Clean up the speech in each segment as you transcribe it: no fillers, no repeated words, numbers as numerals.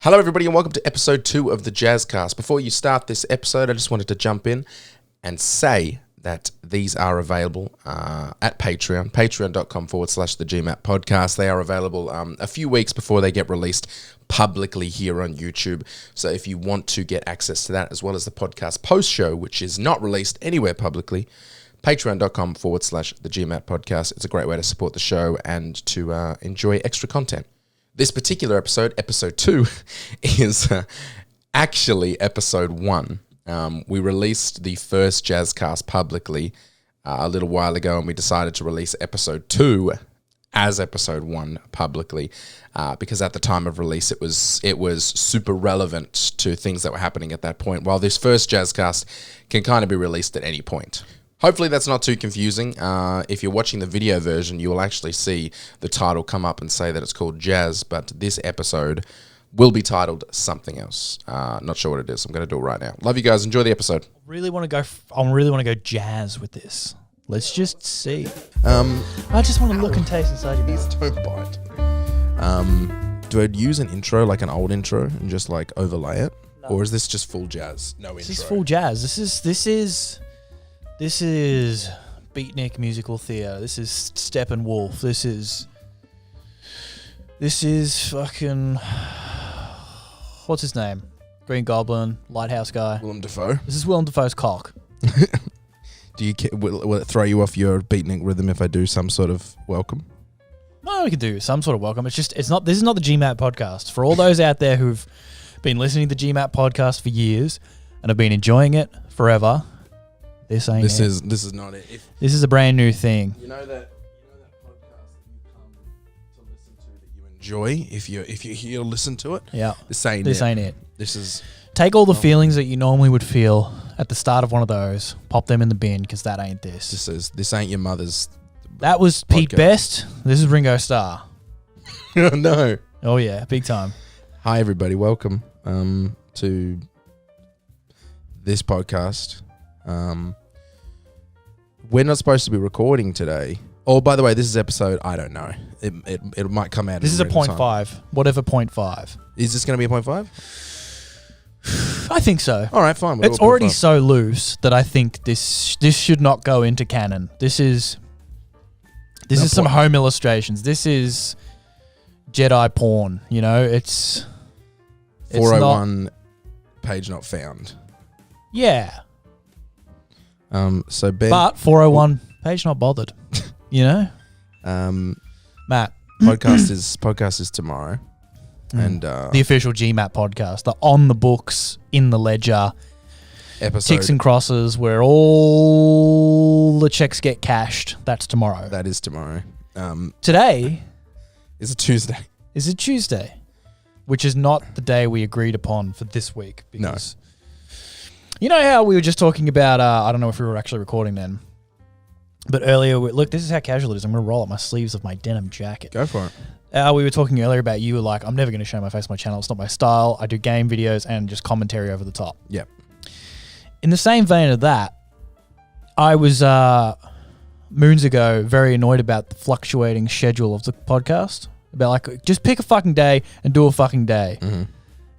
Hello everybody and welcome to episode 2 of the Jazzcast. Before you start this episode, I just wanted to jump in and say that these are available at Patreon, patreon.com/the GMat podcast. They are available a few weeks before they get released publicly here on YouTube. So if you want to get access to that, as well as the podcast post-show, which is not released anywhere publicly, patreon.com/the GMat podcast. It's a great way to support the show and to enjoy extra content. This particular episode, episode 2, is actually episode 1. We released the first Jazzcast publicly a little while ago, and we decided to release episode 2 as episode 1 publicly because at the time of release it was super relevant to things that were happening at that point, while this first Jazzcast can kind of be released at any point. Hopefully that's not too confusing. If you're watching the video version, you will actually see the title come up and say that it's called Jazz, but this episode will be titled something else. Not sure what it is. I'm going to do it right now. Love you guys. Enjoy the episode. I really want to go jazz with this. Let's just see. I just want to look and taste inside your Please mouth. don't bite. Do I use an intro, like an old intro, and just like overlay it? No. Or is this just full jazz? No intro. This is full jazz. This is beatnik musical theatre. This is Steppenwolf. This is fucking, what's his name? Green Goblin, Lighthouse guy. Willem Dafoe. This is Willem Dafoe's cock. Will it throw you off your beatnik rhythm if I do some sort of welcome? No, we could do some sort of welcome. This is not the GMat podcast. For all those out there who've been listening to the GMat podcast for years and have been enjoying it forever, This is not it. This is a brand new thing. You know that podcast that you come to listen to that you enjoy if you're here to listen to it. Yeah. This ain't it. This is take all the feelings that you normally would feel at the start of one of those, pop them in the bin because that ain't this. This ain't your mother's. That was podcast. Pete Best. This is Ringo Starr. Oh no. Oh yeah, big time. Hi everybody, welcome to this podcast. We're not supposed to be recording today. Oh, by the way, this is episode, I don't know. It might come out. This is a 0.5. Whatever 0.5. Is this going to be a 0.5? I think so. All right, fine. It's already so loose that I think this should not go into canon. This is some home illustrations. This is Jedi porn. You know, it's 401 page not found. Yeah. So Ben, but 401 page not bothered. You know, Matt. podcast is tomorrow, and the official GMat podcast, the on the books, in the ledger episode, ticks and crosses, where all the checks get cashed. That's tomorrow. That is tomorrow. Today is a Tuesday. Is a Tuesday, which is not the day we agreed upon for this week. Because you know how we were just talking about, I don't know if we were actually recording then, but earlier, look, this is how casual it is. I'm going to roll up my sleeves of my denim jacket. Go for it. We were talking earlier about you were like, I'm never going to show my face on my channel. It's not my style. I do game videos and just commentary over the top. Yep. In the same vein of that, I was, moons ago, very annoyed about the fluctuating schedule of the podcast. About like, just pick a fucking day and do a fucking day. Mm-hmm.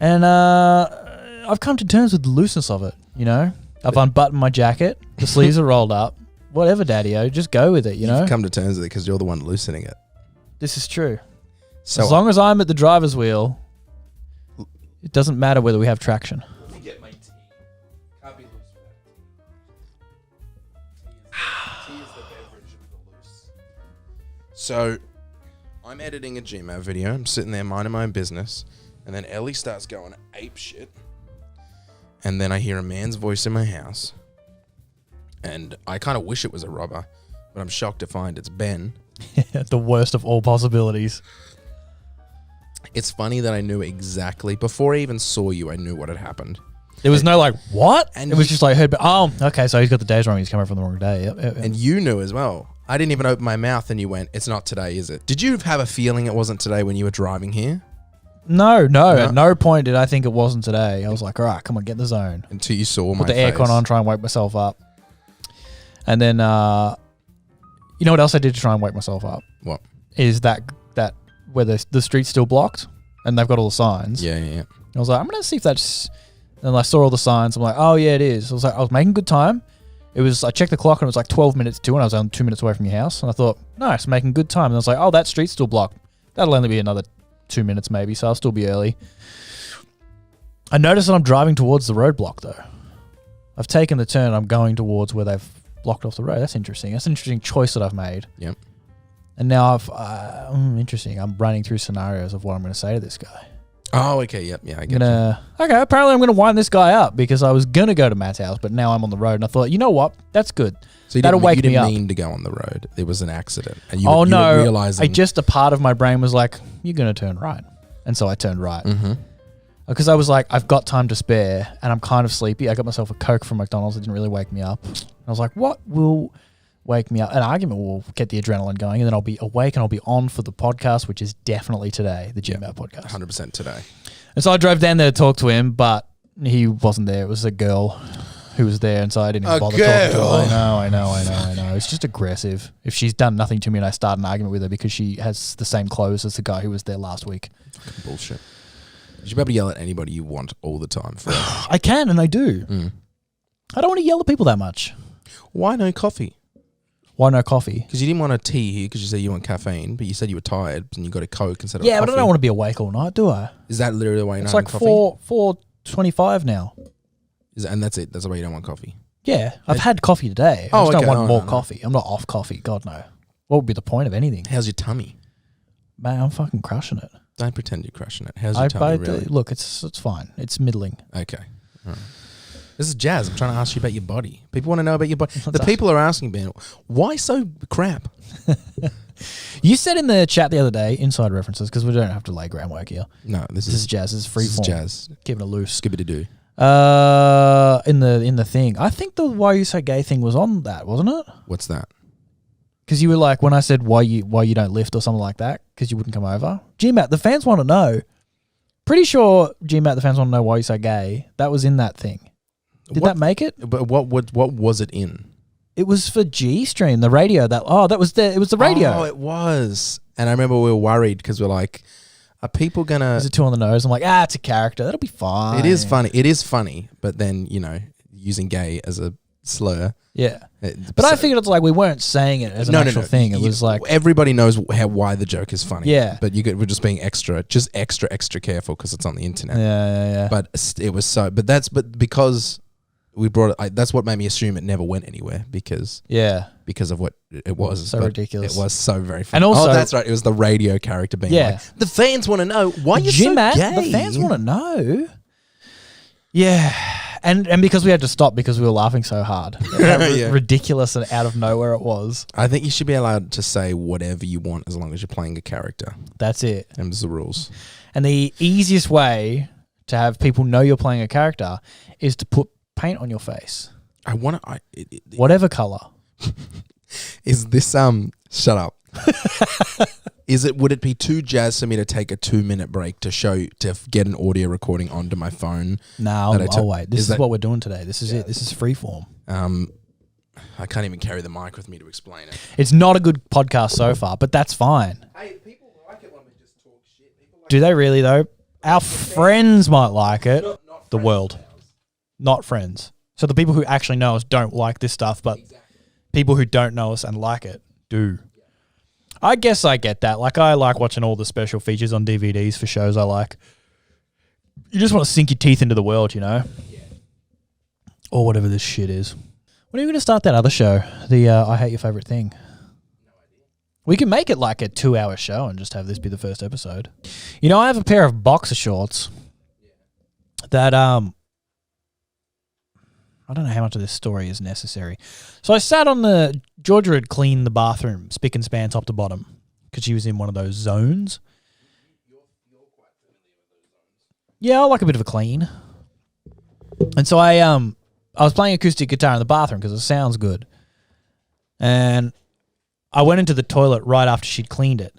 And I've come to terms with the looseness of it. You know, I've unbuttoned my jacket. The sleeves are rolled up. Whatever, Daddy-O. Just go with it, you know? You've come to terms with it because you're the one loosening it. This is true. So as long as I'm at the driver's wheel, it doesn't matter whether we have traction. Let me get my tea. Can't be loose without tea. Tea is the beverage of the loose. So, I'm editing a GMat video. I'm sitting there minding my own business. And then Ellie starts going ape shit. And then I hear a man's voice in my house. And I kind of wish it was a robber, but I'm shocked to find it's Ben. The worst of all possibilities. It's funny that I knew exactly, before I even saw you, I knew what had happened. There was no like, what? And it was just like, oh, okay, so he's got the days wrong. He's coming from the wrong day. Yep. And you knew as well. I didn't even open my mouth and you went, it's not today, is it? Did you have a feeling it wasn't today when you were driving here? No. At no point did I think it wasn't today. I was like, all right, come on, get in the zone. Until you saw my face. Put the aircon on, try and wake myself up. And then, you know what else I did to try and wake myself up? What? Is that where the street's still blocked? and they've got all the signs. Yeah. I was like, I'm going to see if that's... And I saw all the signs. I'm like, oh, yeah, it is. I was making good time. I checked the clock and it was like 12 minutes to, and I was only 2 minutes away from your house. And I thought, nice, making good time. And I was like, oh, that street's still blocked. That'll only be another 2 minutes maybe, so I'll still be early. I noticed that I'm driving towards the roadblock though. I've taken the turn. I'm going towards where they've blocked off the road. That's interesting. That's an interesting choice that I've made. Yep. And now interesting. I'm running through scenarios of what I'm going to say to this guy. Oh, okay. Yep. Yeah, I get Okay, apparently I'm going to wind this guy up because I was going to go to Matt's house, but now I'm on the road and I thought, you know what? That's good. So That'll wake me up. You didn't mean to go on the road. It was an accident. And no. were realizing... Just a part of my brain was like, you're going to turn right. And so I turned right. Mm-hmm. Because I was like, I've got time to spare and I'm kind of sleepy. I got myself a Coke from McDonald's. It didn't really wake me up. I was like, what will wake me up? An argument will get the adrenaline going and then I'll be awake and I'll be on for the podcast, which is definitely today, the GMat podcast. 100% today. And so I drove down there to talk to him, but he wasn't there. It was a girl who was there, and so I didn't even bother talking to her. I know. It's just aggressive. If she's done nothing to me and I start an argument with her because she has the same clothes as the guy who was there last week. Fucking bullshit. You should be able to yell at anybody you want all the time. I can, and I do. I don't want to yell at people that much. Why no coffee? Why no coffee? Because you didn't want a tea here because you said you want caffeine, but you said you were tired and you got a Coke instead of coffee. Yeah, but I don't want to be awake all night, do I? Is that literally why you're not having coffee? It's like 4:25 now. And that's it? That's why you don't want coffee? Yeah, I've had coffee today. I just don't want more coffee. I'm not off coffee. God, no. What would be the point of anything? How's your tummy? Man, I'm fucking crushing it. Don't pretend you're crushing it. How's your tummy really? Look, it's fine. It's middling. Okay. All right. This is Jazz. I'm trying to ask you about your body. People want to know about your body. The people are asking, Ben, why so crap? You said in the chat the other day, inside references, because we don't have to lay groundwork here. No, this is Jazz. This is free form. Jazz. Giving it loose. Skibbity-doo. In the thing. I think the Why You So Gay thing was on that, wasn't it? What's that? Because you were like, when I said why you don't lift or something like that, because you wouldn't come over. GMat, the fans want to know. Pretty sure GMat, the fans want to know why you're so gay. That was in that thing. Did that make it? But what was it in? It was for G Stream, the radio. It was the radio. Oh, it was. And I remember we were worried because we're like, are people gonna? Is it too on the nose? I'm like, it's a character. That'll be fine. It is funny. It is funny. But then using gay as a slur. Yeah. But I figured it's like we weren't saying it as an actual thing. It was like everybody knows why the joke is funny. Yeah. But we're just being extra careful because it's on the internet. Yeah. But it was so. But because we brought it, that's what made me assume it never went anywhere because of what it was. So ridiculous. It was so very funny. And also, that's right. It was the radio character being like, the fans want to know why you're so gay. The fans want to know. Yeah. And because we had to stop because we were laughing so hard. How ridiculous and out of nowhere it was. I think you should be allowed to say whatever you want as long as you're playing a character. That's it. Them's the rules. And the easiest way to have people know you're playing a character is to put paint on your face. Whatever color. Is this shut up. Would it be too jazz for me to take a 2-minute break to get an audio recording onto my phone? No, I'll wait. This is what we're doing today. This is it. This is freeform. I can't even carry the mic with me to explain it. It's not a good podcast so far, but that's fine. Hey, people like it when we just talk shit. Do they really though? Our friends might like it. Not the world. Not friends. So the people who actually know us don't like this stuff, but people who don't know us and like it do. I guess I get that. Like, I like watching all the special features on DVDs for shows I like. You just want to sink your teeth into the world, Yeah. Or whatever this shit is. When are you going to start that other show? The I Hate Your Favorite Thing? No idea. We can make it like a 2-hour show and just have this be the first episode. I have a pair of boxer shorts that I don't know how much of this story is necessary. So I sat on Georgia had cleaned the bathroom, spick and span top to bottom, because she was in one of those zones. You're quite familiar with those zones. Yeah, I like a bit of a clean. And so I was playing acoustic guitar in the bathroom because it sounds good. And I went into the toilet right after she'd cleaned it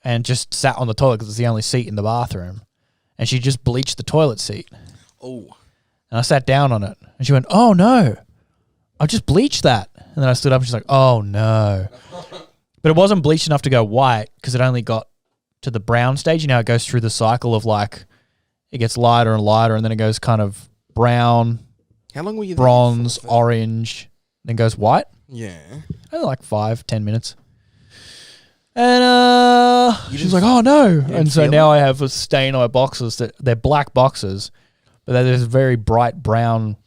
and just sat on the toilet because it's the only seat in the bathroom. And she just bleached the toilet seat. Oh. And I sat down on it. And she went, oh, no. I just bleached that. And then I stood up and she's like, oh, no. But it wasn't bleached enough to go white because it only got to the brown stage. You know, it goes through the cycle of like it gets lighter and lighter, and then it goes kind of brown, How long were you bronze, there for? orange, then goes white. Yeah. Only like 5-10 minutes. And she was like, "Oh no!" And so now I have a stain on my boxers. They're black boxers, but they're this very bright brown,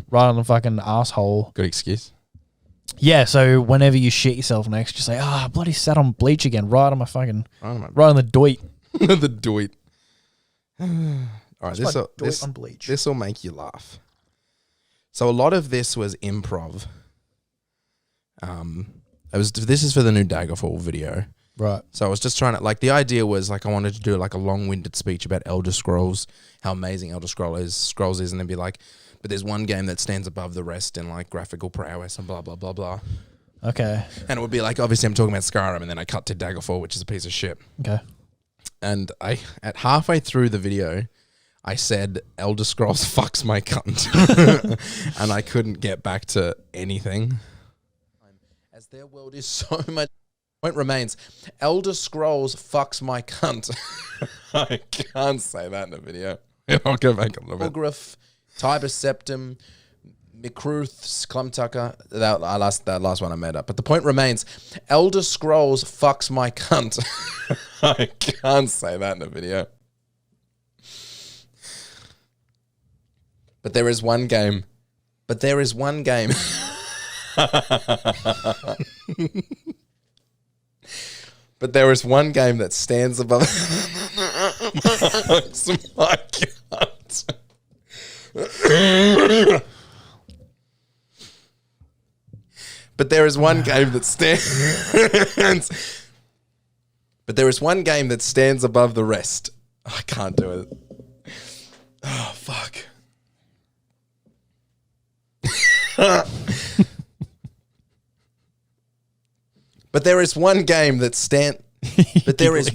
right on the fucking asshole. Good excuse. Yeah. So whenever you shit yourself next, just say, "Ah, bloody sat on bleach again, right on my fucking, right on the doit." The doit. All right, Doit on bleach. This will make you laugh. So a lot of this was improv. This is for the new Daggerfall video. Right. So I was just trying to, like, the idea was, like, I wanted to do, like, a long-winded speech about Elder Scrolls, how amazing Elder Scrolls is, and then be like, but there's one game that stands above the rest in, like, graphical prowess and blah, blah, blah, blah. Okay. And it would be like, obviously I'm talking about Skyrim, and then I cut to Daggerfall, which is a piece of shit. Okay. And at halfway through the video, I said, Elder Scrolls fucks my cunt. And I couldn't get back to anything. As their world is so much... Point remains, Elder Scrolls fucks my cunt. I can't say that in a video. I'll go back a little bit. Orgriff, Tiber Septim, Mikruth, Clumtucker. That last one I made up. But the point remains, Elder Scrolls fucks my cunt. I can't say that in a video. But there is one game. But there is one game. But there is one game that stands above my cunt. But there is one game that stands. But there is one game that stands above the rest. I can't do it. Oh, fuck. But there is one game that stands above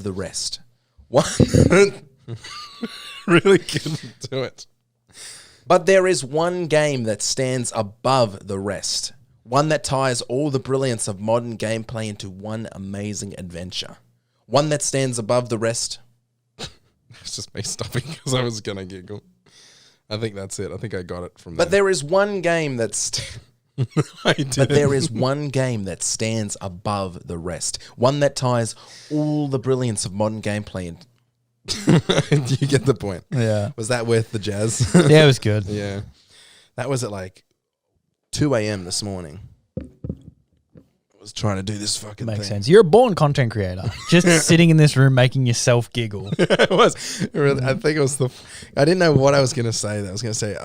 the rest. One really couldn't do it. But there is one game that stands above the rest. One that ties all the brilliance of modern gameplay into one amazing adventure. One that stands above the rest. It's just me stopping because I was going to giggle. I think that's it. I think I got it from there. But there is one game that's... But there is one game that stands above the rest. One that ties all the brilliance of modern gameplay into... Do you get the point? Yeah. Was that worth the jazz? Yeah, it was good. Yeah. That was at like 2 a.m. this morning. I was trying to do this fucking thing. Makes sense. You're a born content creator. Just sitting in this room making yourself giggle. It was. I think it was I didn't know what I was going to say. I was going to say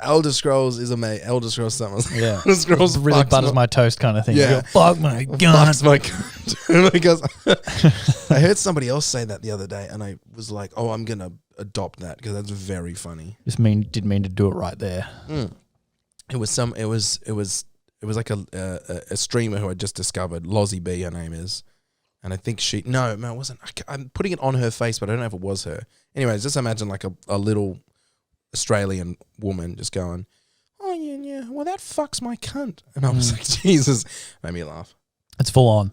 Elder Scrolls is amazing. Elder Scrolls something. Yeah. Elder Scrolls really butters my toast kind of thing. Yeah. You go, fuck my gun. Fucks my gun. Because I heard somebody else say that the other day, and I was like, oh, I'm going to adopt that because that's very funny. Didn't mean to do it right there. It was like a streamer who I just discovered, Lozzie B, her name is. And I think it wasn't. I'm putting it on her face, but I don't know if it was her. Anyways, just imagine like a little Australian woman just going, oh, yeah, well, that fucks my cunt. And I was like, Jesus. Made me laugh. It's full on.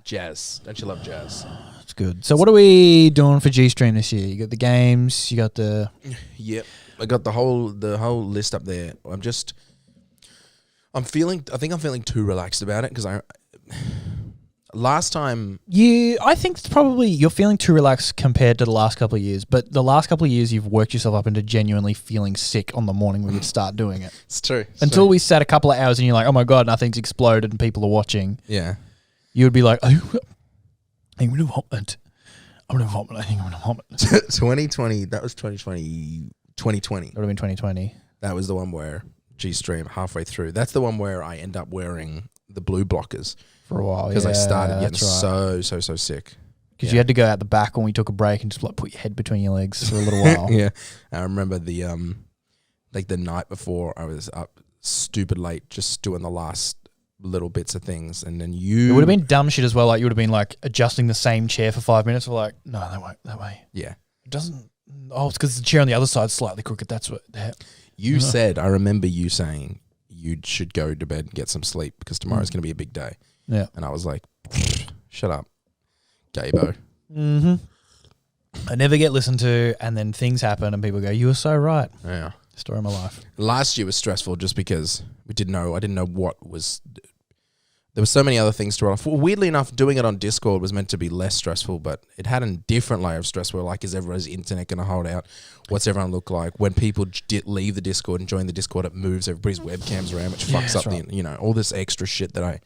Jazz. Don't you love jazz? It's good. So what are we doing for G-Stream this year? You got the games, you got the... Yep. I got the whole list up there. I think I'm feeling too relaxed about it because last time... I think it's probably you're feeling too relaxed compared to the last couple of years, but the last couple of years you've worked yourself up into genuinely feeling sick on the morning when you'd start doing it. It's true. Until we sat a couple of hours and you're like, oh my God, nothing's exploded and people are watching. Yeah. You would be like, I'm going to vomit. I think I'm going to vomit. 2020, that was 2020. 2020. That would have been 2020. That was the one where G-Stream halfway through. That's the one where I end up wearing the blue blockers. For a while, because I started getting so sick. Because you had to go out the back when we took a break and just like put your head between your legs for a little while. Yeah. I remember the night before I was up stupid late just doing the last little bits of things, and then it would have been dumb shit as well. Like you would have been like adjusting the same chair for 5 minutes. We're like, no, that won't that way. Yeah. It doesn't. Oh, it's because the chair on the other side is slightly crooked. That's what. You said, I remember you saying you should go to bed and get some sleep because tomorrow's going to be a big day. Yeah. And I was like, shut up, Gabo. Mm-hmm. I never get listened to, and then things happen, and people go, "You were so right." Yeah. Story of my life. Last year was stressful just because I didn't know what was. There were so many other things to run off. Weirdly enough, doing it on Discord was meant to be less stressful, but it had a different layer of stress where, like, is everyone's internet going to hold out? What's everyone look like? When people leave the Discord and join the Discord, it moves everybody's webcams around, which fucks up the, all this extra shit that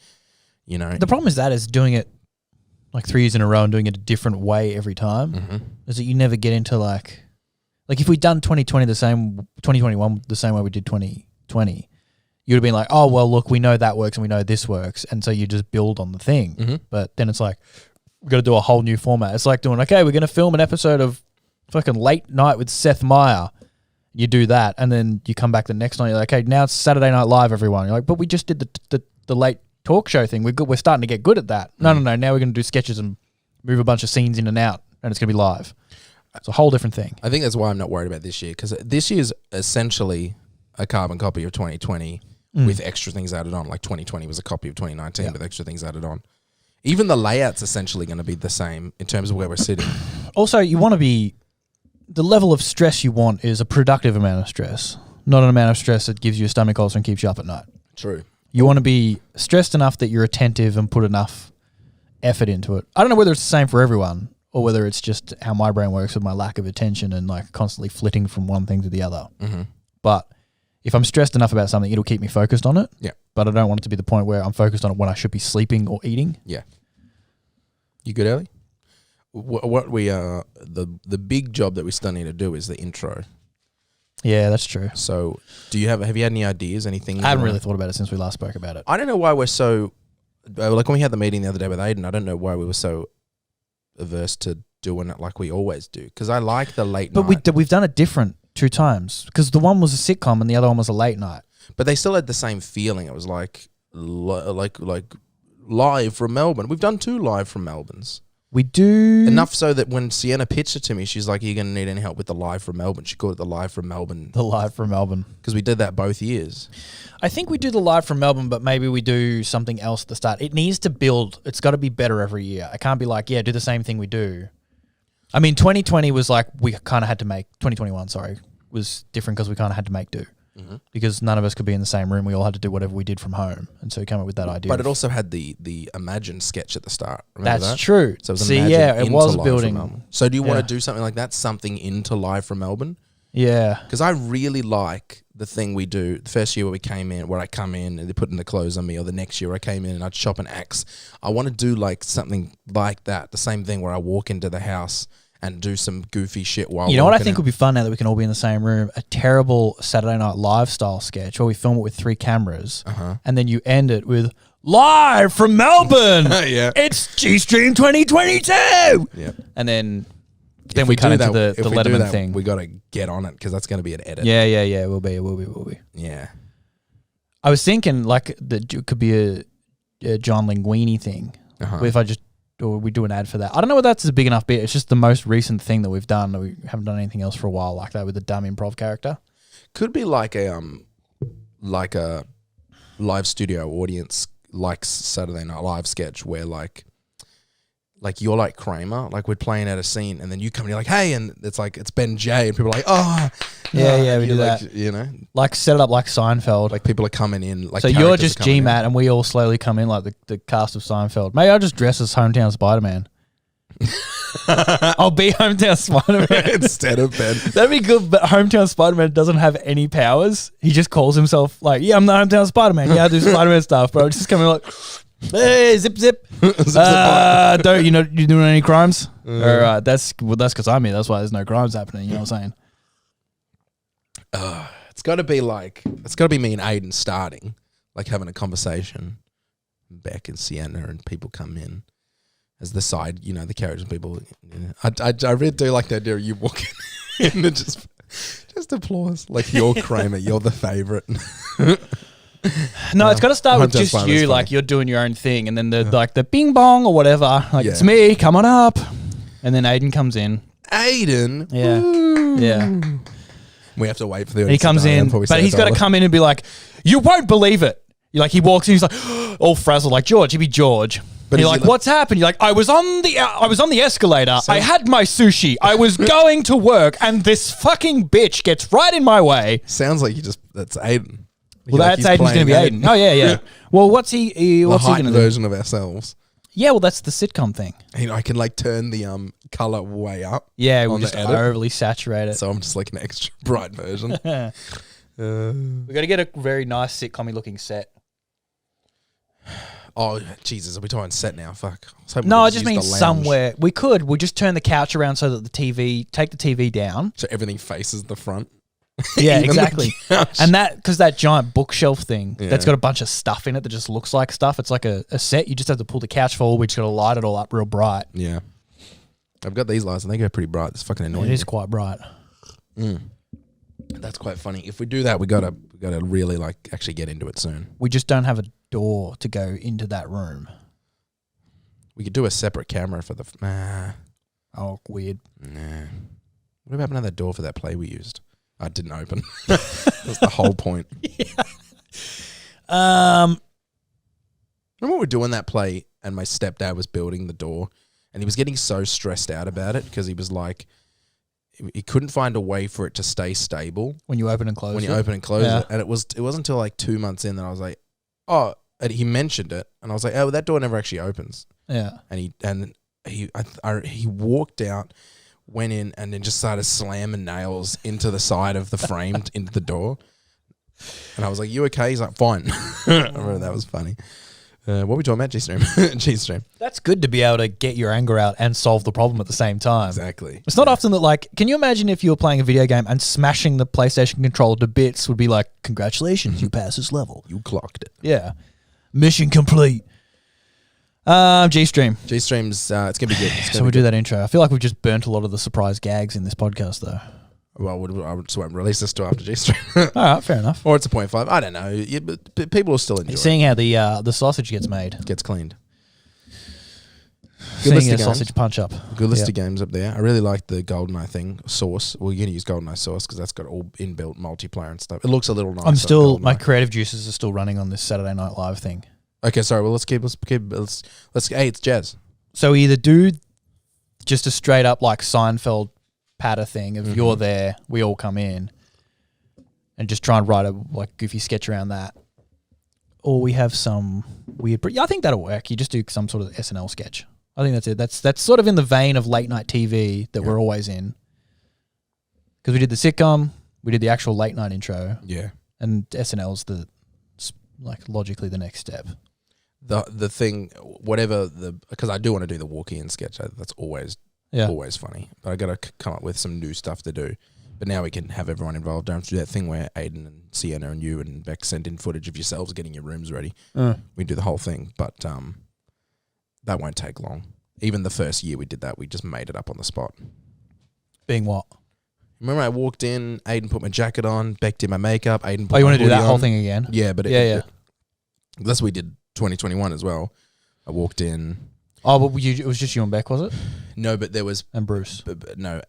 The problem is doing it like 3 years in a row and doing it a different way every time, is that you never get into like if we'd done 2021 the same way we did 2020, you'd have been like, oh, well, look, we know that works and we know this works. And so you just build on the thing. But then it's like, we've got to do a whole new format. It's like doing, okay, we're going to film an episode of fucking Late Night with Seth Meyer. You do that. And then you come back the next night. You're like, okay, now it's Saturday Night Live, everyone. You're like, but we just did the late talk show thing. We're starting to get good at that. No. Now we're going to do sketches and move a bunch of scenes in and out. And it's going to be live. It's a whole different thing. I think that's why I'm not worried about this year, because this year's essentially a carbon copy of 2020 with extra things added on. Like 2020 was a copy of 2019 with extra things added on. Even the layout's essentially going to be the same in terms of where we're sitting. Also, you want to be... The level of stress you want is a productive amount of stress, not an amount of stress that gives you a stomach ulcer and keeps you up at night. True. You want to be stressed enough that you're attentive and put enough effort into it. I don't know whether it's the same for everyone, or whether it's just how my brain works with my lack of attention and like constantly flitting from one thing to the other. But if I'm stressed enough about something, it'll keep me focused on it. Yeah. But I don't want it to be the point where I'm focused on it when I should be sleeping or eating. Yeah. You good, Ellie? What we the big job that we still need to do is the intro. Yeah, that's true. So have you had any ideas, anything? I haven't really thought about it since we last spoke about it. I don't know why we're so, like when we had the meeting the other day with Aiden, I don't know why we were so averse to doing it like we always do, because I like the late night. But we've done it different 2 times, because the one was a sitcom and the other one was a late night. But they still had the same feeling. It was like live from Melbourne. We've done 2 live from Melbournes. We do. Enough so that when Sienna pitched it to me, she's like, are you going to need any help with the live from Melbourne? She called it the live from Melbourne. The live from Melbourne. Because we did that both years. I think we do the live from Melbourne, but maybe we do something else at the start. It needs to build. It's got to be better every year. I can't be like, yeah, do the same thing we do. I mean, 2020 was like, we kind of had to make, 2021, sorry, was different because we kind of had to make do. Because none of us could be in the same room. We all had to do whatever we did from home. And so we came up with that idea. But it also had the Imagine sketch at the start. Remember That's that? true. So it was it was building. So do you want to do something like that? Something into Live from Melbourne? Yeah. Because I really like the thing we do. The first year where I come in and they're putting the clothes on me, or the next year I came in and I'd chop an axe. I want to do like something like that. The same thing where I walk into the house and do some goofy shit while you know what I think would be fun now that we can all be in the same room? A terrible Saturday Night Live style sketch where we film it with 3 cameras and then you end it with live from Melbourne. Yeah. It's G-Stream 2022. Yeah. And then we cut into the Letterman thing. We got to get on it because that's going to be an edit. Yeah. It will be. Yeah. I was thinking like that it could be a John Linguini thing. If I just, or we do an ad for that. I don't know whether that's a big enough bit. It's just the most recent thing that we've done. We haven't done anything else for a while like that with the dumb improv character. Could be like a live studio audience, like Saturday Night Live sketch where like you're like Kramer, like we're playing out a scene and then you come and you're like, hey, and it's Ben J and people are like, oh. Yeah, we do like, that. You know? Like set it up like Seinfeld. Like people are coming in. Like so you're just GMat and we all slowly come in like the cast of Seinfeld. Maybe I'll just dress as Hometown Spider-Man. I'll be Hometown Spider-Man. Instead of Ben. That'd be good, but Hometown Spider-Man doesn't have any powers. He just calls himself like, yeah, I'm the Hometown Spider-Man. Yeah, I do Spider-Man stuff, bro. Just coming like, hey, zip. Don't you doing any crimes? Or that's because I'm here. That's why there's no crimes happening. You know what I'm saying? It's got to be me and Aiden starting, like having a conversation. Beck and Sienna and people come in as the side, the characters and people. I really do like the idea of you walking in and just applause. Like you're Kramer, you're the favourite. No, it's got to start with just you, like you're doing your own thing, and then the bing bong or whatever, like it's me, come on up, and then Aiden comes in. Aiden, yeah. We have to wait for the. He comes in, but he's got to come in and be like, "You won't believe it. Like he walks in, he's like all frazzled, like George, he'd be George. But you're like, what's happened? You're like, I was on the escalator. I had my sushi. I was going to work, and this fucking bitch gets right in my way. Sounds like that's Aiden. Well, that's Aiden's going to be Aiden. Oh yeah. Well, what's he? What's he going to do? Version of ourselves. Yeah, well, that's the sitcom thing. I can like turn the color way up. Yeah, we just overly saturate it. So I'm just like an extra bright version. We got to get a very nice sitcom-y looking set. Oh, Jesus, are we talking set now? Fuck. No, I just mean somewhere. We'll just turn the couch around so that take the TV down. So everything faces the front. Yeah, exactly. And because that giant bookshelf thing, that's got a bunch of stuff in it that just looks like stuff. It's like a set. You just have to pull the couch forward. We just got to light it all up real bright. Yeah. I've got these lights and they go pretty bright. It's fucking annoying. It is quite bright. That's quite funny. If we do that, we gotta really like actually get into it soon. We just don't have a door to go into that room. We could do a separate camera for the. Oh, weird. Nah. What happened to that door for that play we used? I didn't open. That's the whole point. Yeah. Remember we were doing that play and my stepdad was building the door and he was getting so stressed out about it because he was like, he couldn't find a way for it to stay stable. When you open and close it. And it wasn't until like 2 months in that I was like, oh, and he mentioned it and I was like, oh, that door never actually opens. Yeah. And he walked out, went in and then just started slamming nails into the side of the frame into the door. And I was like, you okay? He's like, fine. I remember that was funny. What were we talking about? G-Stream. That's good to be able to get your anger out and solve the problem at the same time. Exactly. It's not often that, like, can you imagine if you were playing a video game and smashing the PlayStation controller to bits would be like, congratulations, you passed this level. You clocked it. Yeah. Mission complete. G-Stream. G-Stream's, it's going to be good. So we'll do that intro. I feel like we've just burnt a lot of the surprise gags in this podcast, though. Well, I just won't release this till after G-Stream. All right, fair enough. Or it's a 0.5. I don't know. But people will still enjoy Seeing how the sausage gets made. Gets cleaned. Good list of sausage punch up. Good list of games up there. I really like the GoldenEye thing. Sauce. Well, you're going to use GoldenEye sauce because that's got all inbuilt multiplayer and stuff. It looks a little nice. My creative juices are still running on this Saturday Night Live thing. Okay, sorry. Well, hey, it's jazz. So either do just a straight up like Seinfeld patter thing of you're there, we all come in, and just try and write a like goofy sketch around that, or we have some weird. I think that'll work. You just do some sort of SNL sketch. I think that's it. That's sort of in the vein of late night TV that we're always in. Because we did the sitcom, we did the actual late night intro, and SNL's logically the next step. The thing, because I do want to do the walk-in sketch. That's always funny. But I got to come up with some new stuff to do. But now we can have everyone involved. Don't have to do that thing where Aiden and Sienna and you and Beck send in footage of yourselves getting your rooms ready. We do the whole thing, but that won't take long. Even the first year we did that, we just made it up on the spot. Being what? Remember I walked in, Aiden put my jacket on, Beck did my makeup, Aiden put you my want to do that on. whole thing again? Yeah, but that's what we did 2021 as well. I walked in. Oh, but it was just you and Beck, was it? No, but there was... And Bruce. No,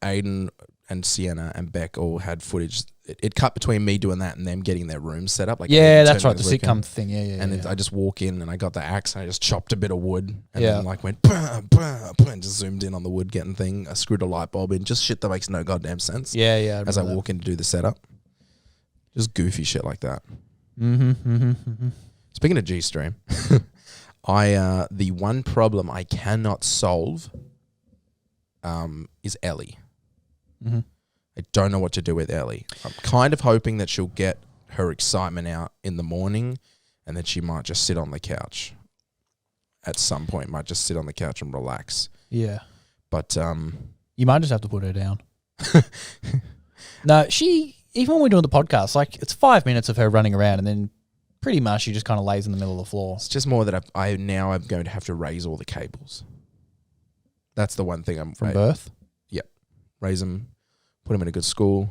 Aiden and Sienna and Beck all had footage. It cut between me doing that and them getting their rooms set up. Like that's right, the sitcom thing. And I just walk in and I got the axe and I just chopped a bit of wood and then like went bah, bah, bah, and just zoomed in on the wood getting thing. I screwed a light bulb in. Just shit that makes no goddamn sense. Yeah. As I walk in to do the setup. Just goofy shit like that. Speaking of G-Stream, the one problem I cannot solve is Ellie. I don't know what to do with Ellie. I'm kind of hoping that she'll get her excitement out in the morning and that she might just sit on the couch at some point, might just sit on the couch and relax. Yeah. But you might just have to put her down. No, even when we're doing the podcast, like it's 5 minutes of her running around and then pretty much she just kind of lays in the middle of the floor. It's just more that I'm going to have to raise all the cables. That's the one thing From birth? Yep. Raise them, put them in a good school,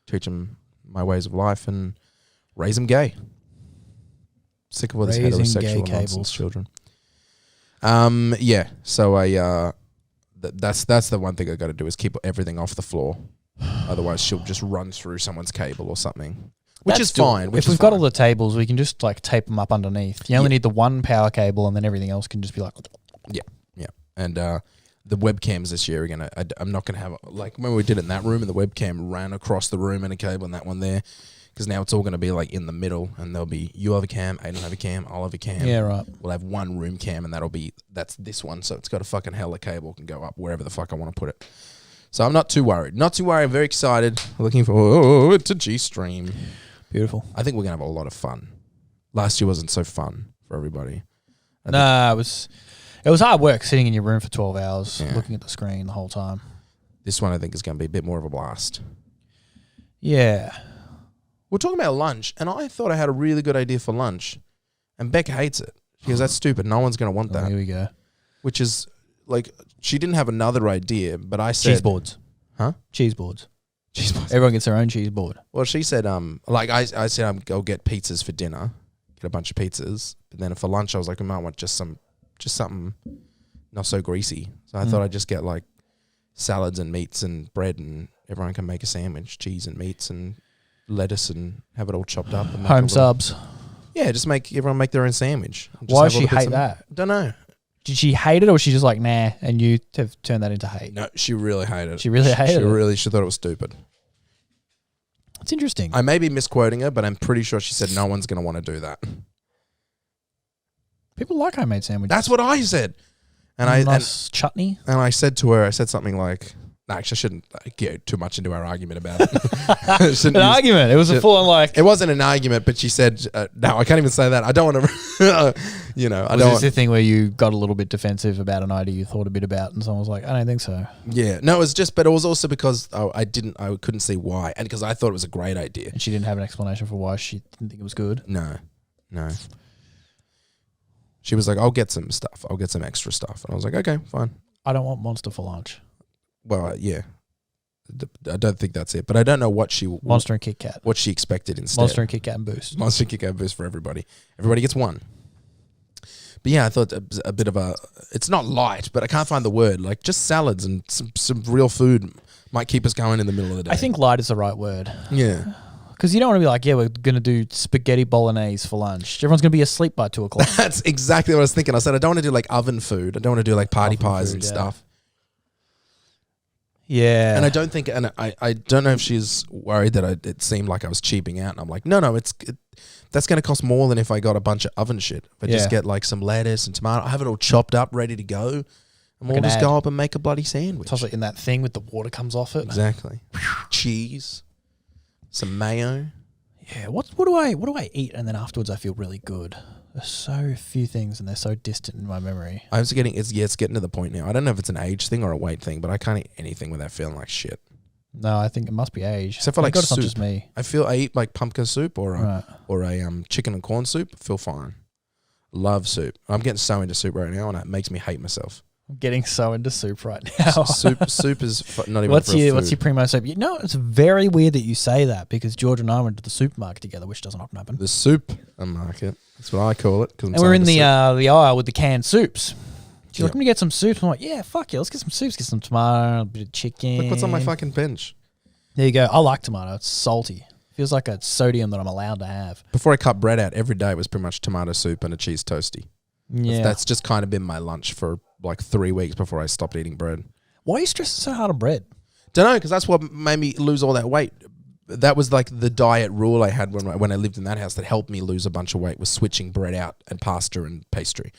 teach them my ways of life, and raise them gay. Sick of all this heterosexual nonsense children. Yeah. So that's the one thing I got to do is keep everything off the floor. Otherwise, she'll just run through someone's cable or something. which is fine. If we've got all the tables, we can just like tape them up underneath. You only need the one power cable, and then everything else can just be like. Yeah. And the webcams this year again. I'm not gonna have like when we did it in that room, and the webcam ran across the room and a cable and that one there. Because now it's all going to be like in the middle, and there'll be you have a cam, Aiden have a cam, I'll have a cam. Yeah, right. We'll have one room cam, and that's this one. So it's got a fucking hella cable, can go up wherever the fuck I want to put it. So I'm not too worried. I'm very excited. Looking forward to G-Stream. Beautiful. I think we're gonna have a lot of fun. Last year wasn't so fun for everybody. It was hard work sitting in your room for 12 hours, looking at the screen the whole time. This one I think is going to be a bit more of a blast. Yeah. We're talking about lunch, and I thought I had a really good idea for lunch, and Beck hates it. She goes, that's stupid. No one's going to want that. Here we go. Which is, like, she didn't have another idea, but I said... Cheese boards. Huh? Cheese boards. Cheese boards. Everyone gets their own cheese board. Well, she said, I said I'll get pizzas for dinner, get a bunch of pizzas, but then for lunch I was like, I might want just something not so greasy. So I thought I'd just get, like, salads and meats and bread, and everyone can make a sandwich, cheese and meats and... lettuce and have it all chopped up. And home subs. Yeah, just everyone make their own sandwich. Why does she hate that? Don't know. Did she hate it, or was she just like, nah, and you have turned that into hate? No, she really hated it. She really hated it? She thought it was stupid. It's interesting. I may be misquoting her, but I'm pretty sure she said no one's going to want to do that. People like homemade sandwiches. That's what I said. And chutney. And I said to her, I said something like... No, actually, I shouldn't get too much into our argument about it. Argument. It was a full-on like... It wasn't an argument, but she said, no, I can't even say that. I don't want to... Was this the thing where you got a little bit defensive about an idea you thought a bit about, and someone was like, I don't think so. Yeah. No, it was just... But it was also because I couldn't see why. And because I thought it was a great idea. And she didn't have an explanation for why she didn't think it was good? No. She was like, I'll get some stuff. I'll get some extra stuff. And I was like, okay, fine. I don't want Monster for lunch. Well, yeah. I don't think that's it, but I don't know what she... Monster and Kit Kat. What she expected instead. Monster and Kit Kat and Boost. Monster and Kit Kat and Boost for everybody. Everybody gets one. But yeah, I thought a bit of a... It's not light, but I can't find the word. Like, just salads and some real food might keep us going in the middle of the day. I think light is the right word. Yeah. Because you don't want to be like, yeah, we're going to do spaghetti bolognese for lunch. Everyone's going to be asleep by 2 o'clock. That's exactly what I was thinking. I said, I don't want to do like oven food. I don't want to do like party pies and stuff. Yeah. And I don't think, and I don't know if she's worried that it seemed like I was cheaping out. And I'm like, no, that's going to cost more than if I got a bunch of oven shit. If I just get like some lettuce and tomato, I have it all chopped up, ready to go. And we'll just go up and make a bloody sandwich. Toss it in that thing with the water comes off it. Exactly. Cheese. Some mayo. Yeah. What do I eat? And then afterwards I feel really good. There's so few things and they're so distant in my memory. It's getting to the point now. I don't know if it's an age thing or a weight thing, but I can't eat anything without feeling like shit. No, I think it must be age. Except for like soup. It's not just me. I eat like pumpkin soup or a chicken and corn soup. I feel fine. Love soup. I'm getting so into soup right now, and it makes me hate myself. I'm getting so into soup right now. Soup is not even what's your primo soup? It's very weird that you say that because George and I went to the supermarket together, which doesn't often happen. The soup market. That's what I call it. And we're in the aisle with the canned soups. She's like, "Let me get some soup." I'm like, "Yeah, fuck yeah, let's get some soups. Get some tomato, a bit of chicken." Look what's on my fucking bench. There you go. I like tomato. It's salty. Feels like a sodium that I'm allowed to have. Before I cut bread out, every day it was pretty much tomato soup and a cheese toastie. Yeah, that's just kind of been my lunch for like 3 weeks before I stopped eating bread. Why are you stressing so hard on bread? Don't know, because that's what made me lose all that weight. That was like the diet rule I had when I lived in that house that helped me lose a bunch of weight was switching bread out and pasta and pastry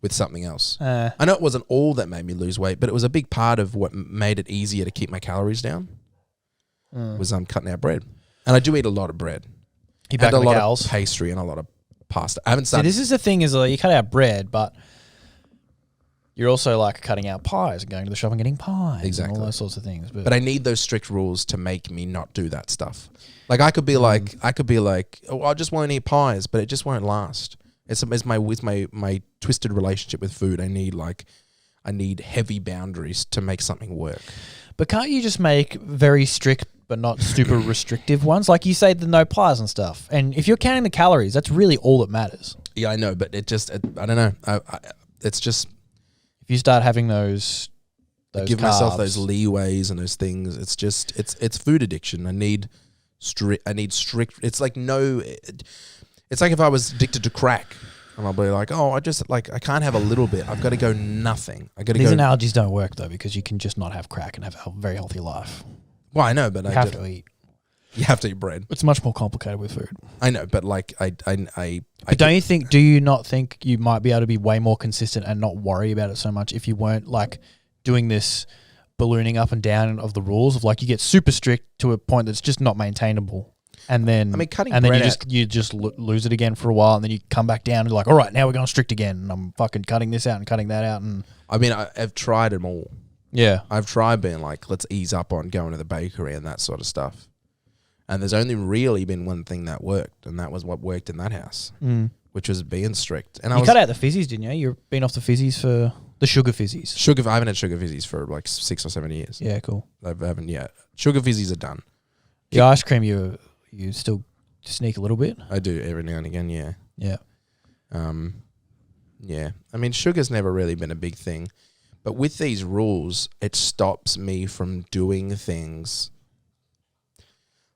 with something else. I know it wasn't all that made me lose weight, but it was a big part of what made it easier to keep my calories down. Was cutting out bread. And I do eat a lot of bread. You back and a lot cows? Of pastry and a lot of pasta. I haven't started. See, this is the thing is you cut out bread, but you're also like cutting out pies and going to the shop and getting pies. Exactly. And all those sorts of things. But I need those strict rules to make me not do that stuff. Like I could be like, oh, I just won't eat pies, but it just won't last. It's my twisted relationship with food. I need heavy boundaries to make something work. But can't you just make very strict but not super restrictive ones? Like you say the no pies and stuff. And if you're counting the calories, that's really all that matters. Yeah, I know, but I don't know. It's just... If you start having those give carbs, myself those leeways and those things, it's food addiction. I need strict. I need strict. It's like it's like if I was addicted to crack, and I'll be like, oh, I can't have a little bit. I've got to go nothing. I got to go. These analogies don't work though, because you can just not have crack and have a very healthy life. Well, I know, but You have to eat. You have to eat bread. It's much more complicated with food. I know, but like But do you not think you might be able to be way more consistent and not worry about it so much if you weren't like doing this ballooning up and down of the rules of like you get super strict to a point that's just not maintainable, and then cutting and then bread you just lose it again for a while, and then you come back down and you're like, all right, now we're going strict again, and I'm fucking cutting this out and cutting that out, and I've tried them all. Yeah, I've tried being like, let's ease up on going to the bakery and that sort of stuff. And there's only really been one thing that worked, and that was what worked in that house, which was being strict. And you cut out the fizzies, didn't you? You've been off the fizzies for the sugar fizzies. I haven't had sugar fizzies for like 6 or 7 years. Yeah, cool. I haven't yet. Sugar fizzies are done. The ice cream, you still sneak a little bit? I do every now and again, yeah. Yeah. Yeah. I mean, sugar's never really been a big thing. But with these rules, it stops me from doing things.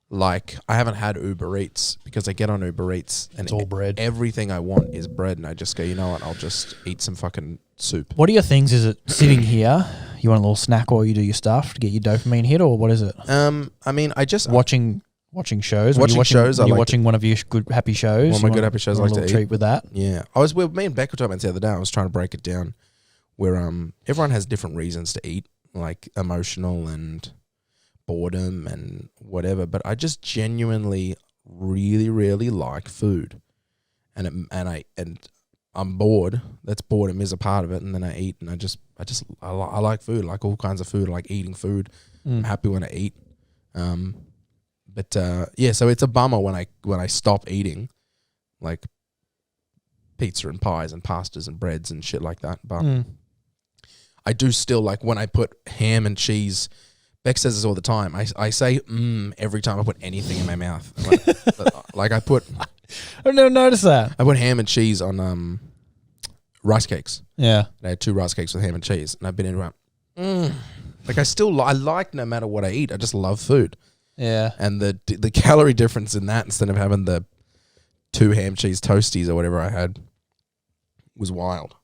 Like, I haven't had Uber Eats because I get on Uber Eats and it's all bread. Everything I want is bread, and I just go, you know what, I'll just eat some fucking soup. What are your things? Is it sitting here? You want a little snack while you do your stuff to get your dopamine hit, or what is it? I mean, I just... Watching shows? Watching shows. You're watching one of your good happy shows? One of my good happy shows I like to eat. Treat with that? Yeah. Me and Beck were talking about the other day, I was trying to break it down, where everyone has different reasons to eat, like emotional and boredom and whatever, but I just genuinely really, really like food, and I'm bored. That's boredom is a part of it, and then I eat, and I like food, I like all kinds of food, I like eating food. I'm happy when I eat, so it's a bummer when I stop eating, like pizza and pies and pastas and breads and shit like that, but I do still like when I put ham and cheese. Beck says this all the time. I say every time I put anything in my mouth. Like I never noticed that. I put ham and cheese on rice cakes. Yeah. I had 2 rice cakes with ham and cheese, and I've been in around. Like I like no matter what I eat. I just love food. Yeah. And the calorie difference in that, instead of having the 2 ham cheese toasties or whatever I had, was wild.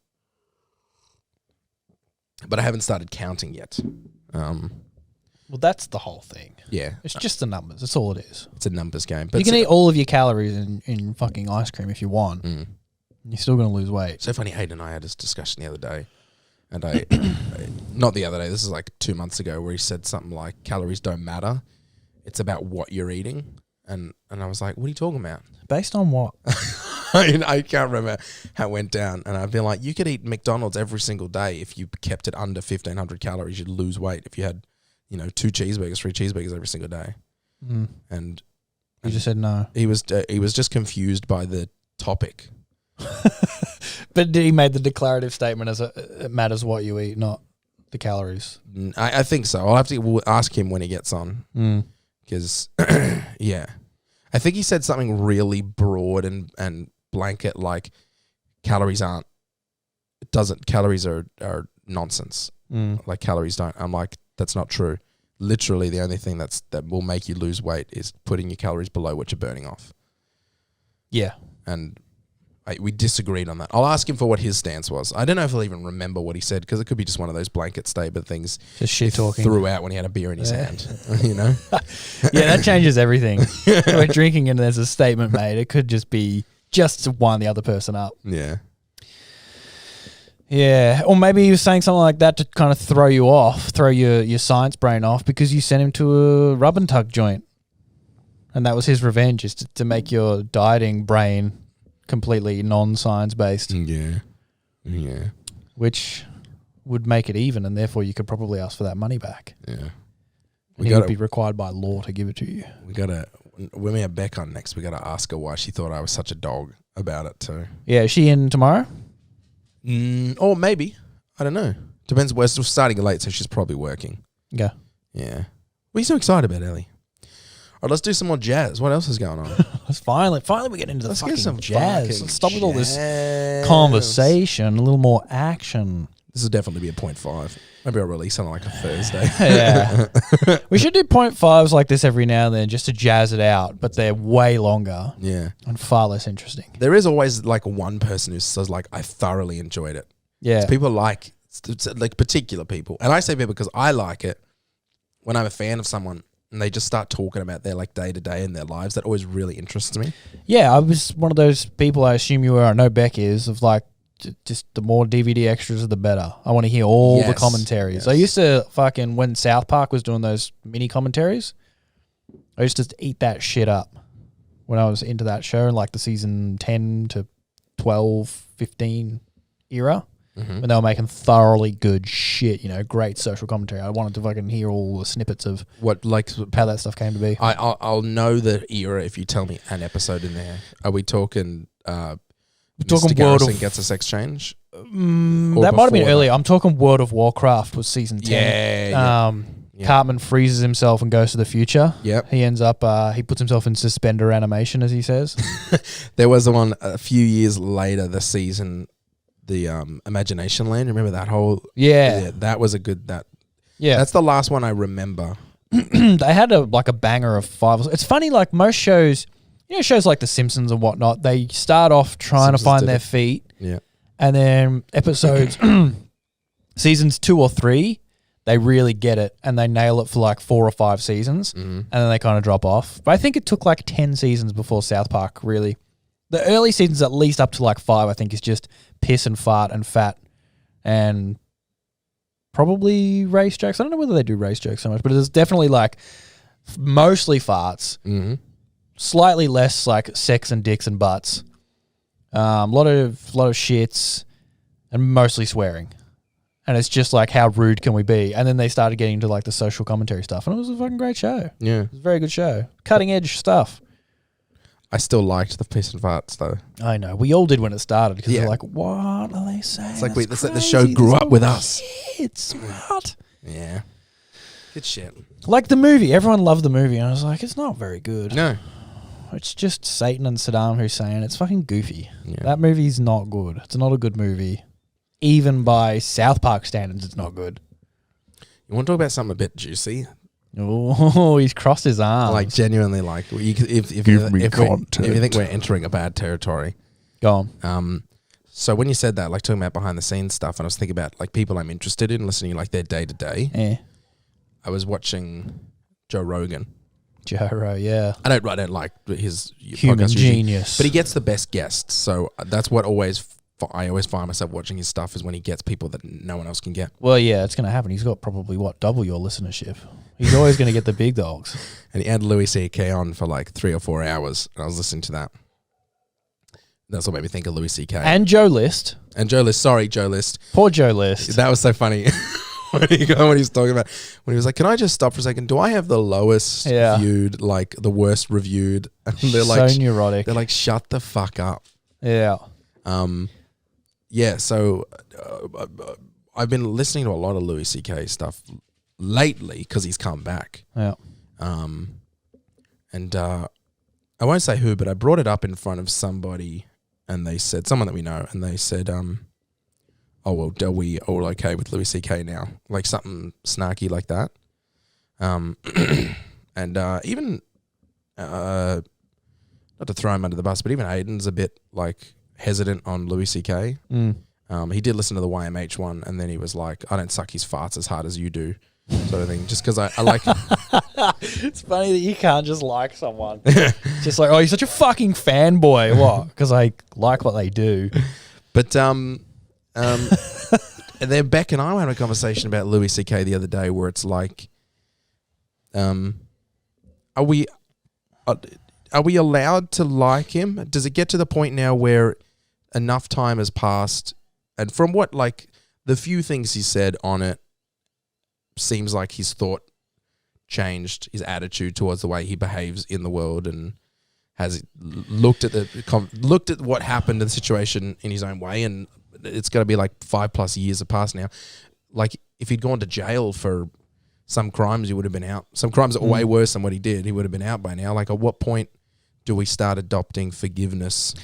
But I haven't started counting yet. Well, that's the whole thing. Yeah. It's just the numbers. That's all it is. It's a numbers game. But you can eat all of your calories in fucking ice cream if you want. You're still going to lose weight. So funny, Hayden and I had this discussion the other day. And I not the other day, this is like 2 months ago, where he said something like, calories don't matter. It's about what you're eating. And I was like, what are you talking about? Based on what? I can't remember how it went down. And I've been like, you could eat McDonald's every single day. If you kept it under 1,500 calories, you'd lose weight. If you had 2 cheeseburgers, 3 cheeseburgers every single day. And you just said no. He was just confused by the topic. But he made the declarative statement as it matters what you eat, not the calories. I think so. I'll have to ask him when he gets on. Because, yeah. I think he said something really broad and blanket, like calories are nonsense. Like calories don't. I'm like, that's not true. Literally, the only thing that will make you lose weight is putting your calories below what you're burning off. Yeah. And we disagreed on that. I'll ask him for what his stance was. I don't know if he'll even remember what he said, because it could be just one of those blanket statement things. Just shit talking. Threw out when he had a beer in his hand, you know? Yeah, that changes everything. We're drinking and there's a statement made. It could just be just to wind the other person up. Yeah. Yeah, or maybe he was saying something like that to kind of throw you off, throw your science brain off, because you sent him to a rub and tug joint. And that was his revenge, is to make your dieting brain completely non-science based. Yeah. Yeah. Which would make it even, and therefore you could probably ask for that money back. Yeah. And he would be required by law to give it to you. When we have Beck on next, we got to ask her why she thought I was such a dog about it too. Yeah, is she in tomorrow? Or maybe. I don't know. Depends. We're still starting late, so she's probably working. Yeah. Yeah. What are you so excited about, Ellie? All right, let's do some more jazz. What else is going on? Let's finally we get into the fucking jazz. Let's stop with all this jazz. conversation. A little more action. This will definitely be a 0.5. Maybe I'll release on like a Thursday. Yeah. We should do 0.5s like this every now and then just to jazz it out, but they're way longer Yeah. and far less interesting. There is always like one person who says like, I thoroughly enjoyed it. Yeah. People like particular people. And I say people because I like it when I'm a fan of someone and they just start talking about their like day to day in their lives. That always really interests me. Yeah, I was one of those people, I assume you were, I know Beck is, of like, just the more DVD extras, the better. I want to hear all the commentaries. Yes. I used to fucking, when South Park was doing those mini commentaries, I used to eat that shit up when I was into that show in like the season 10 to 12, 15 era. When they were making thoroughly good shit, you know, great social commentary. I wanted to fucking hear all the snippets of what like how that stuff came to be. I'll know the era if you tell me an episode in there. Are we talking We're talking Mr. World Garrison of gets a sex change? that might have been earlier. I'm talking World of Warcraft was season 10. Yeah. Cartman freezes himself and goes to the future. Yep. He ends up, he puts himself in suspender animation, as he says. There was the one a few years later this season, the Imagination Land. Remember that whole? Yeah. That was a good. Yeah. That's the last one I remember. They had a banger of 5. It's funny, like most shows, you know, shows like The Simpsons and whatnot, they start off trying to find their feet. Yeah. And then episodes, seasons 2 or 3, they really get it and they nail it for like 4 or 5 seasons. And then they kind of drop off. But I think it took like 10 seasons before South Park really. The early seasons, at least up to like 5, I think is just piss and fart and fat and probably race jokes. I don't know whether they do race jokes so much, but it's definitely like mostly farts. Slightly less like sex and dicks and butts. A lot of shits and mostly swearing. And it's just like, how rude can we be? And then they started getting into like the social commentary stuff, and it was a fucking great show. Yeah. It was a very good show. Cutting edge stuff. I still liked the piss and farts though. I know. We all did when it started because we're like, what are they saying? It's like the show grew up with us. It's what? Yeah. Good shit. Like the movie. Everyone loved the movie. And I was like, it's not very good. No. It's just Satan and Saddam Hussein. It's fucking goofy. Yeah. That movie's not good. It's not a good movie. Even by South Park standards, it's not good. You want to talk about something a bit juicy? Oh, he's crossed his arms. Like genuinely, like if you think we're entering a bad territory, go on. So when you said that, like talking about behind the scenes stuff, and I was thinking about like people I'm interested in, listening like their day to day. Yeah. I was watching Joe Rogan. Yeah. I don't like his Human podcast genius. but he gets the best guests. So that's what I always find myself watching his stuff is when he gets people that no one else can get. Well, yeah, it's going to happen. He's got probably, double your listenership. He's always going to get the big dogs. And he had Louis C.K. on for like 3 or 4 hours, and I was listening to that. That's what made me think of Louis C.K. And Joe List. And Joe List. Sorry, Joe List. Poor Joe List. That was so funny. when he was talking about, when he was like, can I just stop for a second? Do I have the lowest viewed, like the worst reviewed? And they're like, so neurotic. They're like, shut the fuck up. Yeah. Yeah, so I've been listening to a lot of Louis C.K. stuff lately because he's come back. Yeah. And I won't say who, but I brought it up in front of somebody, and they said, someone that we know, and they said, oh, well, are we all okay with Louis C.K. now? Like something snarky like that. And even, not to throw him under the bus, but even Aiden's a bit like hesitant on Louis C.K. He did listen to the YMH one, and then he was like, I don't suck his farts as hard as you do, sort of thing. Just because I like... It's funny that you can't just like someone. It's just like, oh, you're such a fucking fanboy. What? Because I like what they do. But and then Beck and I had a conversation about Louis C.K. the other day where it's like, are we allowed to like him? Does it get to the point now where enough time has passed, and from what, like, the few things he said on it, seems like his thought changed, his attitude towards the way he behaves in the world, and has looked at what happened in the situation in his own way, and it's got to be like 5+ years have passed now. Like, if he'd gone to jail for some crimes, he would have been out. Some crimes are way worse than what he did. He would have been out by now. Like, at what point do we start adopting forgiveness?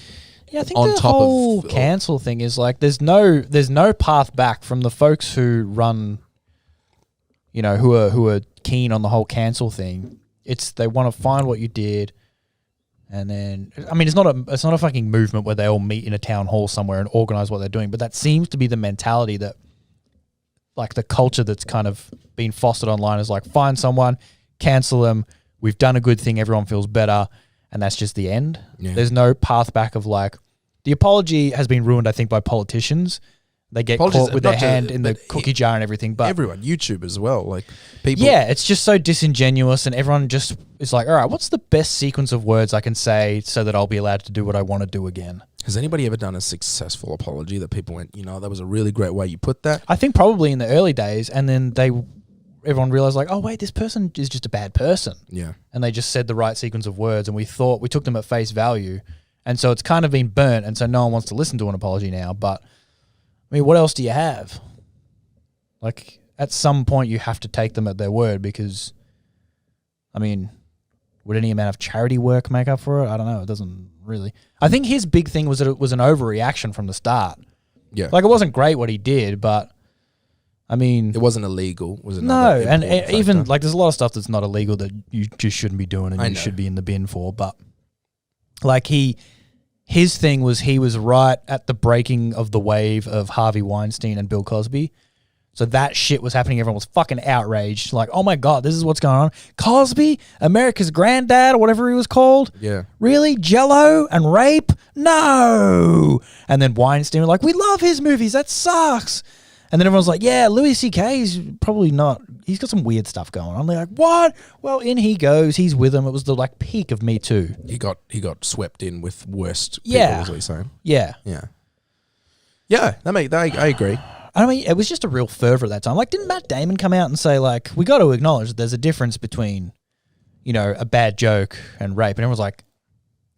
Yeah, I think the whole cancel thing is like there's no path back from the folks who run who are keen on the whole cancel thing. They want to find what you did, and then it's not a fucking movement where they all meet in a town hall somewhere and organize what they're doing. But that seems to be the mentality that, like, the culture that's kind of been fostered online is like, find someone, cancel them. We've done a good thing. Everyone feels better, and that's just the end. Yeah. There's no path back of like, the apology has been ruined, I think, by politicians. They get caught with their hand in the cookie jar and everything. But everyone, YouTube as well, like people. Yeah, it's just so disingenuous, and everyone just is like, all right, what's the best sequence of words I can say so that I'll be allowed to do what I want to do again? Has anybody ever done a successful apology that people went, that was a really great way you put that? I think probably in the early days, and then everyone realized like, oh wait, this person is just a bad person. Yeah. And they just said the right sequence of words, and we took them at face value. And so it's kind of been burnt, and so no one wants to listen to an apology now. But, what else do you have? Like, at some point you have to take them at their word because, would any amount of charity work make up for it? I don't know. It doesn't really. I think his big thing was that it was an overreaction from the start. Yeah. Like, it wasn't great what he did, but, it wasn't illegal. Was it? No, and even, like, there's a lot of stuff that's not illegal that you just shouldn't be doing and you should be in the bin for. But, like, his thing was he was right at the breaking of the wave of Harvey Weinstein and Bill Cosby. So that shit was happening. Everyone was fucking outraged. Like, oh my God, this is what's going on. Cosby, America's granddad or whatever he was called. Yeah. Really? Jello and rape? No. And then Weinstein was like, we love his movies. That sucks. And then everyone's like, yeah, Louis C.K. is probably not. He's got some weird stuff going on. They're like, what? Well, in he goes. He's with him. It was the like peak of Me Too. He got swept in with worst people, is what you're saying. Yeah. Yeah. Yeah, I agree. It was just a real fervor at that time. Like, didn't Matt Damon come out and say, like, we got to acknowledge that there's a difference between, a bad joke and rape? And everyone's like,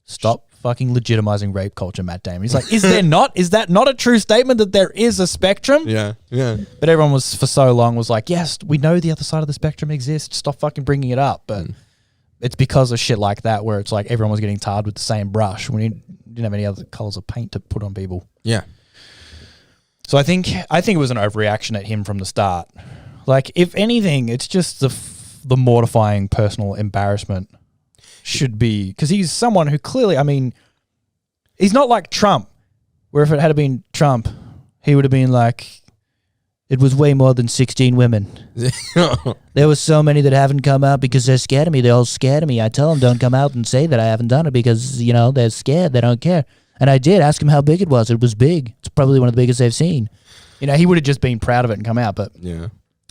stop fucking legitimizing rape culture, Matt Damon. He's like, is there not? Is that not a true statement that there is a spectrum? Yeah, yeah. But everyone was, for so long, was like, yes, we know the other side of the spectrum exists. Stop fucking bringing it up. But it's because of shit like that where it's like everyone was getting tarred with the same brush when you didn't have any other colors of paint to put on people. Yeah. So I think it was an overreaction at him from the start. Like, if anything, it's just the mortifying personal embarrassment should be, because he's someone who clearly, he's not like Trump, where if it had been Trump, he would have been like, it was way more than 16 women. There was so many that haven't come out because they're scared of me. They're all scared of me. I tell them don't come out and say that I haven't done it because, they're scared. They don't care. And I did ask him how big it was. It was big. It's probably one of the biggest they've seen. He would have just been proud of it and come out. But yeah,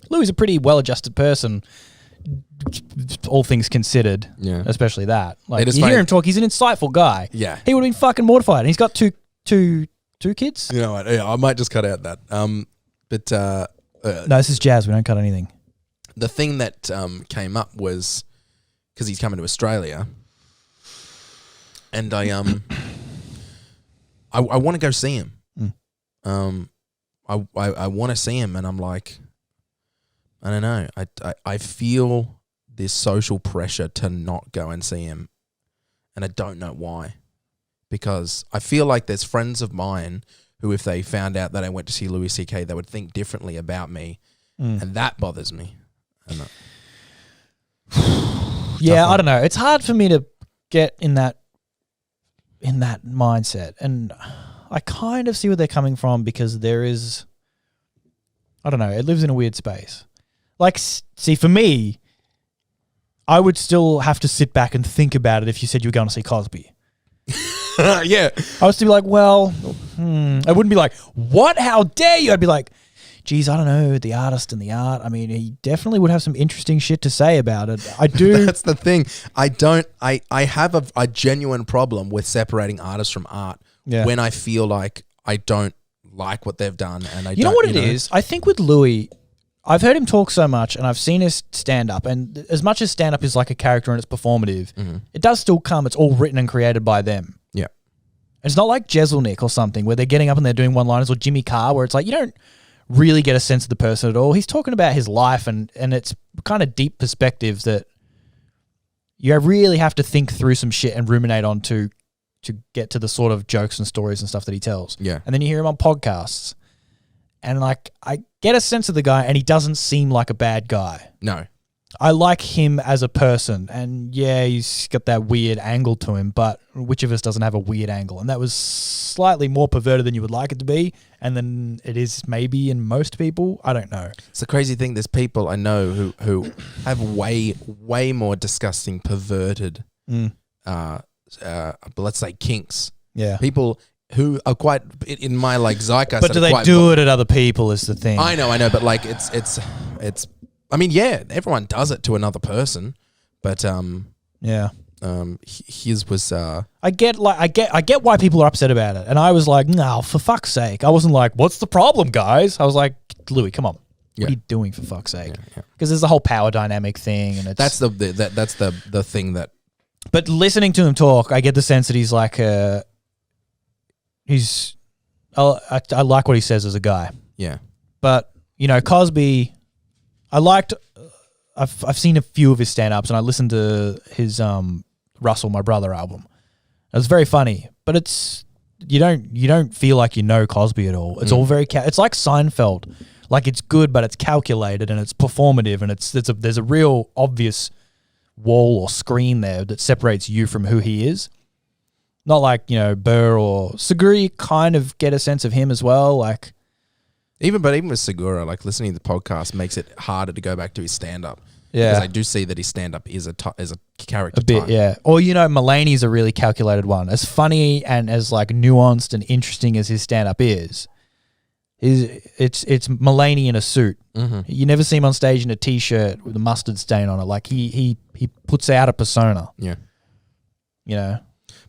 Louis is a pretty well-adjusted person, all things considered. Yeah, especially that. Like, you hear him talk. He's an insightful guy. Yeah, he would have been fucking mortified. And he's got two kids. You know what? Yeah, I might just cut out that. But no, this is jazz. We don't cut anything. The thing that came up was because he's coming to Australia, and I want to go see him. I want to see him, and I'm like, I don't know. I feel this social pressure to not go and see him, and I don't know why. Because I feel like there's friends of mine who, if they found out that I went to see Louis C.K., they would think differently about me, and that bothers me. Yeah, I don't know. It's hard for me to get in that mindset, and I kind of see where they're coming from because there is, I don't know, it lives in a weird space. Like, see, for me, I would still have to sit back and think about it if you said you were going to see Cosby. Yeah. I was to be like, well, I wouldn't be like, what? How dare you? I'd be like, geez, I don't know, the artist and the art. He definitely would have some interesting shit to say about it. I do. That's the thing. I have a genuine problem with separating artists from art when I feel like I don't like what they've done. And you know what it is? I think with Louis, I've heard him talk so much and I've seen his stand-up, and as much as stand-up is like a character and it's performative, it does still come, it's all written and created by them. Yeah. It's not like Jeselnik or something where they're getting up and they're doing one-liners, or Jimmy Carr, where it's like you don't really get a sense of the person at all. He's talking about his life, and it's kind of deep perspective that you really have to think through some shit and ruminate on to get to the sort of jokes and stories and stuff that he tells. Yeah. And then you hear him on podcasts, and like get a sense of the guy, and he doesn't seem like a bad guy. No. I like him as a person, and yeah, he's got that weird angle to him, but which of us doesn't have a weird angle? And that was slightly more perverted than you would like it to be, and then it is maybe in most people. I don't know. It's the crazy thing. There's people I know who have way more disgusting, perverted, let's say kinks. Yeah. People who are quite in my like zeitgeist. But do they do it at other people is the thing. I know, but like it's. I mean, yeah, everyone does it to another person, but yeah. His was. I get why people are upset about it, and I was like, no, for fuck's sake. I wasn't like, what's the problem, guys? I was like, Louis, come on, what are you doing for fuck's sake? Because there's the whole power dynamic thing, and it's that's the thing that. But listening to him talk, I get the sense that he's like I like what he says as a guy. Yeah, but Cosby. I've seen a few of his stand-ups, and I listened to his Russell, My Brother album. It was very funny, but it's you don't feel like you know Cosby at all. It's all very it's like Seinfeld, like it's good, but it's calculated and it's performative, and there's a real obvious wall or screen there that separates you from who he is. Not like Burr or Segura. You kind of get a sense of him as well, like. Even with Segura, like listening to the podcast makes it harder to go back to his stand-up. Yeah. Because I do see that his stand-up is a character a bit, type. yeah. Or, Mulaney's a really calculated one. As funny and as like nuanced and interesting as his stand-up is it's Mulaney in a suit. Mm-hmm. You never see him on stage in a T-shirt with a mustard stain on it. Like he puts out a persona. Yeah.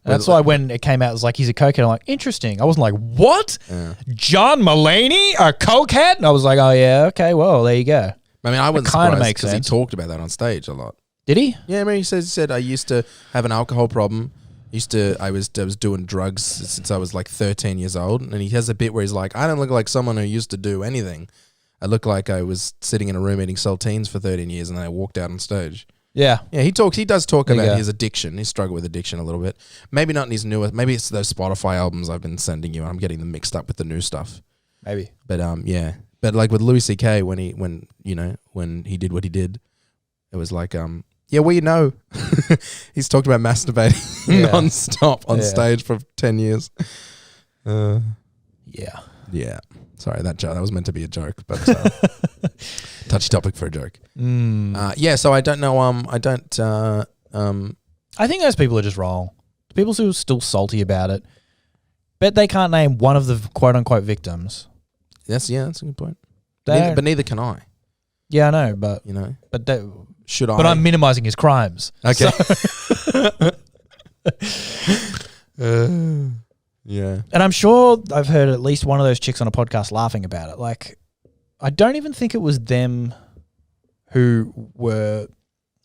That's why when it came out, it was like, he's a cokehead. I'm like, interesting. I wasn't like, what? Yeah. John Mulaney, a cokehead? And I was like, oh, yeah, okay, well, there you go. I mean, I wasn't surprised because he talked about that on stage a lot. Did he? Yeah, I mean, he said, I used to have an alcohol problem. I was doing drugs since I was like 13 years old. And he has a bit where he's like, I don't look like someone who used to do anything. I look like I was sitting in a room eating saltines for 13 years and then I walked out on stage. Yeah. Yeah, he does talk about his addiction, his struggle with addiction a little bit. Maybe not in his newer, maybe it's those Spotify albums I've been sending you and I'm getting them mixed up with the new stuff. Maybe. But yeah. But like with Louis C.K. when he did what he did, it was like, he's talked about masturbating non-stop on stage for 10 years. Yeah. Sorry, that was meant to be a joke, but touchy topic for a joke. So I don't know. I think those people are just wrong. The people who are still salty about it, bet they can't name one of the quote unquote victims. That's a good point. But neither can I. Yeah, I know, but should I? But I'm minimizing his crimes. Okay. Yeah. And I'm sure I've heard at least one of those chicks on a podcast laughing about it. Like, I don't even think it was them who were...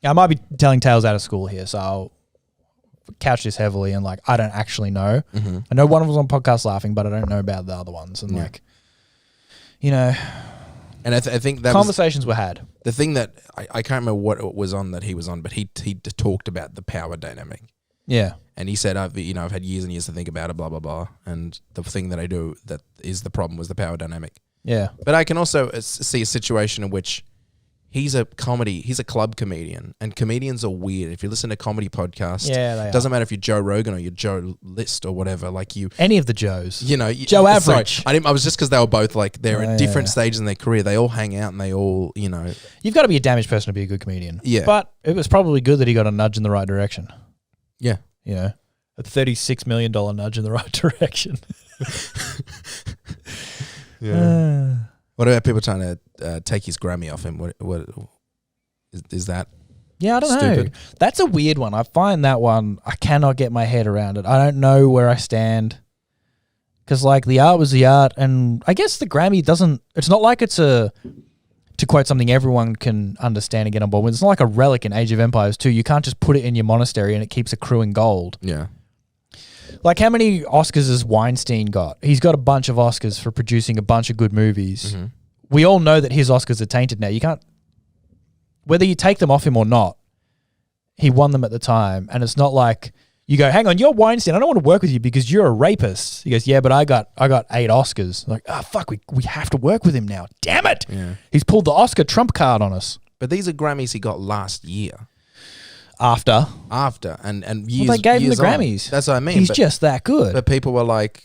I might be telling tales out of school here, so I'll couch this heavily and, like, I don't actually know. Mm-hmm. I know one of them was on podcast laughing, but I don't know about the other ones. And, And I think that conversations were had. The thing that... I can't remember what it was on that he was on, but he talked about the power dynamic. Yeah. And he said, I've had years and years to think about it, blah, blah, blah. And the thing that I do that is the problem was the power dynamic. Yeah. But I can also see a situation in which he's a club comedian, and comedians are weird. If you listen to comedy podcasts, it doesn't matter if you're Joe Rogan or you're Joe List or whatever, like you... Any of the Joes. Joe Average. Sorry, I was just because they were both like, they're at different stages in their career. They all hang out and they all, You've got to be a damaged person to be a good comedian. Yeah. But it was probably good that he got a nudge in the right direction. Yeah. A $36 million nudge in the right direction. Yeah. What about people trying to take his Grammy off him? What is that? Yeah, I don't stupid? know. That's a weird one. I find that one, I cannot get my head around it. I don't know where I stand. Because, like, the art was the art, and I guess the Grammy doesn't... It's not like it's a... To quote something everyone can understand and get on board with, it's not like a relic in Age of Empires 2. You can't just put it in your monastery and it keeps accruing gold. Yeah. Like, how many Oscars has Weinstein got? He's got a bunch of Oscars for producing a bunch of good movies. Mm-hmm. We all know that his Oscars are tainted now. You can't... Whether you take them off him or not, he won them at the time, and it's not like You go, hang on, you're Weinstein. I don't want to work with you because you're a rapist. He goes, yeah, but I got 8 Oscars. Like, fuck, we have to work with him now. Damn it. Yeah. He's pulled the Oscar trump card on us. But these are Grammys he got last year. After. And years. Well, they gave him the years on. Grammys. That's what I mean. He's just that good. But people were like,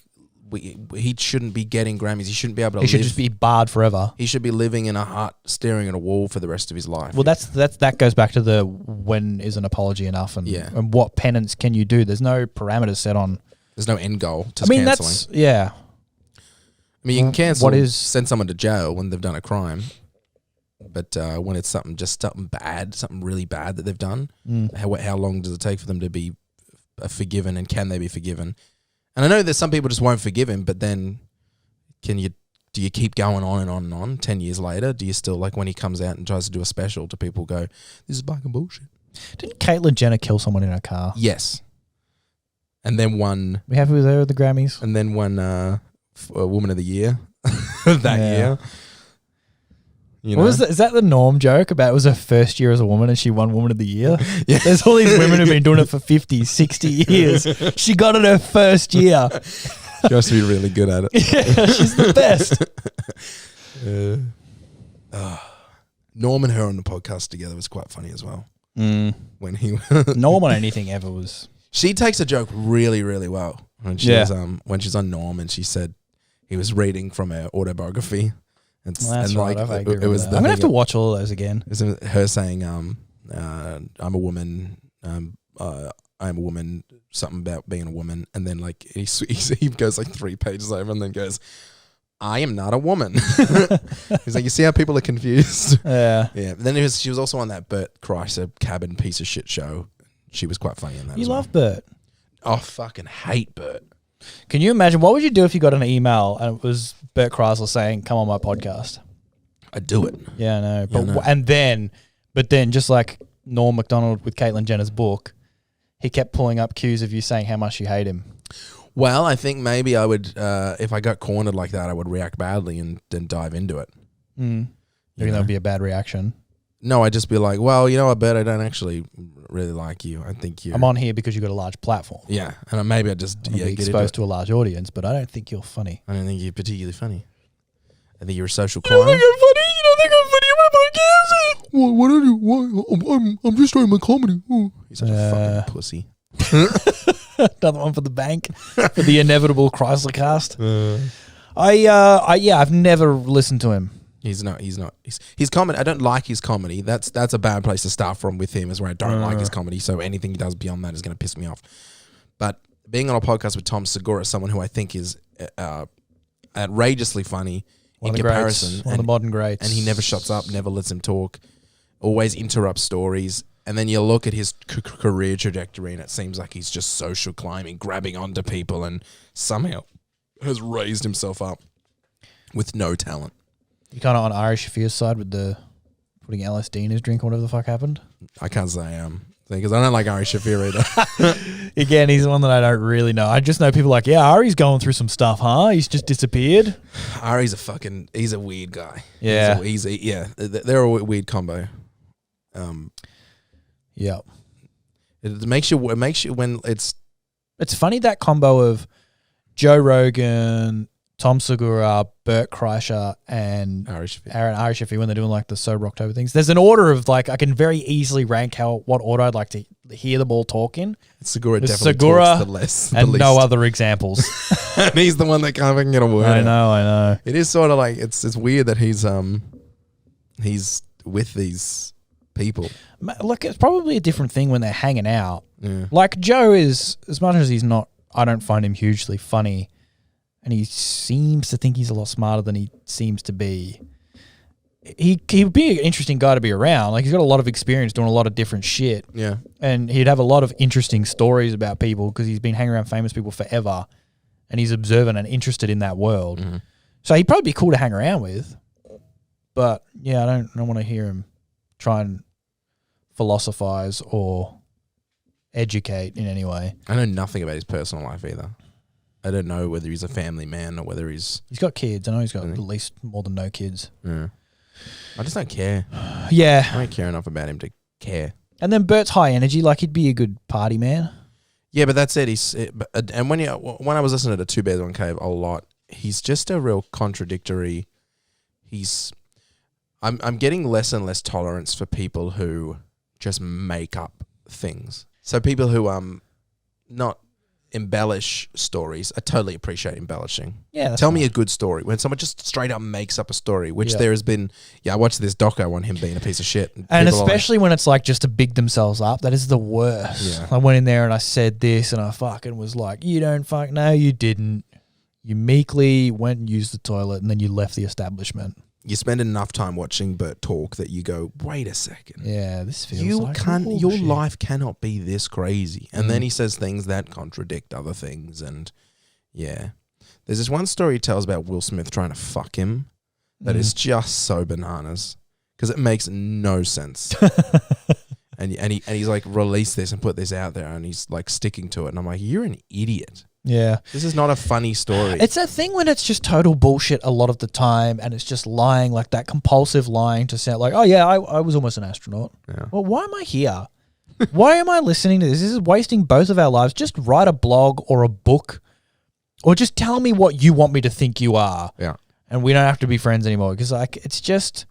he shouldn't be getting Grammys. He shouldn't be able to. He should just be barred forever. He should be living in a hut, staring at a wall for the rest of his life. Well, that goes back to the when is an apology enough, and what penance can you do? There's no parameters set on. There's no end goal to cancelling. that's yeah. I mean, you can cancel. Send someone to jail when they've done a crime, but when it's something bad, something really bad that they've done, how long does it take for them to be forgiven, and can they be forgiven? And I know that some people just won't forgive him, but then do you keep going on and on and on? 10 years later, do you still, like when he comes out and tries to do a special, do people go, this is fucking bullshit? Didn't Caitlyn Jenner kill someone in her car? Yes. And then won. We happy with her at the Grammys? And then won Woman of the Year that year. You know? Is that the Norm joke about it was her first year as a woman and she won Woman of the Year? Yeah. There's all these women who've been doing it for 50, 60 years. She got it her first year. She has to be really good at it. Yeah, she's the best. Norm and her on the podcast together was quite funny as well. When he Norm on anything ever was. She takes a joke really, really well. When she's on Norm and she said he was reading from her autobiography. That's right. It was. I'm gonna have to watch all of those again. It was her saying, "I'm a woman. I'm a woman." Something about being a woman, and then like he goes like 3 pages over, and then goes, "I am not a woman." He's like, "You see how people are confused?" Yeah. Yeah. But then she was also on that Bert Kreischer cabin piece of shit show. She was quite funny in that. You love Bert. Oh, fucking hate Bert. Can you imagine what would you do if you got an email and it was Bert Kreischer saying, "Come on my podcast"? I'd do it. Yeah, I know. But then just like Norm Macdonald with Caitlyn Jenner's book, he kept pulling up cues of you saying how much you hate him. Well, I think maybe I would, if I got cornered like that, I would react badly and then dive into it. You think that would be a bad reaction? No, I'd just be like, well, you know, I bet I don't actually really like you. I think I'm on here because you got a large platform. Yeah, and maybe I just get exposed to a large audience, but I don't think you're funny. I don't think you're particularly funny. I think you're a social climber. You don't think I'm funny? You don't think I'm funny on my podcast? Well, what I do? I'm just doing my comedy. Oh. He's such a fucking pussy. Another one for the bank for the inevitable Chrysler cast. I've never listened to him. He's not. His comedy. I don't like his comedy. That's a bad place to start from with him. Is where I don't like his comedy. So anything he does beyond that is going to piss me off. But being on a podcast with Tom Segura, someone who I think is outrageously funny in comparison, one of the modern greats, and he never shuts up, never lets him talk, always interrupts stories. And then you look at his career trajectory, and it seems like he's just social climbing, grabbing onto people, and somehow has raised himself up with no talent. You kind of on Ari Shafir's side with the putting LSD in his drink or whatever the fuck happened? I can't say I am. Because I don't like Ari Shafir either. Again, he's the one that I don't really know. I just know people like, yeah, Ari's going through some stuff, huh? He's just disappeared. Ari's he's a weird guy. Yeah. They're a weird combo. Yeah. It makes you when it's funny, that combo of Joe Rogan, Tom Segura, Bert Kreischer, and Ari Shafir when they're doing like the Sober October things. There's an order of like I can very easily rank what order I'd like to hear them all talk in. Segura definitely talks the least. And no other examples. And he's the one that can't even get a word. I know. It is sort of like it's weird that he's with these people. Look, it's probably a different thing when they're hanging out. Yeah. Like Joe is, as much as he's not, I don't find him hugely funny. And he seems to think he's a lot smarter than he seems to be. He'd be an interesting guy to be around. Like, he's got a lot of experience doing a lot of different shit. Yeah. And he'd have a lot of interesting stories about people because he's been hanging around famous people forever. And he's observant and interested in that world. Mm-hmm. So he'd probably be cool to hang around with. But, yeah, I don't want to hear him try and philosophize or educate in any way. I know nothing about his personal life either. I don't know whether he's a family man or whether he's got kids. I know he's got at least more than no kids. Yeah. I just don't care. Yeah. I don't care enough about him to care. And then Bert's high energy. Like, he'd be a good party man. Yeah, but that's it. And when I was listening to Two Bears One Cave a lot, he's just a real contradictory. I'm getting less and less tolerance for people who just make up things. So people who not embellish stories. I totally appreciate embellishing. Yeah. Tell me a good story. When someone just straight up makes up a story, which there has been. Yeah, I watched this doco on him being a piece of shit. And especially when it's like just to big themselves up, that is the worst. Yeah. I went in there and I said this and I fucking was like, you don't fuck, no, you didn't. You meekly went and used the toilet and then you left the establishment. You spend enough time watching Bert talk that you go, wait a second. Yeah, this feels You like can't. bullshit. Your life cannot be this crazy. And then he says things that contradict other things. And yeah, there's this one story he tells about Will Smith trying to fuck him that is just so bananas because it makes no sense. and he's like released this and put this out there and he's like sticking to it. And I'm like, you're an idiot. Yeah. This is not a funny story. It's a thing when it's just total bullshit a lot of the time and it's just lying, like that compulsive lying to sound like, oh yeah, I was almost an astronaut. Yeah. Well, why am I here? Why am I listening to this? This is wasting both of our lives. Just write a blog or a book or just tell me what you want me to think you are. Yeah. And we don't have to be friends anymore because like it's just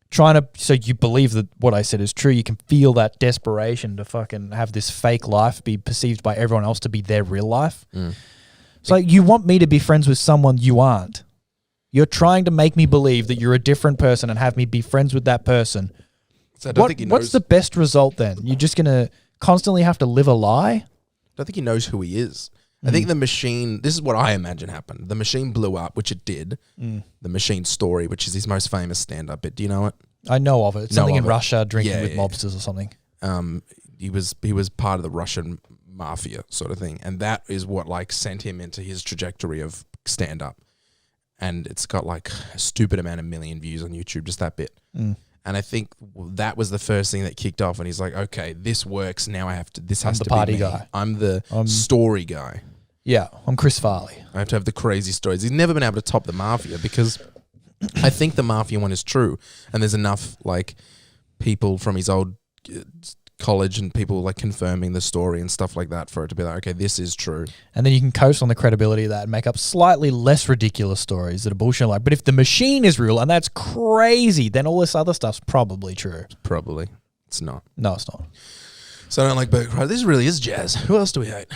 trying to, so you believe that what I said is true. You can feel that desperation to fucking have this fake life be perceived by everyone else to be their real life. So you want me to be friends with someone you aren't. You're trying to make me believe that you're a different person and have me be friends with that person. So I don't think he knows. What's the best result then? You're just going to constantly have to live a lie? I don't think he knows who he is. I think the machine, this is what I imagine happened. The machine blew up, which it did. The machine story, which is his most famous stand-up bit. Do you know it? I know of it. It's something in Russia, drinking Yeah, with yeah. mobsters or something. He was part of the Russian mafia sort of thing. And that is what like sent him into his trajectory of stand-up. And it's got like a stupid amount of million views on YouTube, just that bit. And I think that was the first thing that kicked off. And he's like, okay, this works. Now I have to, this has to be party me. guy. I'm the story guy. Yeah, I'm Chris Farley. I have to have the crazy stories. He's never been able to top the mafia because I think the mafia one is true. And there's enough like people from his old college and people like confirming the story and stuff like that for it to be like, okay, this is true. And then you can coast on the credibility of that and make up slightly less ridiculous stories that are bullshit. Like, but if the machine is real and that's crazy, then all this other stuff's probably true. Probably. It's not. No, it's not. So I don't like Burger Fry. This really is jazz. Who else do we hate?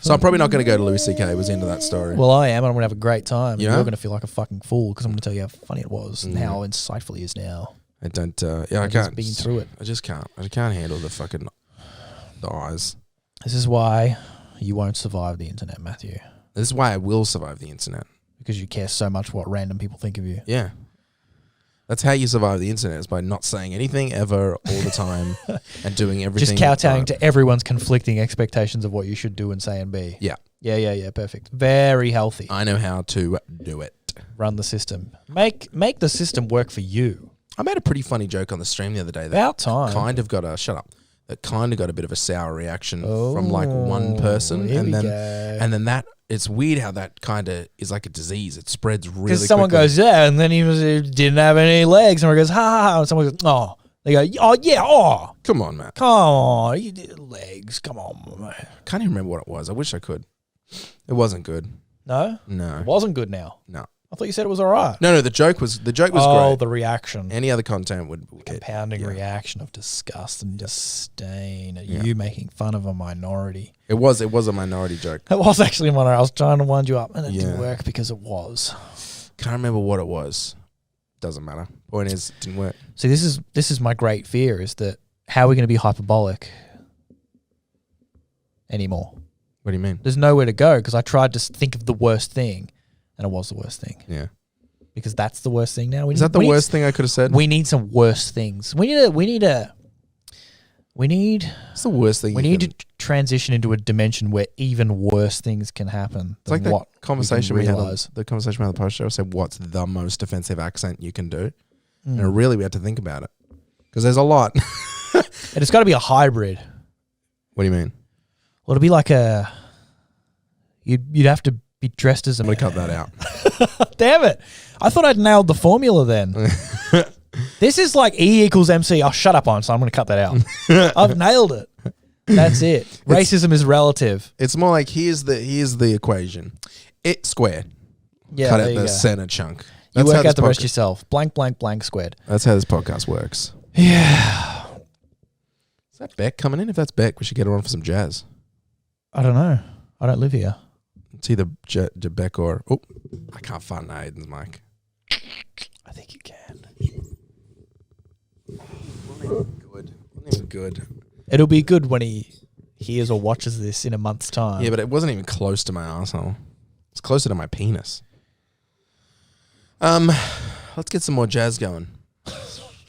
So I'm probably not going to go to Louis C.K. was into that story. Well, I am, and I'm going to have a great time. Yeah? You're going to feel like a fucking fool because I'm going to tell you how funny it was and how insightful he is now. I don't, I He's can't. been through it. I just can't. I can't handle the fucking the eyes. This is why you won't survive the internet, Matthew. This is why I will survive the internet. Because you care so much what random people think of you. Yeah. That's how you survive the internet, is by not saying anything ever all the time and doing everything. Just kowtowing to everyone's conflicting expectations of what you should do and say and be. Yeah. Yeah. Perfect. Very healthy. I know how to do it. Run the system. Make the system work for you. I made a pretty funny joke on the stream the other day. About time. Kind of got a that kind of got a bit of a sour reaction from like one person, here we and go. then that it's weird how that kind of is like a disease. It spreads really. Because someone quickly. goes, yeah, and then he didn't have any legs, and someone goes, ha ha ha, and someone goes, oh. They go, oh yeah, oh. Come on, Matt. Come on, you did legs. Come on, man. Can't even remember what it was. I wish I could. It wasn't good. No, No, it wasn't good. Now, no. I thought you said it was all right. No. The joke was Oh, great. the reaction. Any other content would Compounding reaction of disgust and disdain at you making fun of a minority. It was a minority joke. It was actually a minority. I was trying to wind you up, and it Yeah. didn't work because it was. Can't remember what it was. Doesn't matter. Point is, it didn't work. See, this is my great fear: is that how are we going to be hyperbolic anymore? What do you mean? There's nowhere to go because I tried to think of the worst thing, and it was the worst thing. Yeah. Because that's the worst thing now. Is that the worst thing I could have said? We need some worse things. We need It's the worst thing. to transition into a dimension where even worse things can happen. It's like what the conversation we had on realize. the conversation we had on the post show said, what's the most offensive accent you can do? And really we had to think about it. Because there's a lot. And it's got to be a hybrid. What do you mean? Well, it'd be like a... You'd have to be dressed as a... I'm going to cut that out. Damn it. I thought I'd nailed the formula then. This is like E equals MC. Oh, shut up, Einstein. I'm going to cut that out. I've nailed it. That's it. Racism is relative. It's more like here's the equation. It squared. Yeah, Cut out the center chunk. You That's work how out the this rest yourself. Blank, blank, blank squared. That's how this podcast works. Yeah. Is that Beck coming in? If that's Beck, we should get her on for some jazz. I don't know. I don't live here. It's either Beck or... Oh, I can't find Aiden's mic. I think you can. Wasn't even good. It'll be good when he hears or watches this in a month's time. Yeah, but it wasn't even close to my asshole. It's closer to my penis. Let's get some more jazz going.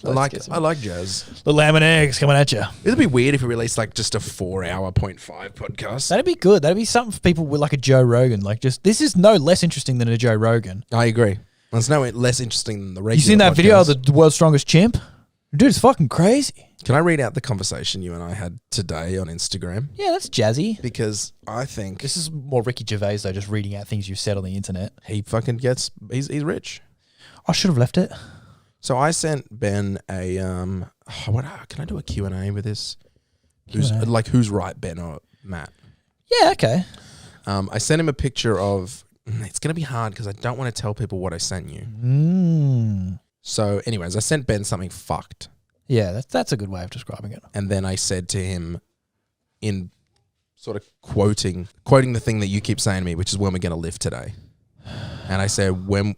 I like jazz. The lamb and eggs coming at you. It'd be weird if we released like just a 4-hour 0.5 podcast. That'd be good. That'd be something for people with like a Joe Rogan. Like just this is no less interesting than a Joe Rogan. I agree. It's no less interesting than the regular. You seen that podcast. video of the world's strongest chimp? Dude, it's fucking crazy. Can I read out the conversation you and I had today on Instagram? Yeah, that's jazzy. Because I think This is more Ricky Gervais though, just reading out things you've said on the internet. he fucking gets. He's rich. I should have left it. So I sent Ben a can I do a Q&A with this? Who's right, Ben or Matt? Yeah, okay. I sent him a picture of. It's gonna be hard because I don't want to tell people what I sent you. So, anyways, I sent Ben something fucked. Yeah, that's a good way of describing it. And then I said to him, in sort of quoting the thing that you keep saying to me, which is when we're going to live today. And I said, and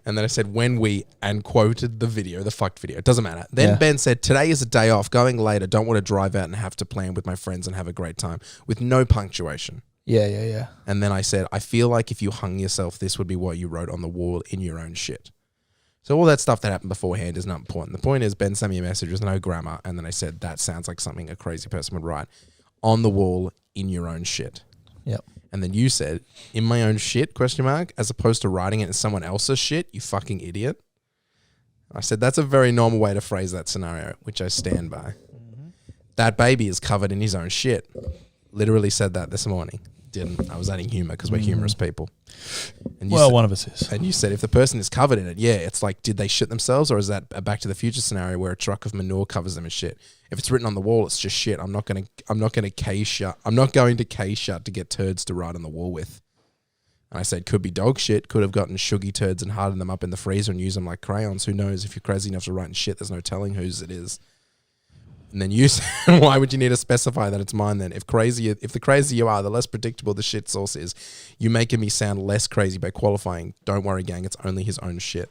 then I said, when we, and quoted the video, the fucked video. It doesn't matter. Then Ben said, today is a day off, going later, don't want to drive out and have to plan with my friends and have a great time, with no punctuation. Yeah. And then I said, I feel like if you hung yourself, this would be what you wrote on the wall in your own shit. So all that stuff that happened beforehand is not important. The point is, Ben sent me a message with no grammar, and then I said, that sounds like something a crazy person would write on the wall in your own shit. Yep. And then you said, in my own shit, as opposed to writing it in someone else's shit, you fucking idiot. I said, that's a very normal way to phrase that scenario, which I stand by. Mm-hmm. That baby is covered in his own shit. Literally said that this morning. Didn't. I was adding humor because we're humorous people. And you One of us is. And you said if the person is covered in it, it's like, did they shit themselves, or is that a Back to the Future scenario where a truck of manure covers them in shit? If it's written on the wall, it's just shit. I'm not going to K shut to get turds to write on the wall with. And I said, could be dog shit. Could have gotten shuggy turds and hardened them up in the freezer and used them like crayons. Who knows? If you're crazy enough to write in shit, there's no telling whose it is. And then you said, why would you need to specify that it's mine then? If the crazier you are, the less predictable the shit source is. You making me sound less crazy by qualifying. Don't worry, gang. It's only his own shit.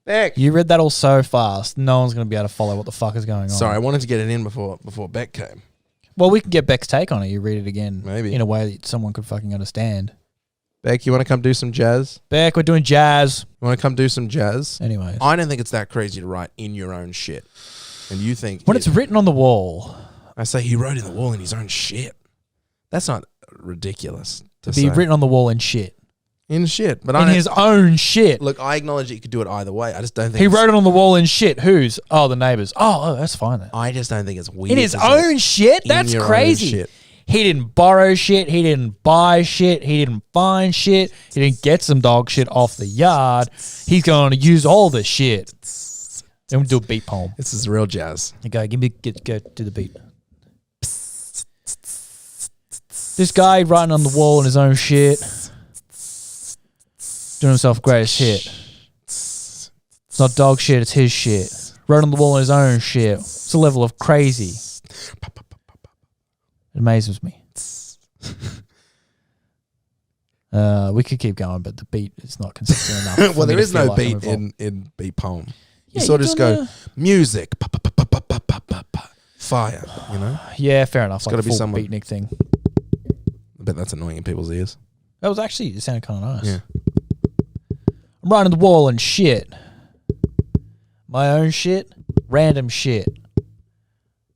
Beck. You read that all so fast. No one's going to be able to follow what the fuck is going on. Sorry, I wanted to get it in before Beck came. Well, we can get Beck's take on it. You read it again. Maybe. In a way that someone could fucking understand. Beck, you want to come do some jazz? Beck, we're doing jazz. You want to come do some jazz? Anyways. I don't think it's that crazy to write in your own shit. And you think... When it's written on the wall... I say he wrote in the wall in his own shit. That's not ridiculous to be written on the wall in shit. In shit. But in his own shit. Look, I acknowledge that you could do it either way. I just don't think... He wrote it on the wall in shit. Whose? Oh, the neighbours. Oh, that's fine then. I just don't think it's weird. In his own shit? That's crazy. Shit. He didn't borrow shit. He didn't buy shit. He didn't find shit. He didn't get some dog shit off the yard. He's going to use all the shit. Then we'll do a beat poem. This is real jazz. Okay, go do the beat. This guy writing on the wall in his own shit, doing himself greatest hit. It's not dog shit, it's his shit. Wrote on the wall in his own shit. It's a level of crazy. It amazes me. We could keep going, but the beat is not consistent enough. Well, there is no beat in beat poem. You sort of just go, music, fire, you know? Yeah, fair enough. It's got to be some beatnik thing. I bet that's annoying in people's ears. That was actually, it sounded kind of nice. Yeah. I'm writing the wall and shit. My own shit, random shit.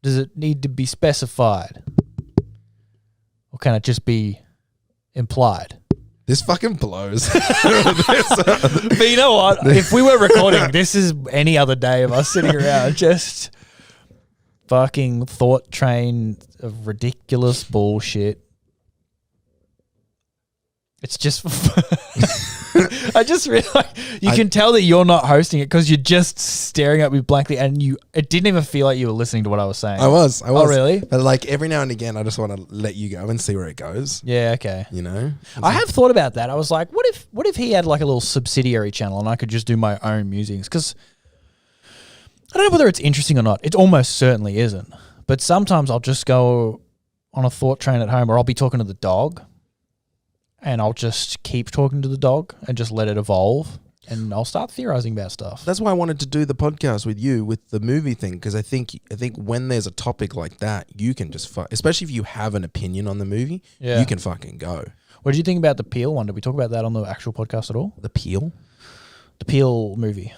Does it need to be specified? Or can it just be implied? This fucking blows. But you know what? If we were recording, this is any other day of us sitting around just fucking thought train of ridiculous bullshit. It's just I just realized you can tell that you're not hosting it because you're just staring at me blankly, and it didn't even feel like you were listening to what I was saying. I was. Oh, really? But like every now and again, I just want to let you go and see where it goes. Yeah, okay. You know? I have thought about that. I was like, what if he had like a little subsidiary channel and I could just do my own musings? Because I don't know whether it's interesting or not. It almost certainly isn't. But sometimes I'll just go on a thought train at home, or I'll be talking to the dog, and I'll just keep talking to the dog and just let it evolve, and I'll start theorizing about stuff. That's why I wanted to do the podcast with you with the movie thing, because I think when there's a topic like that, you can just especially if you have an opinion on the movie, you can fucking go. What did you think about the Peel one? Did we talk about that on the actual podcast at all? The Peel? The Peel movie.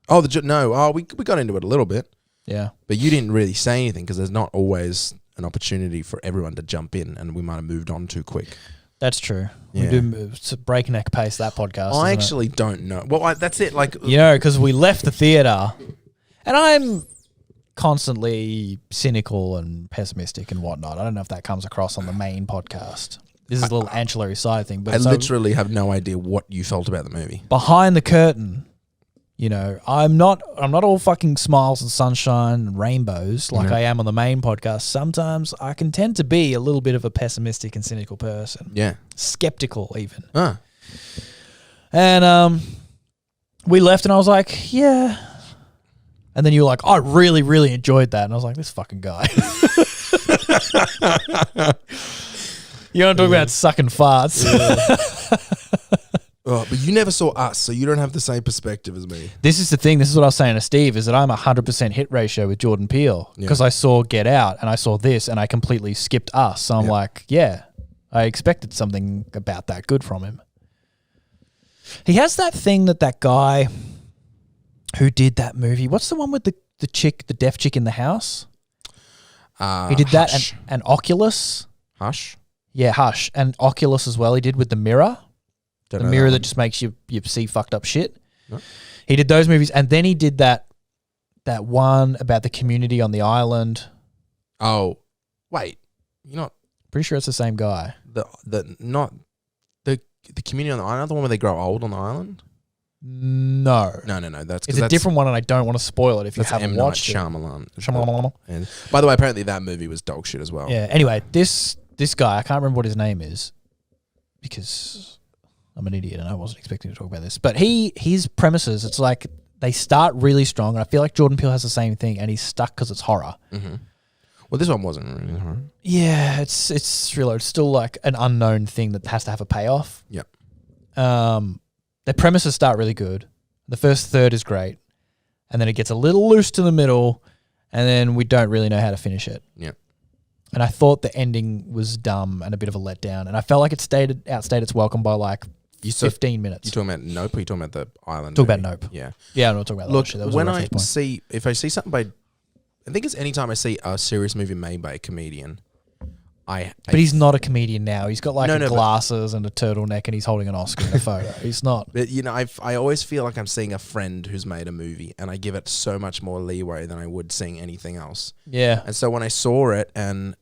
Oh, no. Oh, we got into it a little bit. Yeah. But you didn't really say anything because there's not always an opportunity for everyone to jump in, and we might have moved on too quick. That's true. Yeah. We do move. It's a breakneck pace, that podcast. I actually don't know. Well, that's it. Like, you know, because we left the theatre, and I'm constantly cynical and pessimistic and whatnot. I don't know if that comes across on the main podcast. This is a little ancillary side thing. But I literally have no idea what you felt about the movie. Behind the curtain, you know, I'm not all fucking smiles and sunshine and rainbows like I am on the main podcast. Sometimes I can tend to be a little bit of a pessimistic and cynical person. Yeah. Skeptical even. And we left and I was like, yeah. And then you were like, I really, really enjoyed that. And I was like, this fucking guy. You want to talk about sucking farts. Yeah. Oh, but you never saw Us, so you don't have the same perspective as me. This is the thing. This is what I was saying to Steve, is that I'm 100% hit ratio with Jordan Peele because I saw Get Out and I saw this and I completely skipped Us. So I'm like, yeah, I expected something about that good from him. He has that thing that guy who did that movie. What's the one with the chick, the deaf chick in the house? He did Hush. that and Oculus. Hush? Yeah, Hush. And Oculus as well. He did with The Mirror. The mirror that just makes you see fucked up shit. No. He did those movies, and then he did that one about the community on the island. Oh, wait, you're not pretty sure it's the same guy. The community on the island, the one where they grow old on the island. No. That's it's a different one, and I don't want to spoil it if you haven't watched it. Shyamalan. And by the way, apparently that movie was dog shit as well. Yeah. Anyway, this guy, I can't remember what his name is because I'm an idiot and I wasn't expecting to talk about this. But his premises, it's like they start really strong. And I feel like Jordan Peele has the same thing and he's stuck because it's horror. Mm-hmm. Well, this one wasn't really horror. Yeah, it's thriller. It's still like an unknown thing that has to have a payoff. Yep. The premises start really good. The first third is great. And then it gets a little loose to the middle. And then we don't really know how to finish it. Yep. And I thought the ending was dumb and a bit of a letdown. And I felt like it outstayed its welcome by like 15 minutes. You talking about Nope or you talking about the island? Talk about Nope. Yeah. Yeah, I'm not talking about that. Look, shit. That was when if I see something by, I think it's anytime I see a serious movie made by a comedian, But he's not a comedian now. He's got glasses and a turtleneck and he's holding an Oscar in a photo. He's not. But you know, I always feel like I'm seeing a friend who's made a movie and I give it so much more leeway than I would seeing anything else. Yeah. And so when I saw it and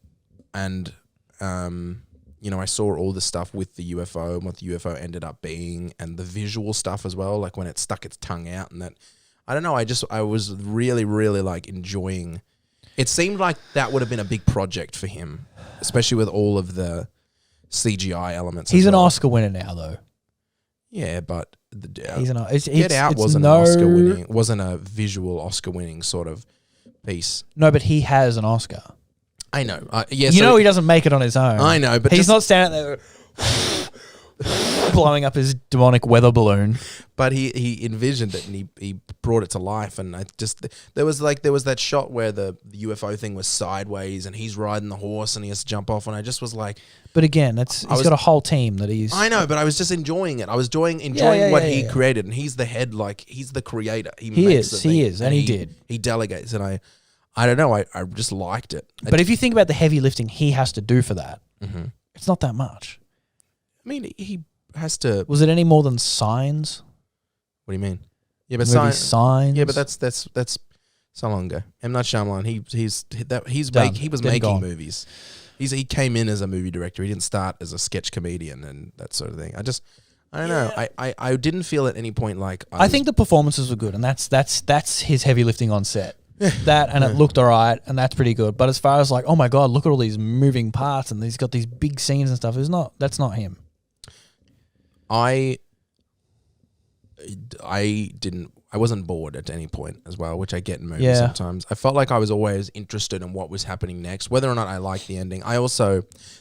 you know, I saw all the stuff with the UFO and what the UFO ended up being and the visual stuff as well, like when it stuck its tongue out and that, I don't know, I was really, really like enjoying. It seemed like that would have been a big project for him, especially with all of the CGI elements. He's an Oscar winner now, though. Yeah, but Get Out wasn't an Oscar winning, wasn't a visual Oscar winning sort of piece. No, but he has an Oscar. I know. He doesn't make it on his own. I know, but he's not standing there blowing up his demonic weather balloon. But he envisioned it and he brought it to life. And there was that shot where the UFO thing was sideways and he's riding the horse and he has to jump off. And I just was like, but again, he's got a whole team that he's. I know, but I was just enjoying it. I was enjoying what he created, and he's the head, like he's the creator. He is, and he did. He delegates, and I don't know. I just liked it. But if you think about the heavy lifting he has to do for that, it's not that much. I mean, he has to. Was it any more than Signs? What do you mean? Yeah, but Signs. Yeah, but that's so long ago. M. Night Shyamalan. He was making movies. He came in as a movie director. He didn't start as a sketch comedian and that sort of thing. I don't know. I didn't feel at any point like I think the performances were good, and that's his heavy lifting on set. That and it looked all right, and that's pretty good. But as far as like, oh my god, look at all these moving parts, and he's got these big scenes and stuff. That's not him. I wasn't bored at any point as well, which I get in movies sometimes. I felt like I was always interested in what was happening next, whether or not I liked the ending.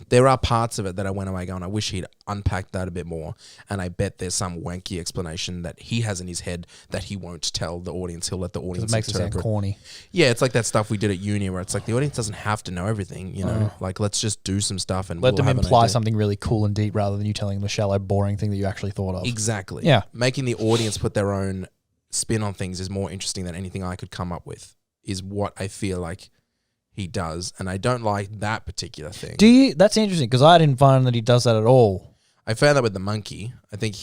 There are parts of it that I went away going, I wish he'd unpacked that a bit more. And I bet there's some wanky explanation that he has in his head that he won't tell the audience. He'll let the audience interpret. It makes it sound corny. Yeah, it's like that stuff we did at uni where it's like the audience doesn't have to know everything, you know? Like, let's just do some stuff and let them imply something really cool and deep rather than you telling them the shallow, boring thing that you actually thought of. Exactly. Yeah. Making the audience put their own spin on things is more interesting than anything I could come up with, is what I feel like he does. And I don't like that particular thing. That's interesting, because I didn't find that he does that at all. I found that with the monkey. I think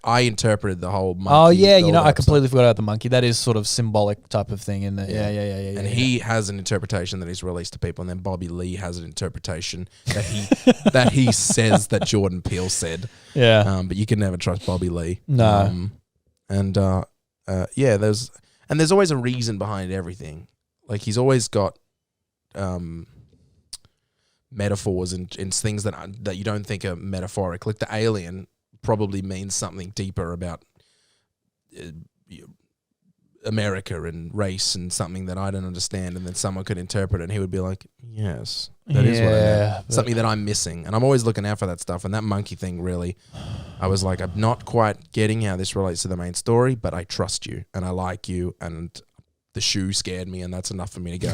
I interpreted the whole monkey. Oh, yeah, I completely forgot about the monkey. That is sort of symbolic type of thing, isn't it? Yeah. And he has an interpretation that he's released to people, and then Bobby Lee has an interpretation that he says that Jordan Peele said. Yeah. But you can never trust Bobby Lee. No. There's always a reason behind everything. Like, he's always got metaphors and things that you don't think are metaphoric. Like the alien probably means something deeper about America and race and something that I don't understand, and then someone could interpret it and he would be like, yes, that is what I meant. Something that I'm missing. And I'm always looking out for that stuff. And that monkey thing really, I was like, I'm not quite getting how this relates to the main story, but I trust you and I like you, and the shoe scared me, and that's enough for me to go.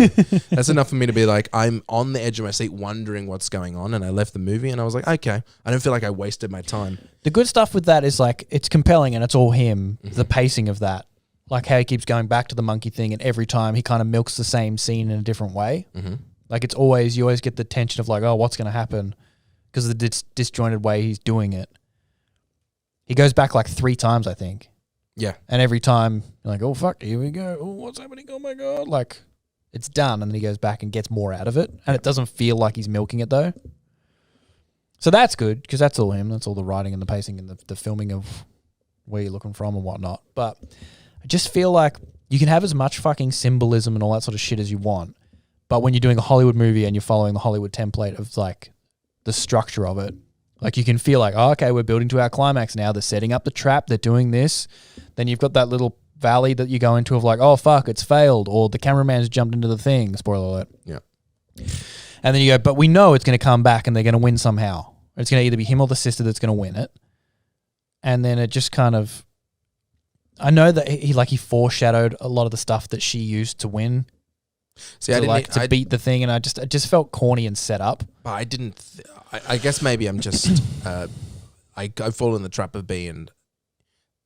That's enough for me to be like, I'm on the edge of my seat wondering what's going on, and I left the movie and I was like, okay, I don't feel like I wasted my time. The good stuff with that is like, it's compelling and it's all him, the pacing of that. Like how he keeps going back to the monkey thing, and every time he kind of milks the same scene in a different way. Like you always get the tension of like, oh, what's going to happen? Because of the disjointed way he's doing it. He goes back like 3 times, I think. Yeah. And every time, you're like, oh, fuck, here we go. Oh, what's happening? Oh, my God. Like, it's done. And then he goes back and gets more out of it. And it doesn't feel like he's milking it, though. So that's good, because that's all him. That's all the writing and the pacing and the filming of where you're looking from and whatnot. But I just feel like you can have as much fucking symbolism and all that sort of shit as you want. But when you're doing a Hollywood movie and you're following the Hollywood template of, like, the structure of it, like, you can feel like, oh, okay, we're building to our climax now. They're setting up the trap. They're doing this. Then you've got that little valley that you go into of like, oh, fuck, it's failed. Or the cameraman's jumped into the thing. Spoiler alert. Yeah. And then you go, but we know it's going to come back and they're going to win somehow. It's going to either be him or the sister that's going to win it. And then it just kind of... I know that he foreshadowed a lot of the stuff that she used to win. See, to beat the thing, and it just felt corny and set up. But I didn't... I guess maybe I'm just... I fall in the trap of being...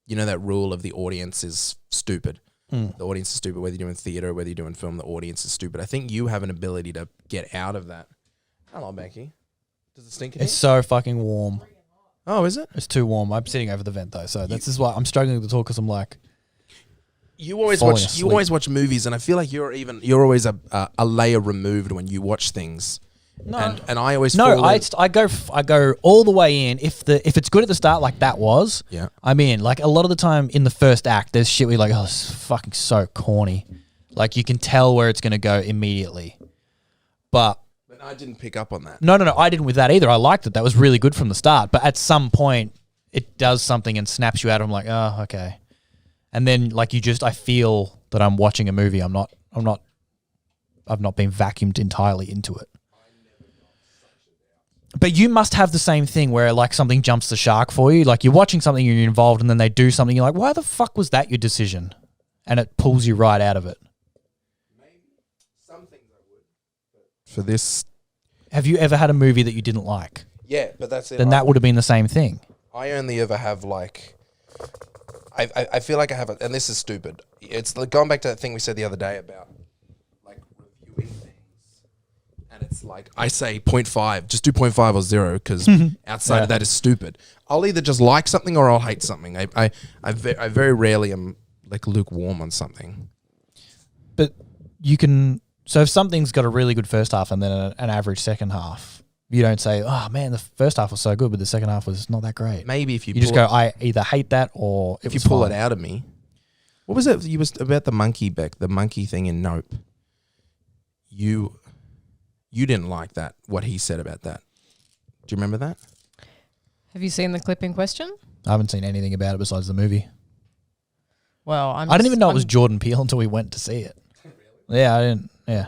You know that rule of the audience is stupid. The audience is stupid, whether you're doing theatre or whether you're doing film, the audience is stupid. I think you have an ability to get out of that. Hello, Becky. Does it stink in here? It's so fucking warm. Oh, is it? It's too warm. I'm sitting over the vent, though, so this is why I'm struggling to talk, because I'm like... You always watch movies, and I feel like you're always a layer removed when you watch things. No, and I always I go all the way in. If it's good at the start, like that was, yeah, I'm in. Like a lot of the time in the first act, there's shit where you're like, oh, it's fucking so corny. Like you can tell where it's gonna go immediately. But I didn't pick up on that. No, I didn't with that either. I liked it. That was really good from the start. But at some point, it does something and snaps you out. I'm like, oh, okay. And then like I feel that I'm watching a movie. I've not been vacuumed entirely into it. But you must have the same thing where like something jumps the shark for you. Like you're watching something, you're involved, and then they do something. You're like, why the fuck was that your decision? And it pulls you right out of it. Maybe some things I would. But for this, have you ever had a movie that you didn't like? Yeah, but that's it. Then that would have been the same thing. I only ever have like, I feel like I have, and this is stupid. It's like going back to that thing we said the other day about like reviewing things. And it's like, I say 0.5, just do 0.5 or 0, because outside of that is stupid. I'll either just like something or I'll hate something. I very rarely am like lukewarm on something. But you can, so if something's got a really good first half and then an average second half, You don't say, oh man, the first half was so good, but the second half was not that great. Maybe if you just go, I either hate that or if you pull it out of me. What was it? You was about the monkey thing in Nope. You didn't like that, what he said about that. Do you remember that? Have you seen the clip in question? I haven't seen anything about it besides the movie. Well, I didn't even know it was Jordan Peele until we went to see it. Really? Yeah, I didn't. Yeah.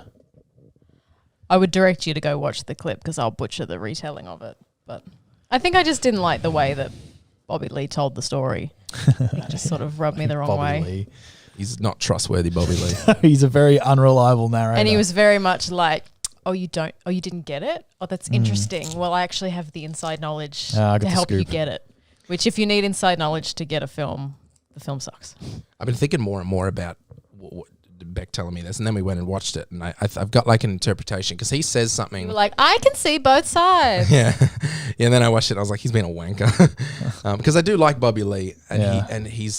I would direct you to go watch the clip because I'll butcher the retelling of it. But I think I just didn't like the way that Bobby Lee told the story. It just sort of rubbed me the wrong way. Lee. He's not trustworthy, Bobby Lee. He's a very unreliable narrator. And he was very much like, you didn't get it? Oh, that's interesting. Well, I actually have the inside knowledge to help you get it. Which if you need inside knowledge to get a film, the film sucks. I've been thinking more and more about what Beck telling me this, and then we went and watched it, and I've got like an interpretation because he says something. You were like, I can see both sides. Yeah. And then I watched it, and I was like, he's been a wanker because I do like Bobby Lee, and he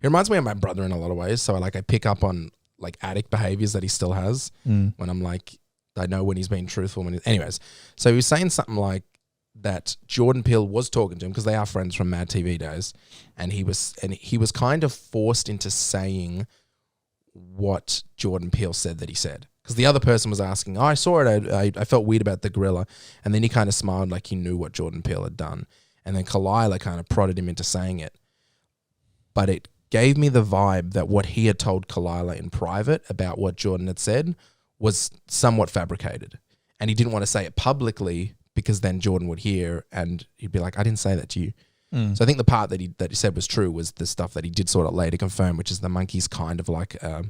reminds me of my brother in a lot of ways. So I pick up on like addict behaviors that he still has when I'm like, I know when he's being truthful. Anyways, so he was saying something like that Jordan Peele was talking to him because they are friends from Mad TV days, and he was kind of forced into saying what Jordan Peele said that he said, because the other person was asking, I saw it, I felt weird about the gorilla, and then he kind of smiled like he knew what Jordan Peele had done, and then Kalila kind of prodded him into saying it, but it gave me the vibe that what he had told Kalila in private about what Jordan had said was somewhat fabricated, and he didn't want to say it publicly because then Jordan would hear and he'd be like, I didn't say that to you. So I think the part that he said was true was the stuff that he did sort of later confirm, which is the monkey's kind of like a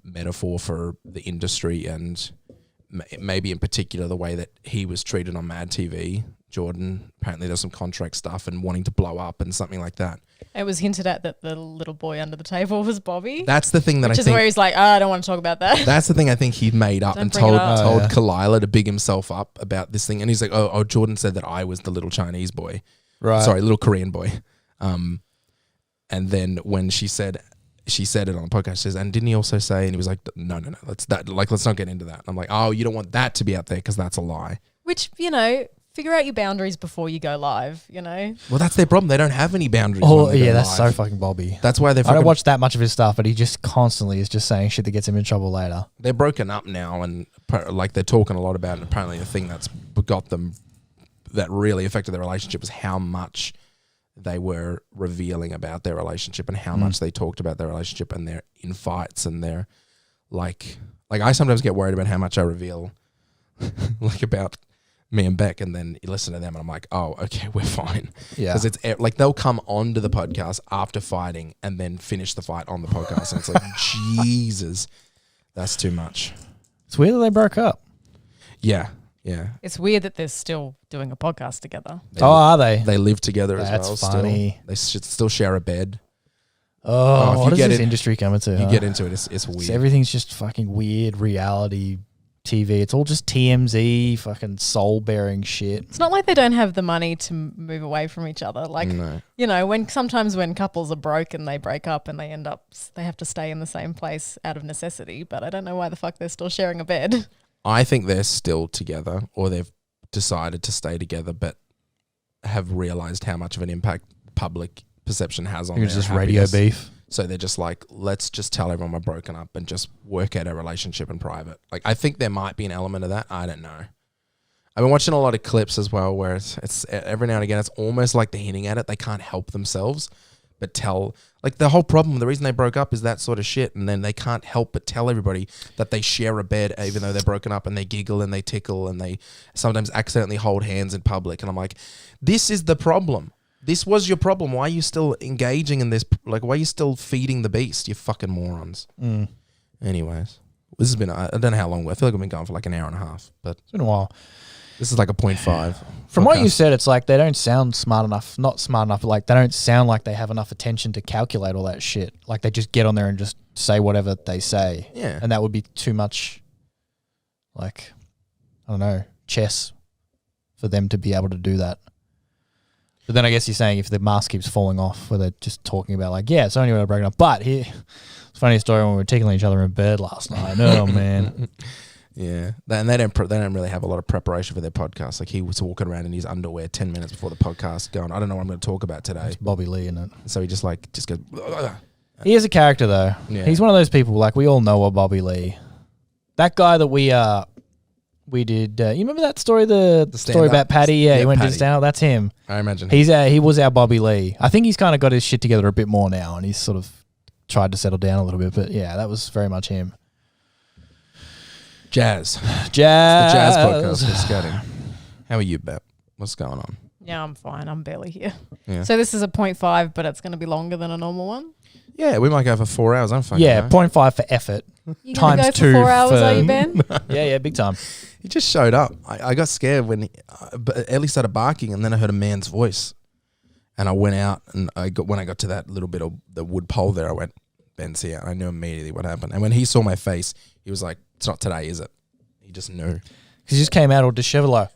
metaphor for the industry, and maybe in particular the way that he was treated on Mad TV. Jordan apparently does some contract stuff and wanting to blow up and something like that. It was hinted at that the little boy under the table was Bobby. That's the thing that which I is think, where he's like, I don't want to talk about that. That's the thing I think he made up Don't and bring it told up. Kalila to big himself up about this thing. And he's like, oh, Jordan said that I was the little Chinese boy. Right. Sorry, little Korean boy. And then when she said it on the podcast, she says, and didn't he also say, and he was like, no, let's not get into that. And I'm like, oh, you don't want that to be out there because that's a lie. Which, figure out your boundaries before you go live, Well, that's their problem. They don't have any boundaries. Oh, yeah, that's so fucking Bobby. That's why I don't watch that much of his stuff, but he just constantly is just saying shit that gets him in trouble later. They're broken up now, and like they're talking a lot about it. And apparently the thing that's got them, that really affected their relationship, was how much they were revealing about their relationship and how much they talked about their relationship, and they're in fights, and they're like I sometimes get worried about how much I reveal like about me and Beck, and then you listen to them and I'm like, oh, okay, we're fine. Yeah. Because it's like they'll come onto the podcast after fighting and then finish the fight on the podcast, and it's like, Jesus, that's too much. It's weird that they broke up. Yeah. It's weird that they're still doing a podcast together. Are they? They live together as well. That's funny. Still. They should still share a bed. What is this industry coming to? You get into it, it's weird. Everything's just fucking weird reality TV. It's all just TMZ, fucking soul-bearing shit. It's not like they don't have the money to move away from each other. Like, sometimes when couples are broke and they break up and they have to stay in the same place out of necessity, but I don't know why the fuck they're still sharing a bed. I think they're still together, or they've decided to stay together, but have realized how much of an impact public perception has on their just happiness. radio beef. So they're just like, let's just tell everyone we're broken up and just work out our relationship in private. Like, I think there might be an element of that. I don't know. I've been watching a lot of clips as well where it's every now and again, it's almost like they're hinting at it. They can't help themselves but tell, like, the whole problem, the reason they broke up is that sort of shit. And then they can't help but tell everybody that they share a bed even though they're broken up, and they giggle and they tickle and they sometimes accidentally hold hands in public. And I'm like, this is the problem. This was your problem. Why are you still engaging in this? Like, why are you still feeding the beast? You fucking morons. Anyways, this has been, I don't know how long. I feel like we've been going for like an hour and a half, but it's been a while. This is like a 0.5. From what you said, it's like they don't sound smart enough. Not smart enough, but like they don't sound like they have enough attention to calculate all that shit. Like they just get on there and just say whatever they say. Yeah. And that would be too much, like, I don't know, chess for them to be able to do that. But then I guess you're saying if the mask keeps falling off, where they're just talking about like, yeah, it's only when I broke up. But here, it's a funny story when we were tickling each other in bed last night. Oh, man. Yeah, and they don't really have a lot of preparation for their podcast. Like he was walking around in his underwear 10 minutes before the podcast, going, "I don't know what I'm going to talk about today." It's Bobby Lee, isn't it? So he just goes. He is a character though. Yeah. He's one of those people. Like we all know a Bobby Lee. That guy that we did. You remember that story? The story about Paddy. Yeah, he went to stand. That's him. I imagine he was our Bobby Lee. I think he's kind of got his shit together a bit more now, and he's sort of tried to settle down a little bit. But yeah, that was very much him. Jazz. Jazz. It's the Jazz podcast with Scotty. How are you, Bep? What's going on? Yeah, I'm fine. I'm barely here. Yeah. So this is a 0.5, but it's going to be longer than a normal one. Yeah, we might go for 4 hours. I'm fine. Yeah, 0.5 for effort. You going to go for 4 hours, are you, Ben? Yeah, big time. He just showed up. I got scared when Ellie started barking, and then I heard a man's voice. And I went out, and when I got to that little bit of the wood pole there, I went, Ben's here. I knew immediately what happened. And when he saw my face, he was like, "It's not today, is it?" He just knew. Because he just came out all disheveled like,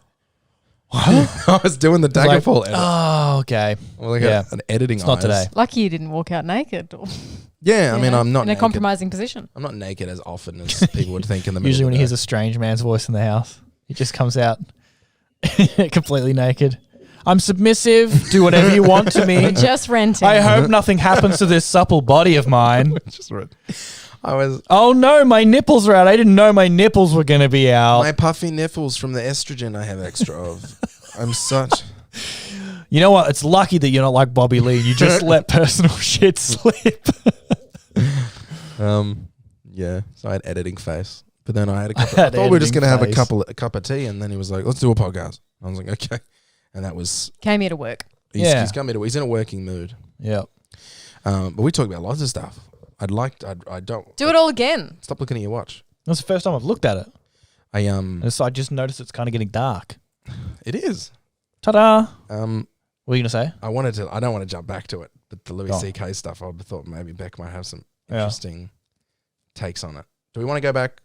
I was doing the Daggerfall edit. Oh, okay. Well, an editing. It's not today. Lucky you didn't walk out naked. Yeah, I mean, I'm not in a compromising position. I'm not naked as often as people would think in the middle. Usually when he of the hears a strange man's voice in the house, he just comes out completely naked. I'm submissive. Do whatever you want to me. Just renting. I hope nothing happens to this supple body of mine. Just right. I was. Oh no, my nipples are out. I didn't know my nipples were going to be out. My puffy nipples from the estrogen I have extra of. I'm such. You know what? It's lucky that you're not like Bobby Lee. You just let personal shit slip. Yeah. So I had editing face, but then I had a couple. I thought we were just gonna have a cup of tea, and then he was like, "Let's do a podcast." I was like, "Okay," and that was came here to work. He's come here to. He's in a working mood. Yeah. But we talk about lots of stuff. I don't do it all again. Stop looking at your watch. That's the first time I've looked at it. I just noticed it's kind of getting dark. It is. Ta-da. What are you gonna say? I don't want to jump back to it, but the Louis C.K. stuff, I thought maybe Beck might have some interesting takes on it. Do we want to go back?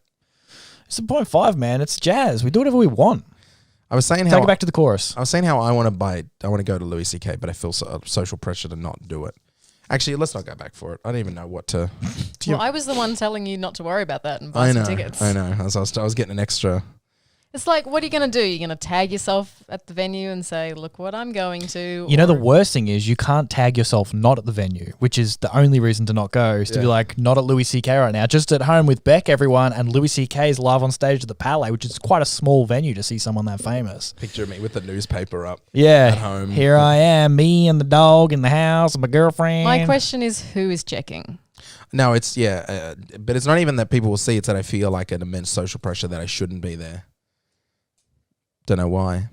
It's a 0.5, man. It's jazz. We do whatever we want. I was saying take it back to the chorus. I was saying how I want to go to Louis C.K., but I feel social pressure to not do it. Actually, let's not go back for it. I don't even know what to. Well, I was the one telling you not to worry about that and buy some tickets. I know. I was getting an extra. It's like, what are you going to do? You're going to tag yourself at the venue and say, look what I'm going to. You know, the worst thing is you can't tag yourself not at the venue, which is the only reason to not go, is to be like, not at Louis C.K. right now, just at home with Beck, everyone, and Louis C.K. is live on stage at the Palais, which is quite a small venue to see someone that famous. Picture me with the newspaper up. Yeah. At home. Here I am, me and the dog in the house and my girlfriend. My question is, who is checking? No, it's, but it's not even that people will see, it's that I feel like an immense social pressure that I shouldn't be there. Don't know why.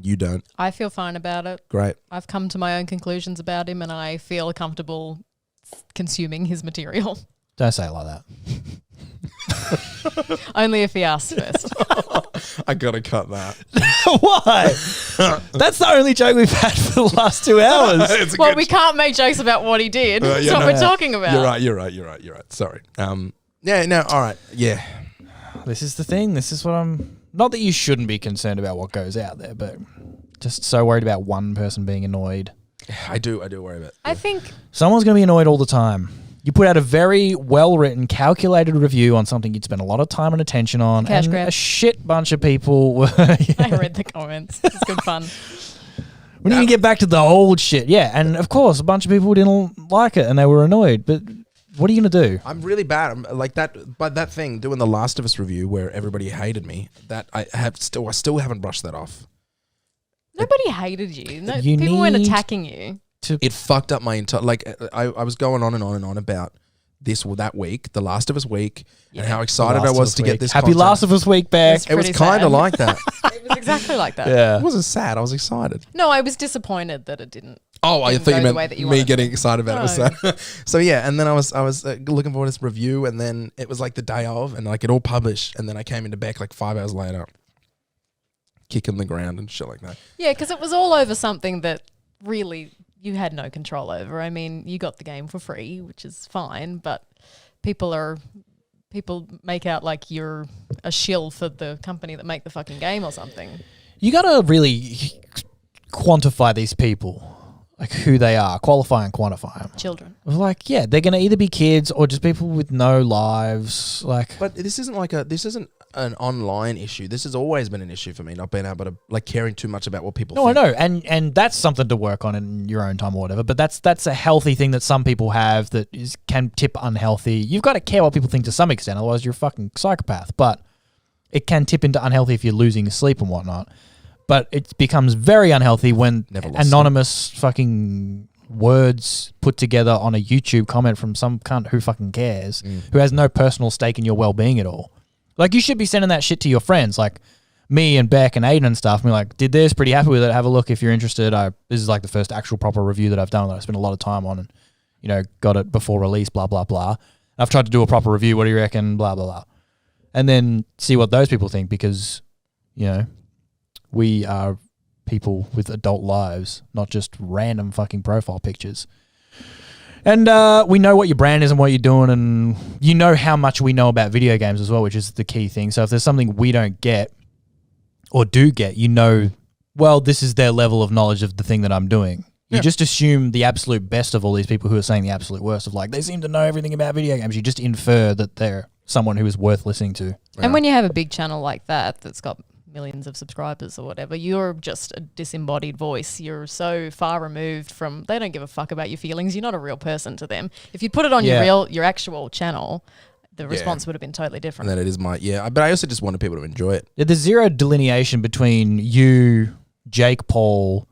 You don't. I feel fine about it. Great. I've come to my own conclusions about him and I feel comfortable consuming his material. Don't say it like that. Only if he asks first. I got to cut that. Why? That's the only joke we've had for the last 2 hours. Well, we can't make jokes about what he did. That's what we're talking about. You're right. Sorry. All right. Yeah. This is the thing. This is what I'm... Not that you shouldn't be concerned about what goes out there, but just so worried about one person being annoyed. I do worry about it. I think... Someone's going to be annoyed all the time. You put out a very well-written, calculated review on something you'd spent a lot of time and attention on, Cash and grab. A shit bunch of people were... I read the comments. It's good fun. We need to get back to the old shit. Yeah, and of course, a bunch of people didn't like it, and they were annoyed, but... What are you going to do? I'm really bad. I'm like that, but that thing, doing the Last of Us review where everybody hated me, that I still haven't brushed that off. Nobody hated you. No, people weren't attacking you. It fucked up my entire, I was going on and on and on about this or that week, the Last of Us week, and how excited I was to get this Happy content. Last of Us week back. It was kind of like that. It was exactly like that. Yeah. It wasn't sad. I was excited. No, I was disappointed that it didn't. Oh, I thought you meant that me getting excited about it. So yeah, and then I was looking forward to this review, and then it was like the day of, and like it all published, and then I came into Beck like 5 hours later, kicking the ground and shit like that. Yeah, because it was all over something that really you had no control over. I mean, you got the game for free, which is fine, but people make out like you're a shill for the company that make the fucking game or something. You got to really quantify these people. like who they are, qualify and quantify them. Children. Like, yeah, they're going to either be kids or just people with no lives. Like, But this isn't an online issue. This has always been an issue for me, not being able to, like, caring too much about what people no, think. I know, and that's something to work on in your own time or whatever. But that's a healthy thing that some people have that can tip unhealthy. You've got to care what people think to some extent, otherwise you're a fucking psychopath. But it can tip into unhealthy if you're losing sleep and whatnot. But it becomes very unhealthy when anonymous fucking words put together on a YouTube comment from some cunt who fucking cares, who has no personal stake in your well-being at all. Like, you should be sending that shit to your friends, like me and Beck and Aiden and stuff. And be like, did this, pretty happy with it. Have a look if you're interested. This is like the first actual proper review that I've done that I spent a lot of time on and, you know, got it before release, blah, blah, blah. I've tried to do a proper review. What do you reckon? Blah, blah, blah. And then see what those people think because, you know, we are people with adult lives, not just random fucking profile pictures. And we know what your brand is and what you're doing, and you know how much we know about video games as well, which is the key thing. So if there's something we don't get or do get, you know, well, this is their level of knowledge of the thing that I'm doing. You just assume the absolute best of all these people who are saying the absolute worst of, like, they seem to know everything about video games. You just infer that they're someone who is worth listening to. And when you have a big channel like that that's got millions of subscribers or whatever, you're just a disembodied voice. You're so far removed from, they don't give a fuck about your feelings. You're not a real person to them. If you put it on your actual channel, the response would have been totally different. And then it is but I also just wanted people to enjoy it. Yeah, there's zero delineation between you, Jake Paul,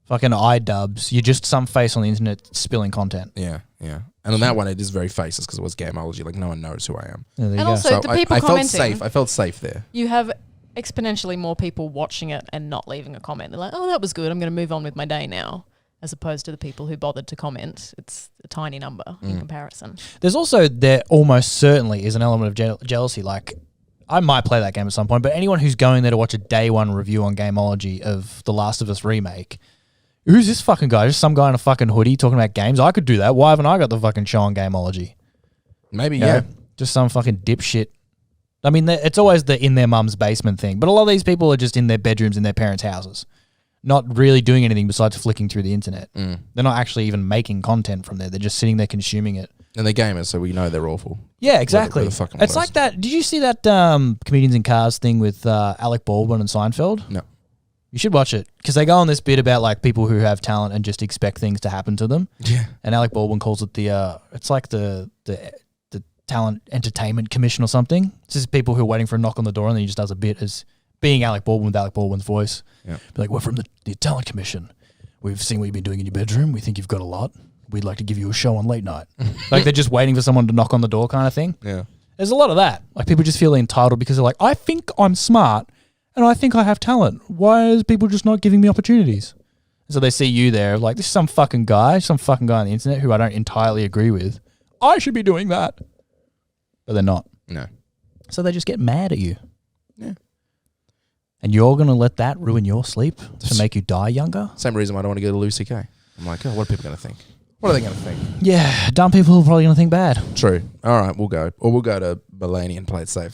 fucking iDubbbz. You're just some face on the internet spilling content. Yeah. And on that one, it is very faceless because it was Gameology. Like, no one knows who I am. Yeah, and also, the people commenting. I felt safe there. You have exponentially more people watching it and not leaving a comment. They're like, oh, that was good. I'm going to move on with my day now. As opposed to the people who bothered to comment. It's a tiny number in comparison. There's also, there almost certainly is an element of jealousy. Like, I might play that game at some point, but anyone who's going there to watch a day one review on Gameology of The Last of Us remake, who's this fucking guy? Just some guy in a fucking hoodie talking about games? I could do that. Why haven't I got the fucking show on Gameology? Maybe, you know, just some fucking dipshit. I mean, it's always the in their mum's basement thing, but a lot of these people are just in their bedrooms in their parents' houses, not really doing anything besides flicking through the internet. They're not actually even making content from there. They're just sitting there consuming it. And they're gamers, so we know they're awful. Yeah, exactly. It's like that. Did you see that Comedians in Cars thing with Alec Baldwin and Seinfeld? No. You should watch it because they go on this bit about like people who have talent and just expect things to happen to them. Yeah. And Alec Baldwin calls it it's like the Talent Entertainment Commission or something. It's just people who are waiting for a knock on the door, and then he just does a bit as being Alec Baldwin with Alec Baldwin's voice. Yeah. Be like, we're from the Talent Commission. We've seen what you've been doing in your bedroom. We think you've got a lot. We'd like to give you a show on late night. Like they're just waiting for someone to knock on the door kind of thing. Yeah. There's a lot of that. Like people just feel entitled because they're like, I think I'm smart and I think I have talent. Why is people just not giving me opportunities? So they see you there like, this is some fucking guy on the internet who I don't entirely agree with. I should be doing that. But they're not. No. So they just get mad at you. Yeah. And you're going to let that ruin your sleep to make you die younger? Same reason why I don't want to go to Lucy K. I'm like, oh, what are people going to think? What are they going to think? Yeah, dumb people are probably going to think bad. True. All right, we'll go. Or we'll go to Mulaney and play it safe.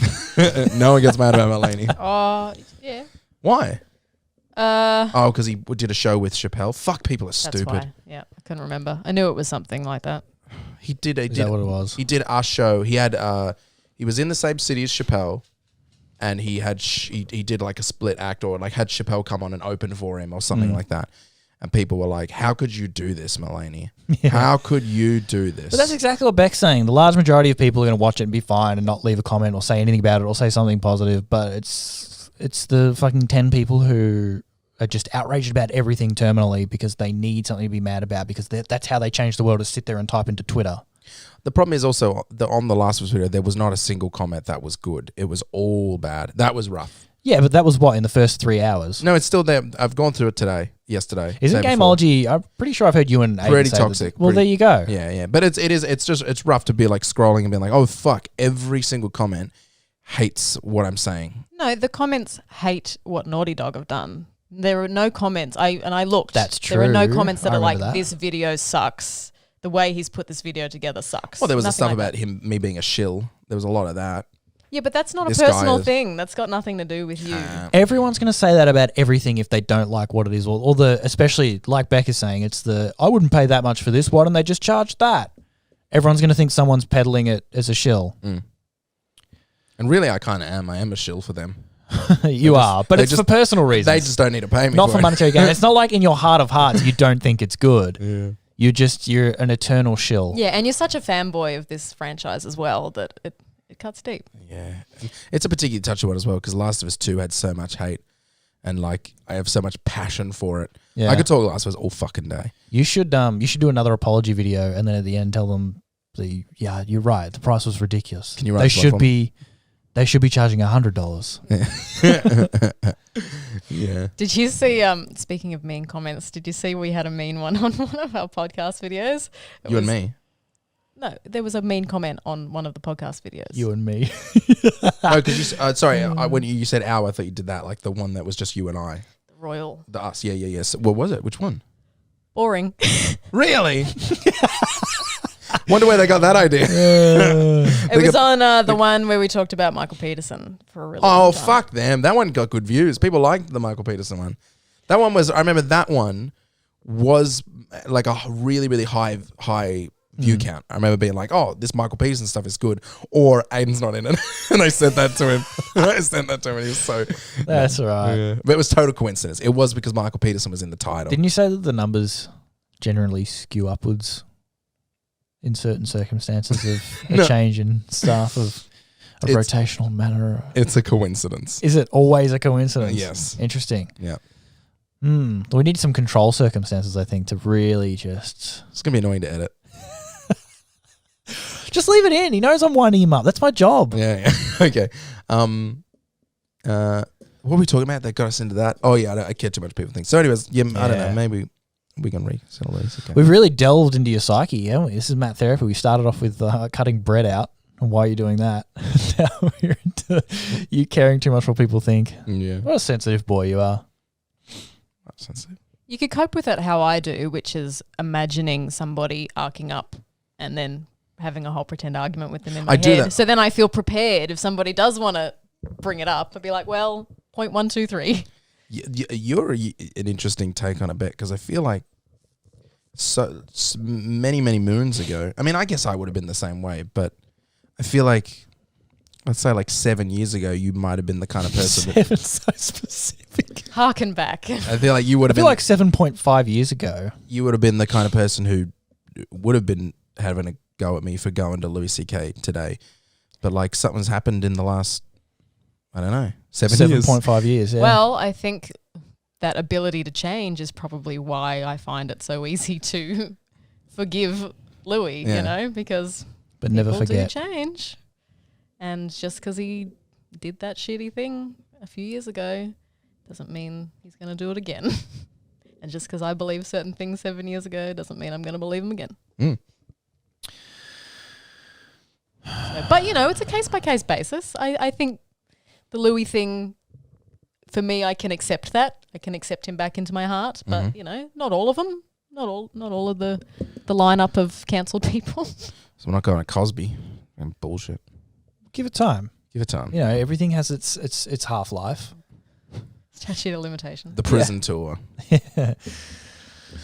No one gets mad about Mulaney. Oh, yeah. Why? Because he did a show with Chappelle. Fuck, people are stupid. That's why. Yeah, I couldn't remember. I knew it was something like that. Is that what it was? He did our show. He had he was in the same city as Chappelle, and he had he did like a split act or like had Chappelle come on and open for him or something like that. And people were like, "How could you do this, Mulaney? Yeah. How could you do this?" But that's exactly what Beck's saying. The large majority of people are going to watch it and be fine and not leave a comment or say anything about it or say something positive. But it's the fucking 10 people who are just outraged about everything terminally because they need something to be mad about because that's how they change the world, to sit there and type into Twitter. The problem is also on the last video, there was not a single comment that was good. It was all bad. That was rough. Yeah, but that was what, in the first 3 hours? No, it's still there. I've gone through it yesterday. Isn't Gameology, I'm pretty sure I've heard you and Aiden pretty say toxic. Well, there you go. Yeah. But it's rough to be like scrolling and being like, oh, fuck, every single comment hates what I'm saying. No, the comments hate what Naughty Dog have done. There are no comments. I looked. That's true. There are no comments that are like, that. This video sucks. The way he's put this video together sucks. Well, there was the Nothing stuff like about that. me being a shill. There was a lot of that. Yeah, but that's not a This guy personal is- thing. That's got nothing to do with you. Everyone's going to say that about everything if they don't like what it is, or especially like Beck is saying, it's I wouldn't pay that much for this. Why don't they just charge that? Everyone's going to think someone's peddling it as a shill. And really, I kind of am. I am a shill for them. You are, but it's for personal reasons. They just don't need to pay me. Not for it. monetary gain. It's not like in your heart of hearts you don't think it's good. Yeah. You're an eternal shill. Yeah, and you're such a fanboy of this franchise as well that it cuts deep. Yeah. It's a particularly touchy one as well because Last of Us 2 had so much hate and like I have so much passion for it. Yeah. I could talk Last of Us all fucking day. You should do another apology video and then at the end tell them, yeah, you're right. The price was ridiculous. Can you write They this one should be charging $100. Yeah. Did you see, speaking of mean comments, did you see we had a mean one on one of our podcast videos? You and me. No, there was a mean comment on one of the podcast videos. You and me. No, because when you said our, I thought you did that, like the one that was just you and I. The Royal. The us, yeah. So, what was it? Which one? Boring. Really? Wonder where they got that idea. It was on the one where we talked about Michael Peterson for a really long time. Fuck them. That one got good views. People liked the Michael Peterson one. That one was, I remember that one was like a really, really high view count. I remember being like, oh, this Michael Peterson stuff is good. Or Aiden's not in it. And I said that to him. I sent that to him and he was so... That's all right. Yeah. But it was total coincidence. It was because Michael Peterson was in the title. Didn't you say that the numbers generally skew upwards in certain circumstances of a change in staff of a rotational manner? It's a coincidence. Is it always a coincidence? Yes. Interesting. Yeah. We need some control circumstances, I think, to really just... It's going to be annoying to edit. Just leave it in. He knows I'm winding him up. That's my job. Yeah. Okay. What were we talking about that got us into that? Oh, yeah, I care too much people think. So anyways, I don't know. Maybe we can resettle these. Okay. We've really delved into your psyche, haven't we? This is Matt Therapy. We started off with cutting bread out and why are you doing that. Now we're into you caring too much what people think. Yeah. What a sensitive boy you are. That's sensitive. You could cope with it how I do, which is imagining somebody arcing up and then having a whole pretend argument with them in my head. do that. So then I feel prepared if somebody does want to bring it up. I'd be like, well, point 1, 2, 3. You're an interesting take on it, Bet, because I feel like so many moons ago. I mean, I guess I would have been the same way, but I feel like, let's say like 7 years ago, you might have been the kind of person. 7 so specific. Harken back. I feel like you would I have feel been like 7.5 years ago. You would have been the kind of person who would have been having a go at me for going to Louis C.K. today, but like something's happened in the last, I don't know, 7.5 years. Yeah. Well, I think that ability to change is probably why I find it so easy to forgive Louis, you know, because but never people forget. do change. And just because he did that shitty thing a few years ago doesn't mean he's going to do it again. And just because I believe certain things 7 years ago doesn't mean I'm going to believe them again. So, but, you know, it's a case-by-case basis. I think the Louis thing, for me, I can accept that. I can accept him back into my heart. But, you know, not all of them. Not all of the lineup of cancelled people. So we're not going to Cosby and bullshit. Give it time. Give it time. You know, everything has its half-life. Statute of limitations. The prison tour.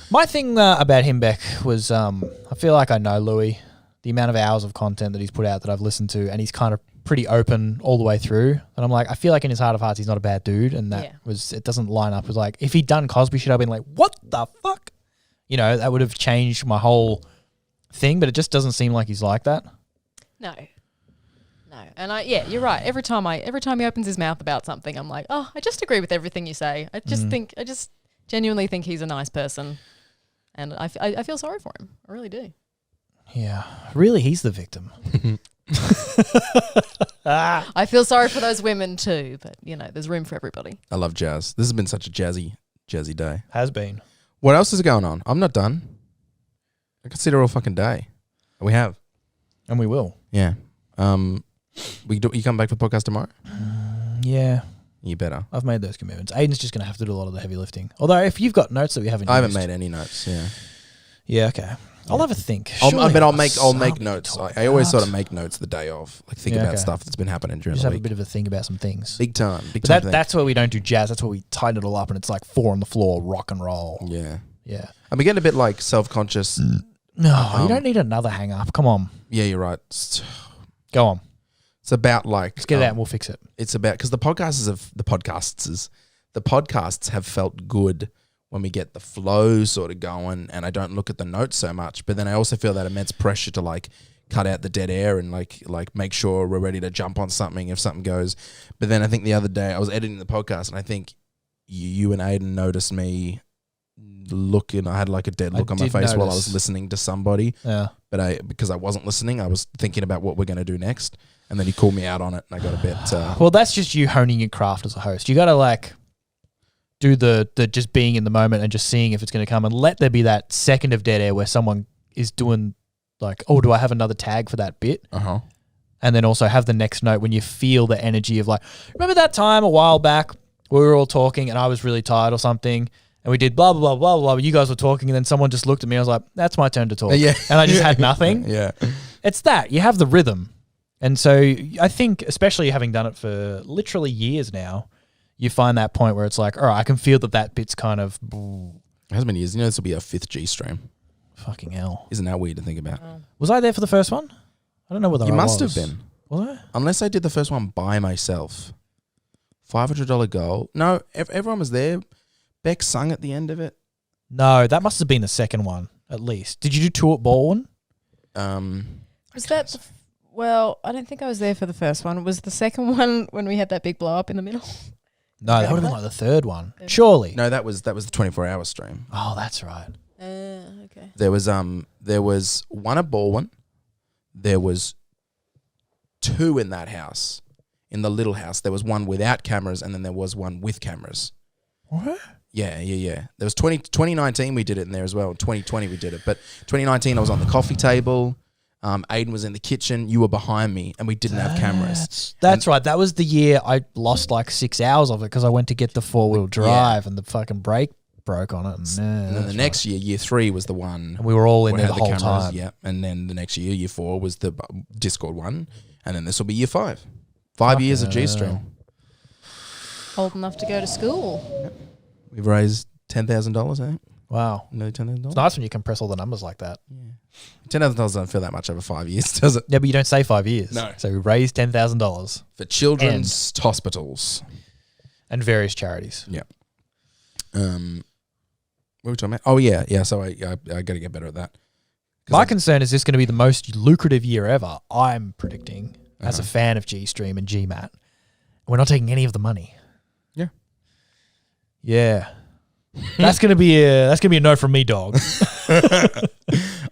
My thing about him, Beck, was I feel like I know Louis. The amount of hours of content that he's put out that I've listened to, and he's kind of pretty open all the way through. And I'm like, I feel like in his heart of hearts, he's not a bad dude. And that it doesn't line up with like, if he'd done Cosby shit, I'd been like, what the fuck? You know, that would have changed my whole thing, but it just doesn't seem like he's like that. No. And you're right. Every time he opens his mouth about something, I'm like, oh, I just agree with everything you say. I just genuinely think he's a nice person. And I feel sorry for him. I really do. Yeah. Really, he's the victim. I feel sorry for those women too, but, you know, there's room for everybody. I love jazz. This has been such a jazzy day. Has been. What else is going on? I'm not done. I could sit here all fucking day. And we have. And we will. Yeah. You come back for the podcast tomorrow? Yeah. You better. I've made those commitments. Aiden's just going to have to do a lot of the heavy lifting. Although if you've got notes that we haven't I haven't used, made any notes, yeah. Yeah, okay. I'll have a think. I'll make notes. I always sort of make notes the day of, like think about stuff that's been happening during just the have week. a bit of a think about some things. Big time. That's where we don't do jazz. That's where we tighten it all up, and it's like 4 on the floor, rock and roll. Yeah. Yeah. I'm getting a bit like self-conscious. No, you don't need another hang up. Come on. Yeah, you're right. Go on. It's about like Let's get it out and we'll fix it. It's about because the podcasts have felt good when we get the flow sort of going, and I don't look at the notes so much. But then I also feel that immense pressure to like cut out the dead air and like make sure we're ready to jump on something if something goes. But then I think the other day I was editing the podcast, and I think you and Aiden noticed me looking. I had like a dead look on my face while I was listening to somebody. Yeah. But because I wasn't listening, I was thinking about what we're going to do next. And then he called me out on it, and I got a bit... well, that's just you honing your craft as a host. You got to, like, do the just being in the moment and just seeing if it's going to come, and let there be that second of dead air where someone is doing, like, oh, do I have another tag for that bit? Uh-huh. And then also have the next note when you feel the energy of, like, remember that time a while back where we were all talking and I was really tired or something, and we did blah, blah, blah, blah, blah, you guys were talking, and then someone just looked at me, I was like, that's my turn to talk. Yeah. And I just had nothing. Yeah. It's that. You have the rhythm. And so I think, especially having done it for literally years now, you find that point where it's like, all right, I can feel that bit's kind of... It has been years. You know, this will be our 5th G stream. Fucking hell. Isn't that weird to think about? Was I there for the first one? I don't know whether you I must was. have been. Was I? Unless I did the first one by myself. $500 goal. No, everyone was there. Beck sung at the end of it. No, that must have been the second one, at least. Did you do 2 at Baldwin? Was that... Well, I don't think I was there for the first one. Was the second one when we had that big blow up in the middle? No, that would have been like the third one. Surely. No, that was the 24-hour stream. Oh, that's right. Okay. There was one at Baldwin. There was 2 in that house. In the little house, there was one without cameras, and then there was one with cameras. What? Yeah. There was 2019 we did it in there as well. 2020 we did it. But 2019 I was on the coffee table. Aiden was in the kitchen. You were behind me, and we didn't have cameras. That's right. That was the year I lost like 6 hours of it because I went to get the 4-wheel drive and the fucking brake broke on it. And then the next year, year 3 was the one. And we were all in where there it the had whole cameras, time. Yeah. And then the next year, year 4 was the Discord one. And then this will be year 5. 5 years of G-Stream. Old enough to go to school. Yep. We've raised $10,000, I think. Wow. Nearly $10,000. It's nice when you compress all the numbers like that. Yeah. $10,000 doesn't feel that much over 5 years, does it? Yeah, but you don't say 5 years. No. So we raised $10,000. For children's hospitals. And various charities. Yeah. What were we talking about? Oh, yeah. Yeah, so I got to get better at that. My concern is this going to be the most lucrative year ever, I'm predicting, as a fan of G-Stream and GMat. We're not taking any of the money. Yeah. Yeah. That's gonna be a no from me, dog.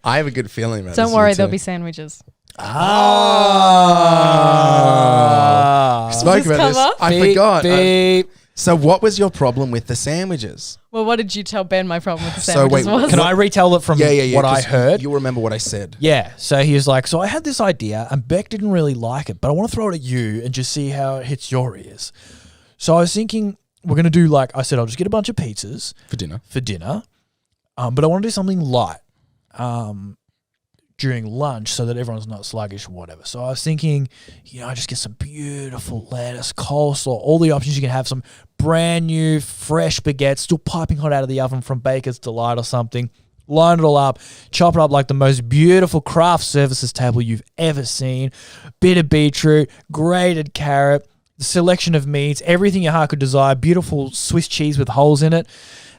I have a good feeling about Don't worry, there'll be sandwiches. Spoke about this. I forgot. Beep. So what was your problem with the sandwiches? Well, what did you tell Ben my problem with the sandwiches was? Can I retell it from what I heard? You'll remember what I said. Yeah. So he was like, so I had this idea and Beck didn't really like it, but I want to throw it at you and just see how it hits your ears. So I was thinking we're going to do I said, I'll just get a bunch of pizzas. For dinner. But I want to do something light during lunch so that everyone's not sluggish or whatever. So I was thinking, just get some beautiful lettuce, coleslaw, all the options you can have, some brand new fresh baguettes, still piping hot out of the oven from Baker's Delight or something. Line it all up, chop it up like the most beautiful craft services table you've ever seen. Bit of beetroot, grated carrot, the selection of meats, everything your heart could desire, beautiful Swiss cheese with holes in it.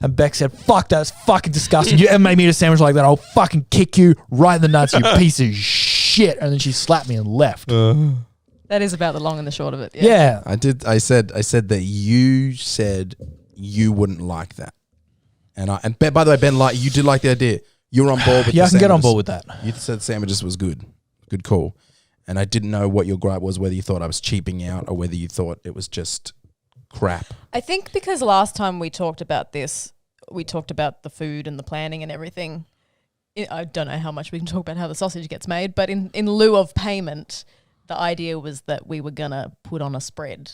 And Beck said, fuck, that's fucking disgusting. You ever made me eat a sandwich like that, I'll fucking kick you right in the nuts, you piece of shit. And then she slapped me and left. That is about the long and the short of it. Yeah. I did. I said that you said you wouldn't like that. And by the way, Ben, you did like the idea. You were on board with yeah, the I can get on sandwiches. board with that. You said sandwiches was good. Good call. And I didn't know what your gripe was, whether you thought I was cheaping out or whether you thought it was just crap. I think because last time we talked about this, we talked about the food and the planning and everything. I don't know how much we can talk about how the sausage gets made, but in lieu of payment, the idea was that we were going to put on a spread,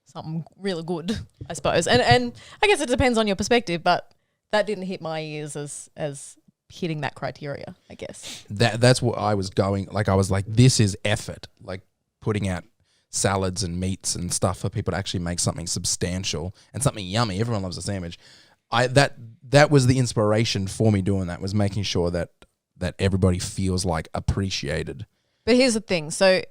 something really good, I suppose. And I guess it depends on your perspective, but that didn't hit my ears as hitting that criteria, I guess. That's what I was going. Like I was like, this is effort. Like putting out salads and meats and stuff for people to actually make something substantial and something yummy. Everyone loves a sandwich. That was the inspiration for me doing that, was making sure that everybody feels like appreciated. But here's the thing. So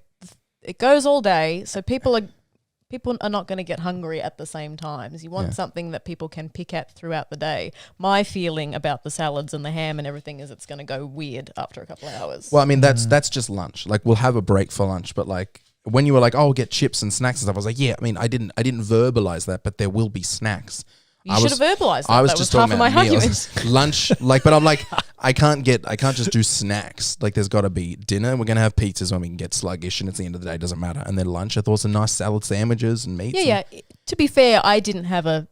it goes all day. So people are not going to get hungry at the same times. You want something that people can pick at throughout the day. My feeling about the salads and the ham and everything is it's going to go weird after a couple of hours. Well, I mean, that's just lunch. Like we'll have a break for lunch, but like when you were like, "Oh, we'll get chips and snacks and stuff," I was like, "Yeah." I mean, I didn't verbalize that, but there will be snacks. You should have verbalized that. I was that just was talking half of my about meals. argument. Lunch, like, but I'm like, I can't just do snacks. Like, there's got to be dinner. We're gonna have pizzas when we can get sluggish, and at the end of the day, it doesn't matter. And then lunch, I thought some nice salad sandwiches and meats. Yeah. To be fair, I didn't have an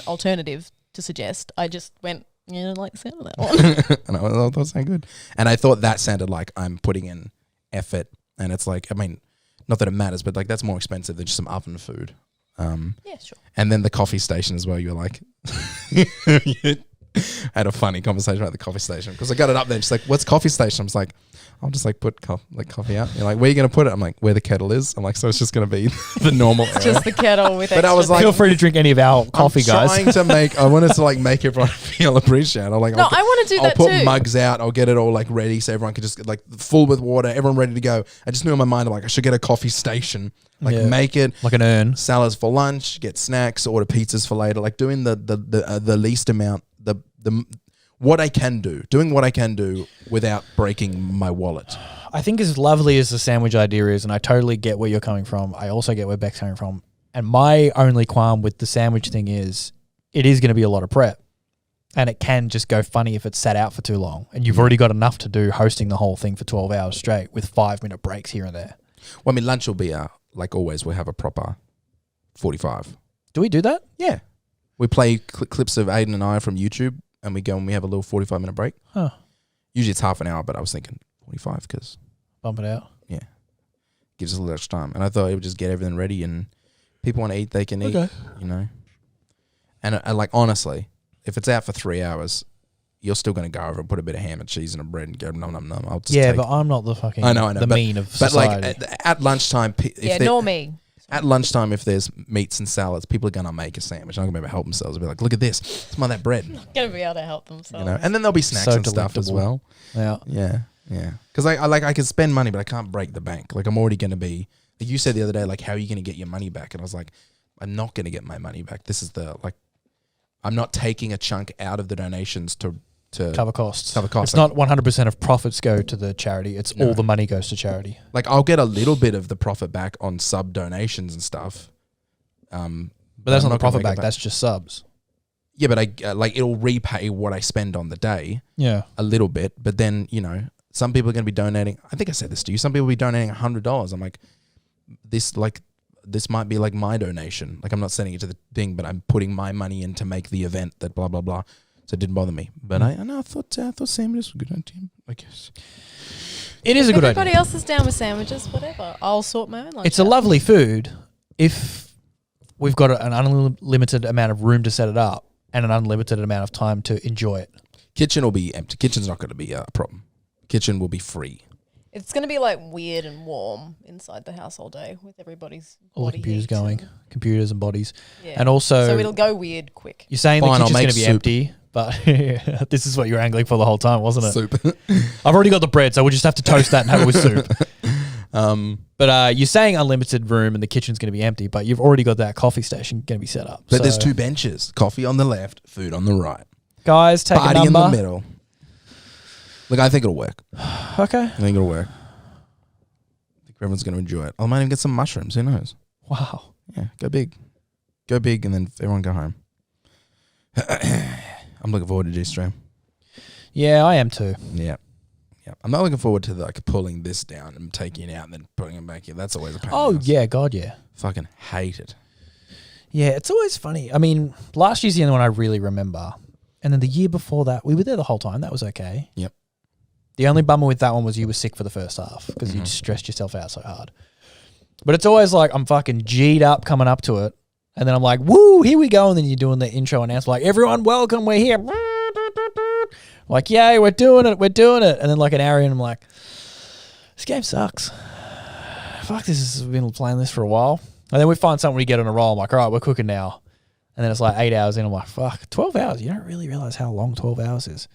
alternative to suggest. I just went, I don't like the sound of that one. And I thought it sounded good. And I thought that sounded like I'm putting in effort. And it's like, I mean, not that it matters, but like that's more expensive than just some oven food. Yeah, sure. And then the coffee station as well. You were like, had a funny conversation about the coffee station because I got it up there. She's like, "What's coffee station?" I was like, "I'll just like put coffee out." You're like, "Where are you gonna put it?" I'm like, "Where the kettle is." I'm like, "So it's just gonna be the normal area." Just the kettle with. But I was like, feel free to drink any of our coffee, guys. I wanted to like make everyone feel appreciated. I'm like, no, I want to do that too. I'll too. put mugs out. I'll get it all like ready so everyone can just get like full with water. Everyone ready to go. I just knew in my mind, I'm like, I should get a coffee station. Like make it like an urn. Salads for lunch, get snacks, order pizzas for later. Like doing the least amount, doing what I can do without breaking my wallet. I think as lovely as the sandwich idea is, and I totally get where you're coming from, I also get where Beck's coming from. And my only qualm with the sandwich thing is it is going to be a lot of prep. And it can just go funny if it's sat out for too long. And you've already got enough to do hosting the whole thing for 12 hours straight with 5-minute breaks here and there. Well, I mean, lunch will be, like always, we'll have a proper 45. Do we do that? Yeah. We play clips of Aiden and I from YouTube, and we go and we have a little 45-minute break. Huh. Usually it's half an hour, but I was thinking 45 because... Bump it out. Yeah. Gives us a little extra time. And I thought it would just get everything ready, and people want to eat, they can eat, you know. And like, honestly, if it's out for 3 hours... You're still going to go over and put a bit of ham and cheese and a bread and go nom nom nom. I'll just but I'm not the fucking I know, the mean of society. But like at lunchtime, nor me. At lunchtime, if there's meats and salads, people are going to make a sandwich. They're not going to be able to help themselves. They'll be like, look at this, smell that bread. Not going to be able to help themselves. You know, and then there'll be snacks and stuff as well. Yeah. Yeah. Because I can spend money, but I can't break the bank. Like I'm already going to be. Like you said the other day, like how are you going to get your money back? And I was like, I'm not going to get my money back. This is I'm not taking a chunk out of the donations to cover costs. It's not 100% of profits go to the charity. It's all the money goes to charity. Like I'll get a little bit of the profit back on sub donations and stuff. But that's not the profit back. That's just subs. Yeah, but it'll repay what I spend on the day. Yeah, a little bit. But then some people are going to be donating. I think I said this to you. Some people will be donating $100. I'm like, this might be like my donation. Like I'm not sending it to the thing, but I'm putting my money in to make the event. That blah blah blah. So it didn't bother me. But I thought sandwiches were a good idea, I guess. It is a good idea. Everybody else is down with sandwiches, whatever. I'll sort my own lunch. It's a lovely food if we've got an unlimited amount of room to set it up and an unlimited amount of time to enjoy it. Kitchen will be empty. Kitchen's not going to be a problem. Kitchen will be free. It's going to be like weird and warm inside the house all day with everybody's all the computers going, and computers and bodies. Yeah. And also... So it'll go weird quick. You're saying Fine, the kitchen's going to be soup. empty, but this is what you were angling for the whole time, wasn't it? Soup. I've already got the bread, so we'll just have to toast that and have it with soup. But you're saying unlimited room and the kitchen's going to be empty, but you've already got that coffee station going to be set up. But there's 2 benches. Coffee on the left, food on the right. Guys, take Party a number. in the middle. Look, I think it'll work. Okay. I think it'll work. I think everyone's going to enjoy it. I might even get some mushrooms. Who knows? Wow. Yeah, go big. Go big and then everyone go home. I'm looking forward to G-Stream. Yeah, I am too. Yeah. I'm not looking forward to pulling this down and taking it out and then putting it back in. That's always a pain. Oh, yeah, God, yeah. Fucking hate it. Yeah, it's always funny. I mean, last year's the only one I really remember. And then the year before that, we were there the whole time. That was okay. Yep. The only bummer with that one was you were sick for the first half because you stressed yourself out so hard. But it's always like I'm fucking G'd up coming up to it. And then I'm like, woo, here we go. And then you're doing the intro announce like, everyone, welcome, we're here. Like, yay, we're doing it. And then like an hour in, I'm like, this game sucks. Fuck this. We've been playing this for a while. And then we find something we get on a roll. I'm like, all right, we're cooking now. And then it's like 8 hours in. I'm like, fuck, 12 hours. You don't really realize how long 12 hours is.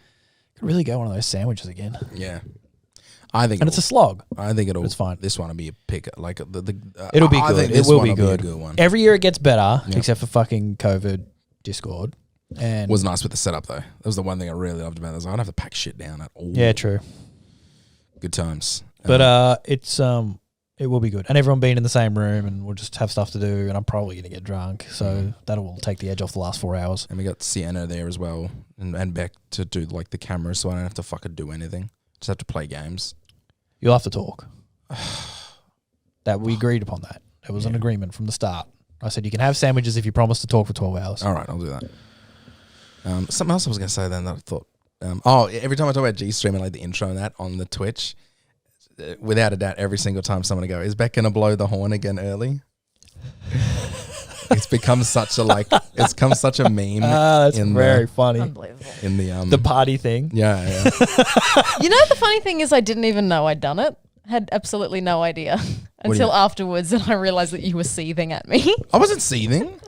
Could really go one of those sandwiches again. Yeah. I think, and it's a slog. I think it's fine. This one will be a pick. Like it'll be good. Think it will be good. A good one. Every year it gets better, except for fucking COVID Discord. And it was nice with the setup though. That was the one thing I really loved about this. I don't have to pack shit down at all. Yeah, true. Good times. But it will be good. And everyone being in the same room, and we'll just have stuff to do, and I'm probably going to get drunk. So that will take the edge off the last 4 hours. And we got Sienna there as well, and Beck to do like the camera, so I don't have to fucking do anything. Just have to play games. You'll have to talk. That we agreed upon that. There was an agreement from the start. I said you can have sandwiches if you promise to talk for 12 hours. All right, I'll do that. Something else I was going to say then that I thought... every time I talk about G-Stream and like the intro and that on the Twitch... without a doubt, every single time someone go, is Beck gonna blow the horn again early? It's become such a meme. That's very funny. Unbelievable. In the party thing. Yeah. You know, the funny thing is I didn't even know I'd done it. Had absolutely no idea until afterwards, and I realized that you were seething at me. I wasn't seething.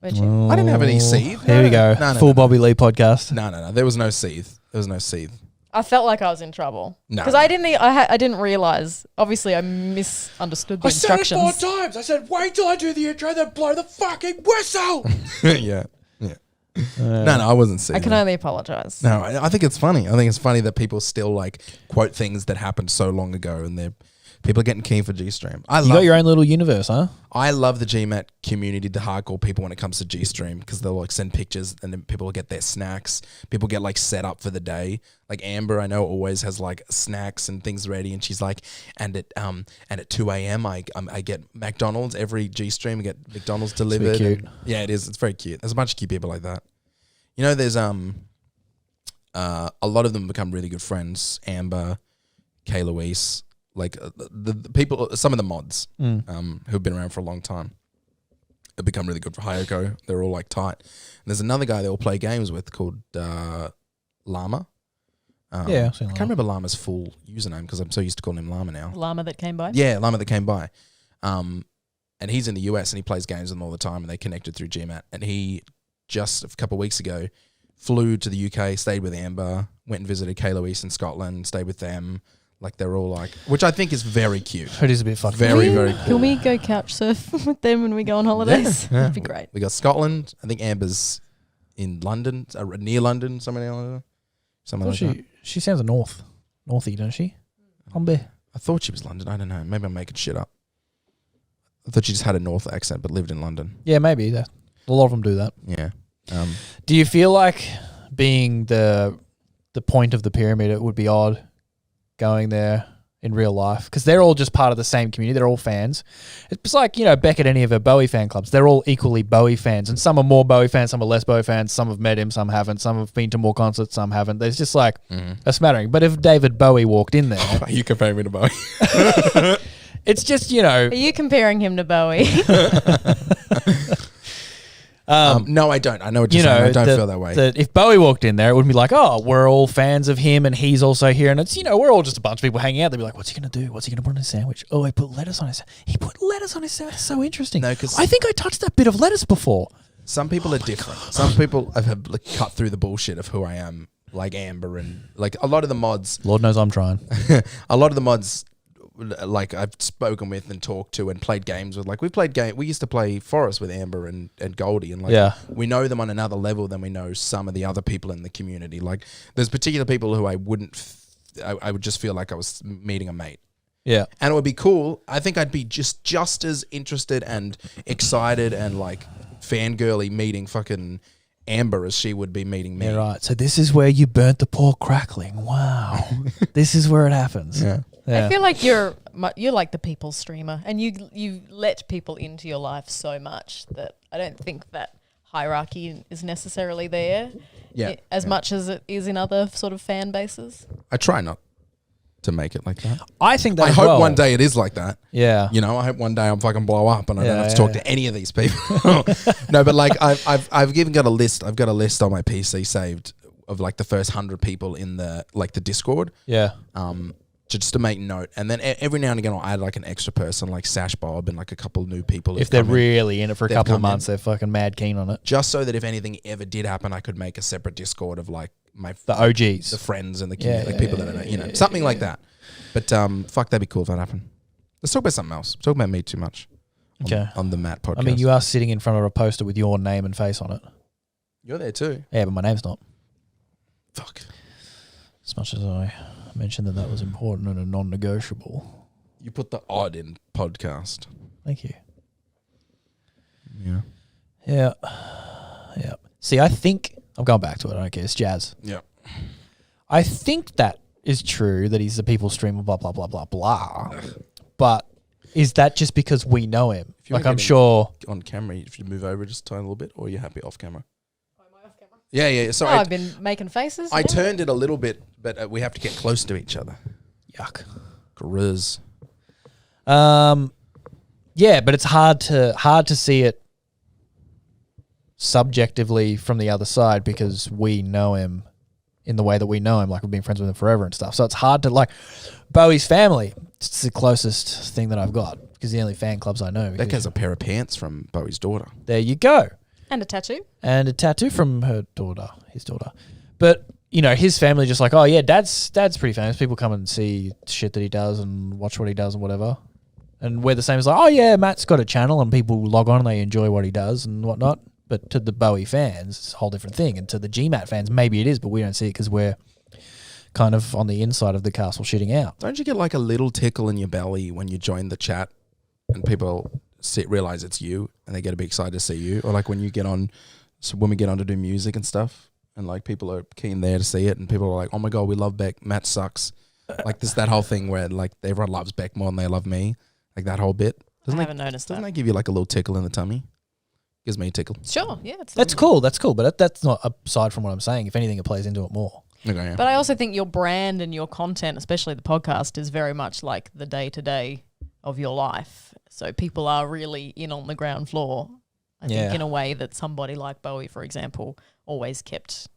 Were you? I didn't have any seethe. Here we go. Full Bobby Lee podcast. No. There was no seethe. I felt like I was in trouble because No. I didn't realize. Obviously, I misunderstood the instructions. I said it 4 times. I said, "Wait till I do the intro, then blow the fucking whistle." Yeah. No, I wasn't seething. I can only apologize. No, I think it's funny. I think it's funny that people still like quote things that happened so long ago, and people are getting keen for G-Stream. You got your own little universe, huh? I love the GMat community, the hardcore people when it comes to G-Stream, because they'll like send pictures and then people will get their snacks. People get like set up for the day. Like Amber, I know always has like snacks and things ready, and she's like, and at 2 a.m. I get McDonald's every G-Stream. I get McDonald's delivered. Cute. Yeah, it is. It's very cute. There's a bunch of cute people like that. You know, there's a lot of them become really good friends. Amber, Kay Louise. Like the people, some of the mods who've been around for a long time have become really good for Hayako. They're all like tight. And there's another guy they all play games with called Llama. Yeah, I can't remember Llama's full username because I'm so used to calling him Llama now. Llama that came by? Yeah, Llama that came by. And he's in the US and he plays games with them all the time, and they connected through GMat. And he just a couple of weeks ago flew to the UK, stayed with Amber, went and visited Kay Louise in Scotland, stayed with them. Like they're all like, which I think is very cute. It is a bit fucking very, very cool. Can we go couch surf with them when we go on holidays? Yeah. That'd be great. We got Scotland. I think Amber's in London, near London, somewhere like that. She sounds a northy, doesn't she? Humbe. I thought she was London. I don't know. Maybe I'm making shit up. I thought she just had a north accent but lived in London. Yeah, maybe. A lot of them do that. Yeah. Do you feel like being the point of the pyramid, it would be odd going there in real life? Because they're all just part of the same community. They're all fans. It's like, Beck at any of her Bowie fan clubs. They're all equally Bowie fans. And some are more Bowie fans, some are less Bowie fans. Some have met him, some haven't. Some have been to more concerts, some haven't. There's just like a smattering. But if David Bowie walked in there... Are you comparing me to Bowie? It's just, Are you comparing him to Bowie? No, I don't. I know what you're saying. I don't feel that way. If Bowie walked in there, it would be like, oh, we're all fans of him and he's also here. And it's, we're all just a bunch of people hanging out. They'd be like, what's he going to do? What's he going to put on his sandwich? Oh, he put lettuce on his sandwich. He put lettuce on his sandwich. That's so interesting. No, 'cause I think I touched that bit of lettuce before. Some people are different. Some people have like, cut through the bullshit of who I am, like Amber, and like a lot of the mods. Lord knows I'm trying. A lot of the mods, like I've spoken with and talked to and played games with. Like we used to play Forest with Amber and Goldie, and like we know them on another level than we know some of the other people in the community. Like there's particular people who I would just feel like I was meeting a mate. Yeah. And it would be cool. I think I'd be just as interested and excited and like fangirly meeting fucking Amber as she would be meeting me. Yeah, right. So this is where you burnt the pork crackling. Wow. This is where it happens. Yeah. I feel like you're like the people streamer, and you let people into your life so much that I don't think that hierarchy is necessarily there as much as it is in other sort of fan bases. I try not to make it like that. I think that I hope one day it is like that. Yeah. I hope one day I'm fucking blow up and I don't have to talk to any of these people. No, but like I've even got a list. I've got a list on my PC saved of like the first 100 people in the Discord. Yeah. Just to make note, and then every now and again I'll add like an extra person like Sash Bob and like a couple of new people. If they're really in it for a couple of months, they're fucking mad keen on it. Just so that if anything ever did happen, I could make a separate Discord of like the OGs, the friends and the community, people that I know, something like that. But fuck, that'd be cool if that happened. Let's talk about something else. Talk about me too much. On the Matt podcast. I mean, you are sitting in front of a poster with your name and face on it. You're there too. Yeah, but my name's not. Fuck. As much as I mentioned that was important and a non-negotiable. You put the odd in podcast. Thank you. Yeah. Yeah. Yeah. See, I think I'm going back to it. I don't care. It's jazz. Yeah. I think that is true that he's the people's streamer, blah, blah, blah, blah, blah. But is that just because we know him? Like, I'm sure. On camera, if you move over just a tiny little bit, or are you happy off camera? Am I off camera? Yeah. Sorry. I've been making faces. I turned it a little bit, but we have to get close to each other. Yuck. Grizz. Yeah, but it's hard to see it subjectively from the other side because we know him in the way that we know him, like we've been friends with him forever and stuff. So it's hard to, like, Bowie's family, it's the closest thing that I've got because the only fan clubs I know. Beck has a pair of pants from Bowie's daughter. There you go. And a tattoo. And a tattoo from his daughter. But, you know, his family just like, oh yeah, dad's pretty famous. People come and see shit that he does and watch what he does and whatever. And we're the same as like, oh yeah, Matt's got a channel and people log on and they enjoy what he does and whatnot. But to the Bowie fans, it's a whole different thing. And to the GMat fans, maybe it is, but we don't see it because we're kind of on the inside of the castle shitting out. Don't you get like a little tickle in your belly when you join the chat and people realize it's you and they get a bit excited to see you? Or like when you get on, so when we get on to do music and stuff and like people are keen there to see it and people are like, oh my God, we love Beck, Matt sucks. Like that whole thing where like everyone loves Beck more than they love me. Like that whole bit. I haven't noticed that. Doesn't that give you like a little tickle in the tummy? Gives me a tickle. Sure, yeah. That's cool, but that's not aside from what I'm saying. If anything, it plays into it more. Okay, yeah. But I also think your brand and your content, especially the podcast, is very much like the day-to-day of your life. So people are really in on the ground floor, I think, in a way that somebody like Bowie, for example, always kept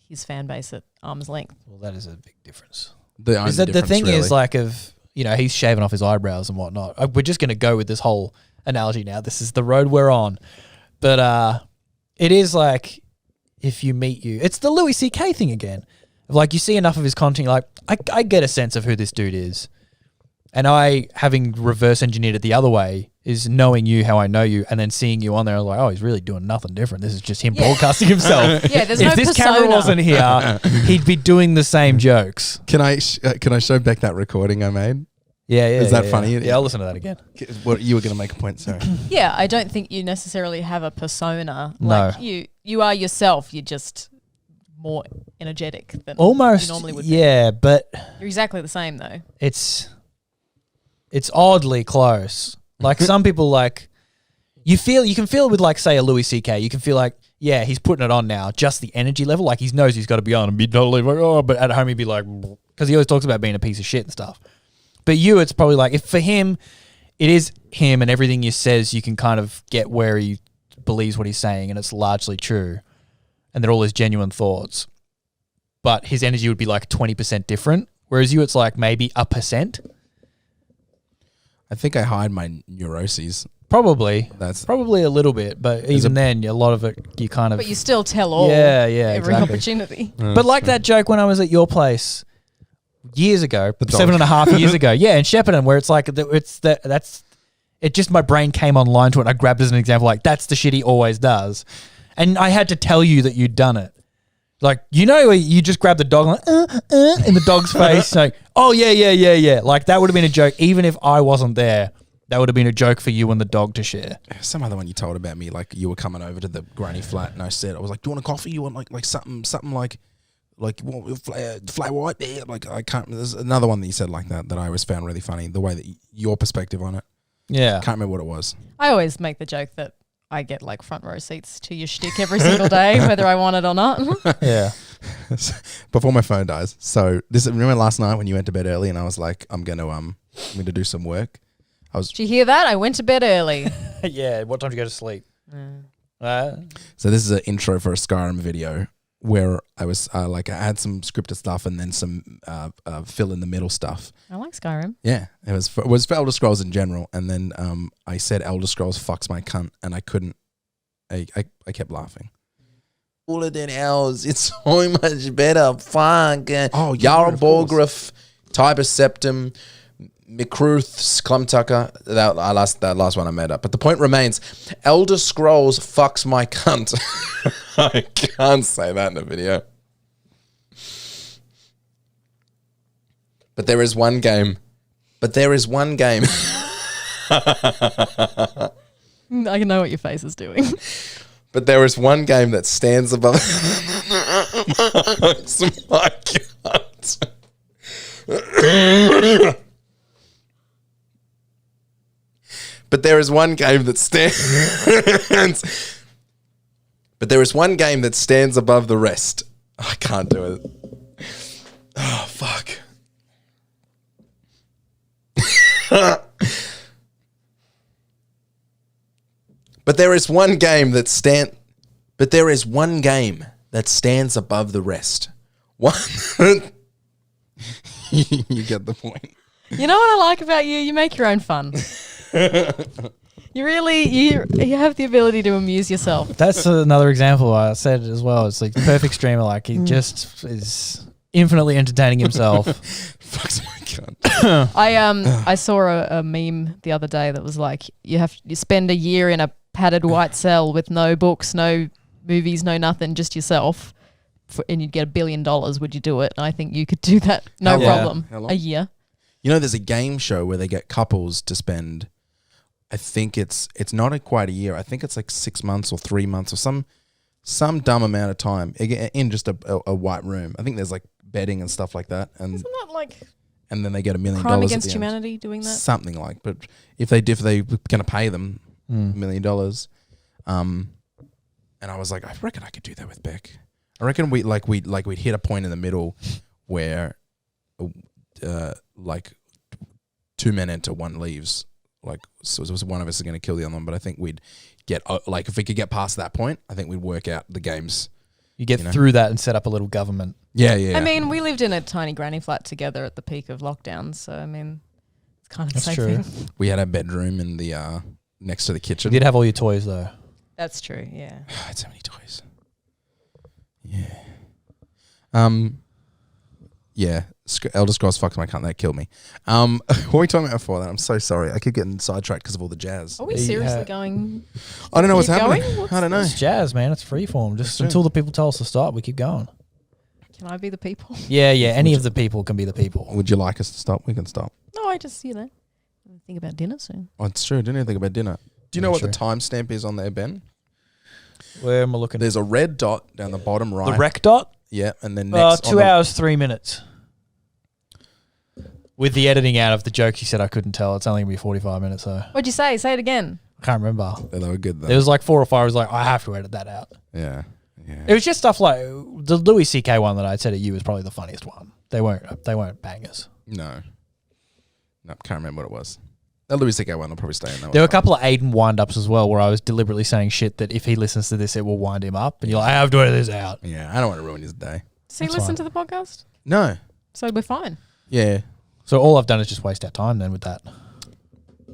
his fan base at arm's length. Well, that is a big difference. The thing is like you know, he's shaving off his eyebrows and whatnot. We're just going to go with this whole analogy now. This is the road we're on. But it is like if you meet you, it's the Louis C.K. thing again. Like you see enough of his content, you're like, I get a sense of who this dude is. And I, having reverse engineered it the other way, is knowing you how I know you and then seeing you on there, I was like, oh, he's really doing nothing different. This is just him broadcasting himself. Yeah, there's if no this persona. camera wasn't here, he'd be doing the same jokes. Can I show Beck that recording I made? Yeah. Is that funny? Yeah, I'll listen to that again. What you were going to make a point, sorry. Yeah, I don't think you necessarily have a persona. No. Like you are yourself. You're just more energetic than Almost, you normally would yeah, be. but You're exactly the same though. it's oddly close. Like some people like you can feel with like say a Louis C.K. You can feel like, yeah, he's putting it on now. Just the energy level, like he knows he's got to be on and be totally like, oh, but at home he'd be like, because he always talks about being a piece of shit and stuff. But you, it's probably like, if for him, it is him and everything he says, you can kind of get where he believes what he's saying and it's largely true. And they're all his genuine thoughts. But his energy would be like 20% different. Whereas you, it's like maybe 1%. I think I hide my neuroses. Probably. That's probably a little bit. But even then, a lot of it, you kind of... But you still tell all. Yeah, every exactly. opportunity. But like that joke when I was at your place years ago, 7.5 years ago. Yeah, in Shepparton, where it's like, it just my brain came online to it and I grabbed it as an example, like, that's the shit he always does. And I had to tell you that you'd done it. Like, you know, you just grab the dog like, in the dog's face, like, oh, yeah. Like, that would have been a joke. Even if I wasn't there, that would have been a joke for you and the dog to share. Some other one you told about me, like, you were coming over to the granny flat and I said, I was like, do you want a coffee? You want like something like flat white? Yeah, like, I can't, there's another one that you said like that I always found really funny, the way that your perspective on it. Yeah. Can't remember what it was. I always make the joke that I get like front row seats to your shtick every single day, whether I want it or not. Yeah. Before my phone dies. So remember last night when you went to bed early and I was like, I'm going to do some work. Did you hear that? I went to bed early. Yeah. What time did you go to sleep? So this is an intro for a Skyrim video where I was I had some scripted stuff and then some fill in the middle stuff. I like Skyrim. Yeah, it was for Elder Scrolls in general, and then I said Elder Scrolls fucks my cunt, and I couldn't. I kept laughing. All of the else, it's so much better. Fuck. Yarborgraph, Tiber Septim, Mikruth, Sklumtucker. That last one I made up. But the point remains, Elder Scrolls fucks my cunt. I can't say that in a video. But there is one game. I know what your face is doing. But there is one game that stands above my cunt. But there is one game that stands. But there is one game that stands above the rest. I can't do it. Oh fuck. But there is one game that stands above the rest. One. You get the point. You know what I like about you? You make your own fun. You really you have the ability to amuse yourself. That's another example. I said it as well. It's like the perfect streamer. Like he just is infinitely entertaining himself. Fucks my cunt. I saw a meme the other day that was like you spend a year in a padded white cell with no books, no movies, no nothing, just yourself, and you'd get $1 billion. Would you do it? And I think you could do that, no problem. A year. You know, there's a game show where they get couples to spend. I think it's not quite a year. I think it's like 6 months or 3 months or some dumb amount of time in just a white room. I think there's like bedding and stuff like that. And isn't that like? And then they get $1 million. Crime against humanity doing that. Something like. But if they were going to pay them $1 million, and I was like, I reckon I could do that with Beck. I reckon we'd hit a point in the middle where, like, 2 men enter, one leaves. Like, so one of us is going to kill the other one. But I think we'd get like if we could get past that point, I think we'd work out the games. You get through that and set up a little government. Yeah. I mean, we lived in a tiny granny flat together at the peak of lockdown, so I mean, it's kind of the same thing. We had a bedroom in the next to the kitchen. You did have all your toys though. That's true. Yeah. I had so many toys. Yeah. Elder Scrolls fucked my cunt. That killed me. What were we talking about before that? I'm so sorry. I keep getting sidetracked because of all the jazz. Are we seriously going? I don't know what's happening. I don't know. It's jazz, man. It's freeform. Just until the people tell us to stop, we keep going. Can I be the people? Yeah. Any of the people can be the people. Would you like us to stop? We can stop. No, I just think about dinner soon. Oh, it's true. I didn't even think about dinner. Do you know what the timestamp is on there, Ben? Where am I looking? There's a red dot down the bottom right. The rec dot? Yeah, and then next 2 hours, 3 minutes. With the editing out of the jokes you said I couldn't tell, it's only going to be 45 minutes though. What'd you say? Say it again. I can't remember. Yeah, they were good though. There was like 4 or 5. I was like, I have to edit that out. Yeah. It was just stuff like the Louis C.K. one that I said at you was probably the funniest one. They weren't bangers. No, can't remember what it was. That Louis C.K. one will probably stay in that. There were a couple of Aiden wind-ups as well where I was deliberately saying shit that if he listens to this, it will wind him up. And you're like, I have to edit this out. Yeah, I don't want to ruin his day. So you listen to the podcast? No. So we're fine. Yeah. So all I've done is just waste our time then with that.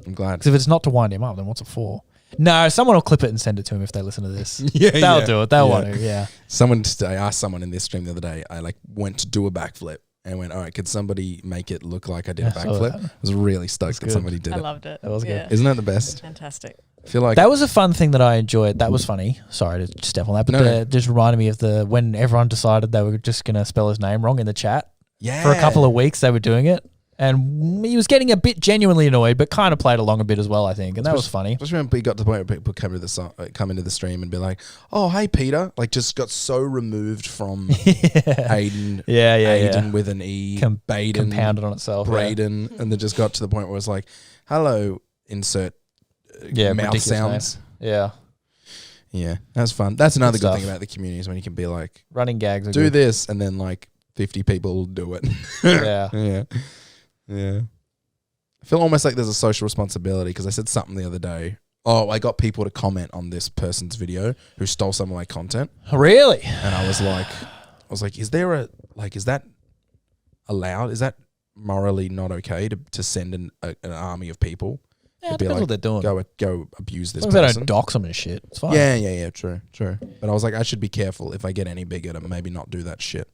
I'm glad. Because if it's not to wind him up, then what's it for? No, someone will clip it and send it to him if they listen to this. They'll do it. They'll want to, yeah. I asked someone in this stream the other day, I went to do a backflip and went, all right, could somebody make it look like I did a backflip? I was really stoked that somebody did it. I loved it. That was good. Isn't that the best? Fantastic. I feel like that was a fun thing that I enjoyed. That was funny. Sorry to step on that, but just reminded me of when everyone decided they were just going to spell his name wrong in the chat. Yeah. For a couple of weeks they were doing it. And he was getting a bit genuinely annoyed, but kind of played along a bit as well, I think. And that was funny. Just remember, he got to the point where people come into the stream and be like, "Oh, hey, Peter!" Like, just got so removed from Aiden. Aiden with an E. Baden, compounded on itself. Braden, and then just got to the point where it was like, "Hello, insert mouth sounds." Name. Yeah, that's fun. That's another good thing about the community is when you can be like, running gags. Do this, and then like 50 people do it. Yeah. I feel almost like there's a social responsibility because I said something the other day Oh, I got people to comment on this person's video who stole some of my content. Really? And I was like, is that allowed? Is that morally not okay to send an army of people? Yeah, to it depends what they're doing. Go abuse this As long as person. they don't dox them and shit. It's fine. Yeah, true. But I was like, I should be careful if I get any bigger to maybe not do that shit.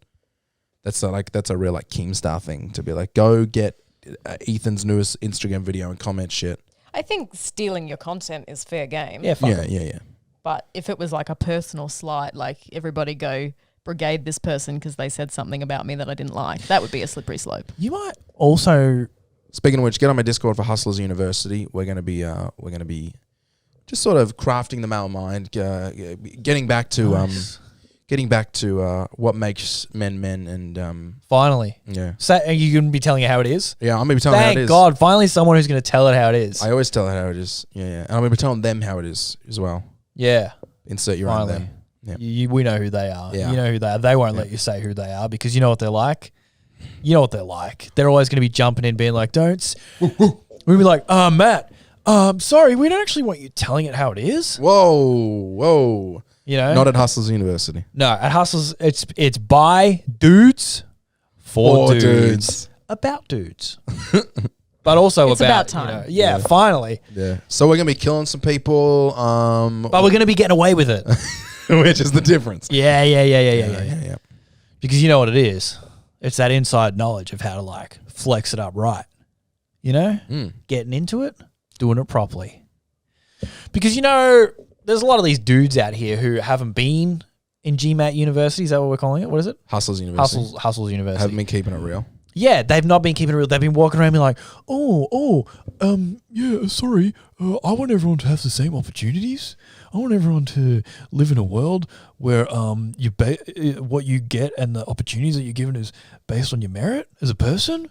That's a real like Keemstar thing to be like, go get Ethan's newest Instagram video and comment shit. I think stealing your content is fair game. Yeah, fine. Yeah. But if it was like a personal slight, like everybody go brigade this person because they said something about me that I didn't like, that would be a slippery slope. You might also... Speaking of which, get on my Discord for Hustlers University. We're gonna be just sort of crafting the male mind, getting back to what makes men, and Finally. yeah. So are you going to be telling it how it is? Yeah, I'm gonna be telling how it Thank is. God, finally someone who's going to tell it how it is. I always tell it how it is. Yeah. And I'm gonna be telling them how it is as well. Yeah. Insert your own them. Yeah. We know who they are. Yeah. You know who they are. They won't let you say who they are because you know what they're like. You know what they're like. They're always going to be jumping in being like, don't. We'll be like, Matt, sorry, we don't actually want you telling it how it is. Whoa. You know? Not at Hustlers University. No, at Hustles, it's by dudes, for dudes, about dudes. But also It's about time. Yeah, finally. Yeah. So we're gonna be killing some people. But we're going to be getting away with it. Which is the difference. Yeah. Because you know what it is. It's that inside knowledge of how to like flex it up right. You know? Getting into it, doing it properly. Because, you know, there's a lot of these dudes out here who haven't been in GMat University. Is that what we're calling it? What is it? Hustlers University. Hustles University. Haven't been keeping it real. Yeah, they've not been keeping it real. They've been walking around being like, sorry, I want everyone to have the same opportunities. I want everyone to live in a world where what you get and the opportunities that you're given is based on your merit as a person.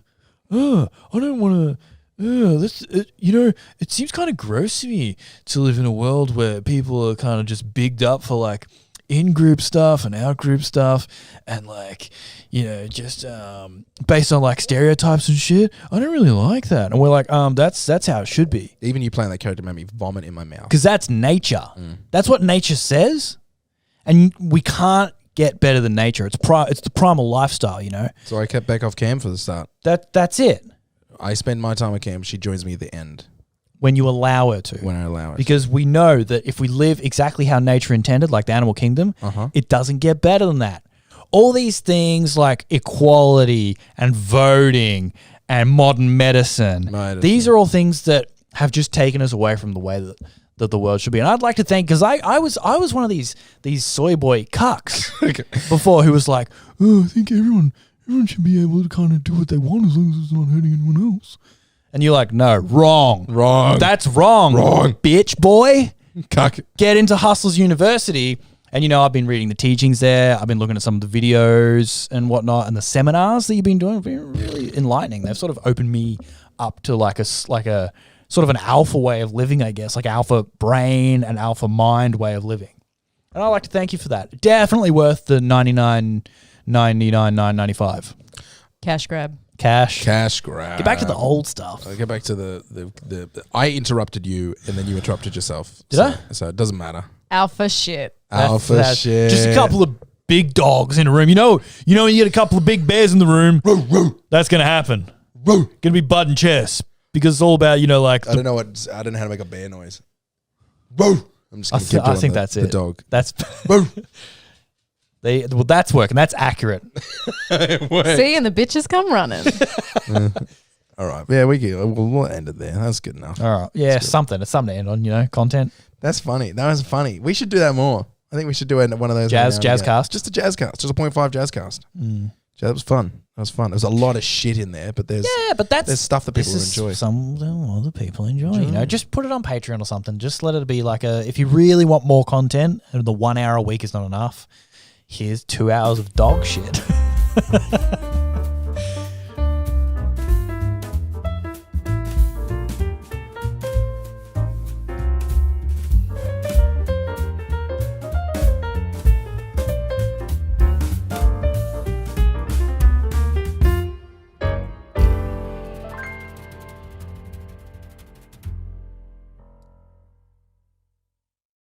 I don't want to. It seems kind of gross to me to live in a world where people are kind of just bigged up for like in-group stuff and out-group stuff and like, you know, just based on like stereotypes and shit. I don't really like that. And we're like, that's how it should be. Even you playing that character made me vomit in my mouth. Because that's nature. That's what nature says. And we can't get better than nature. It's the primal lifestyle, you know? So I kept back off Cam for the start. That's it. I spend my time with Cam. She joins me at the end. When you allow her to. When I allow it. Because we know that if we live exactly how nature intended, like the animal kingdom, it doesn't get better than that. All these things like equality and voting and modern medicine, these are all things that have just taken us away from the way that the world should be. And I'd like to thank, because I was one of these soy boy cucks before who was like, I think everyone should be able to kind of do what they want as long as it's not hurting anyone else. And you're like, no, wrong. That's wrong. Bitch boy. Cuck. Get into Hustlers University. And, you know, I've been reading the teachings there. I've been looking at some of the videos and whatnot. And the seminars that you've been doing have been really enlightening. They've sort of opened me up to like a sort of an alpha way of living, I guess. Like alpha brain and alpha mind way of living. And I'd like to thank you for that. Definitely worth the $99.95. Cash grab. Cash grab. Get back to the old stuff. Get back to the I interrupted you and then you interrupted yourself. Did I? So it doesn't matter. Alpha shit. Alpha shit. Just a couple of big dogs in a room. You know when you get a couple of big bears in the room, that's going to happen. Going to be butt and chest because it's all about, you know, like... I don't know how to make a bear noise. I'm just going to keep doing I think that's the it. dog. That's... Well, that's working. That's accurate. See, and the bitches come running. All right. Yeah, we'll end it there. That's good enough. All right. Yeah, something. It's something to end on, you know, content. That's funny. That was funny. We should do that more. I think we should do one of those. Jazz cast? Just a jazz cast. Just a 0.5 jazz cast. That was fun. There's a lot of shit in there, but there's stuff that people enjoy. Something other people enjoy. You know, just put it on Patreon or something. Just let it be like if you really want more content and the 1 hour a week is not enough, here's 2 hours of dog shit.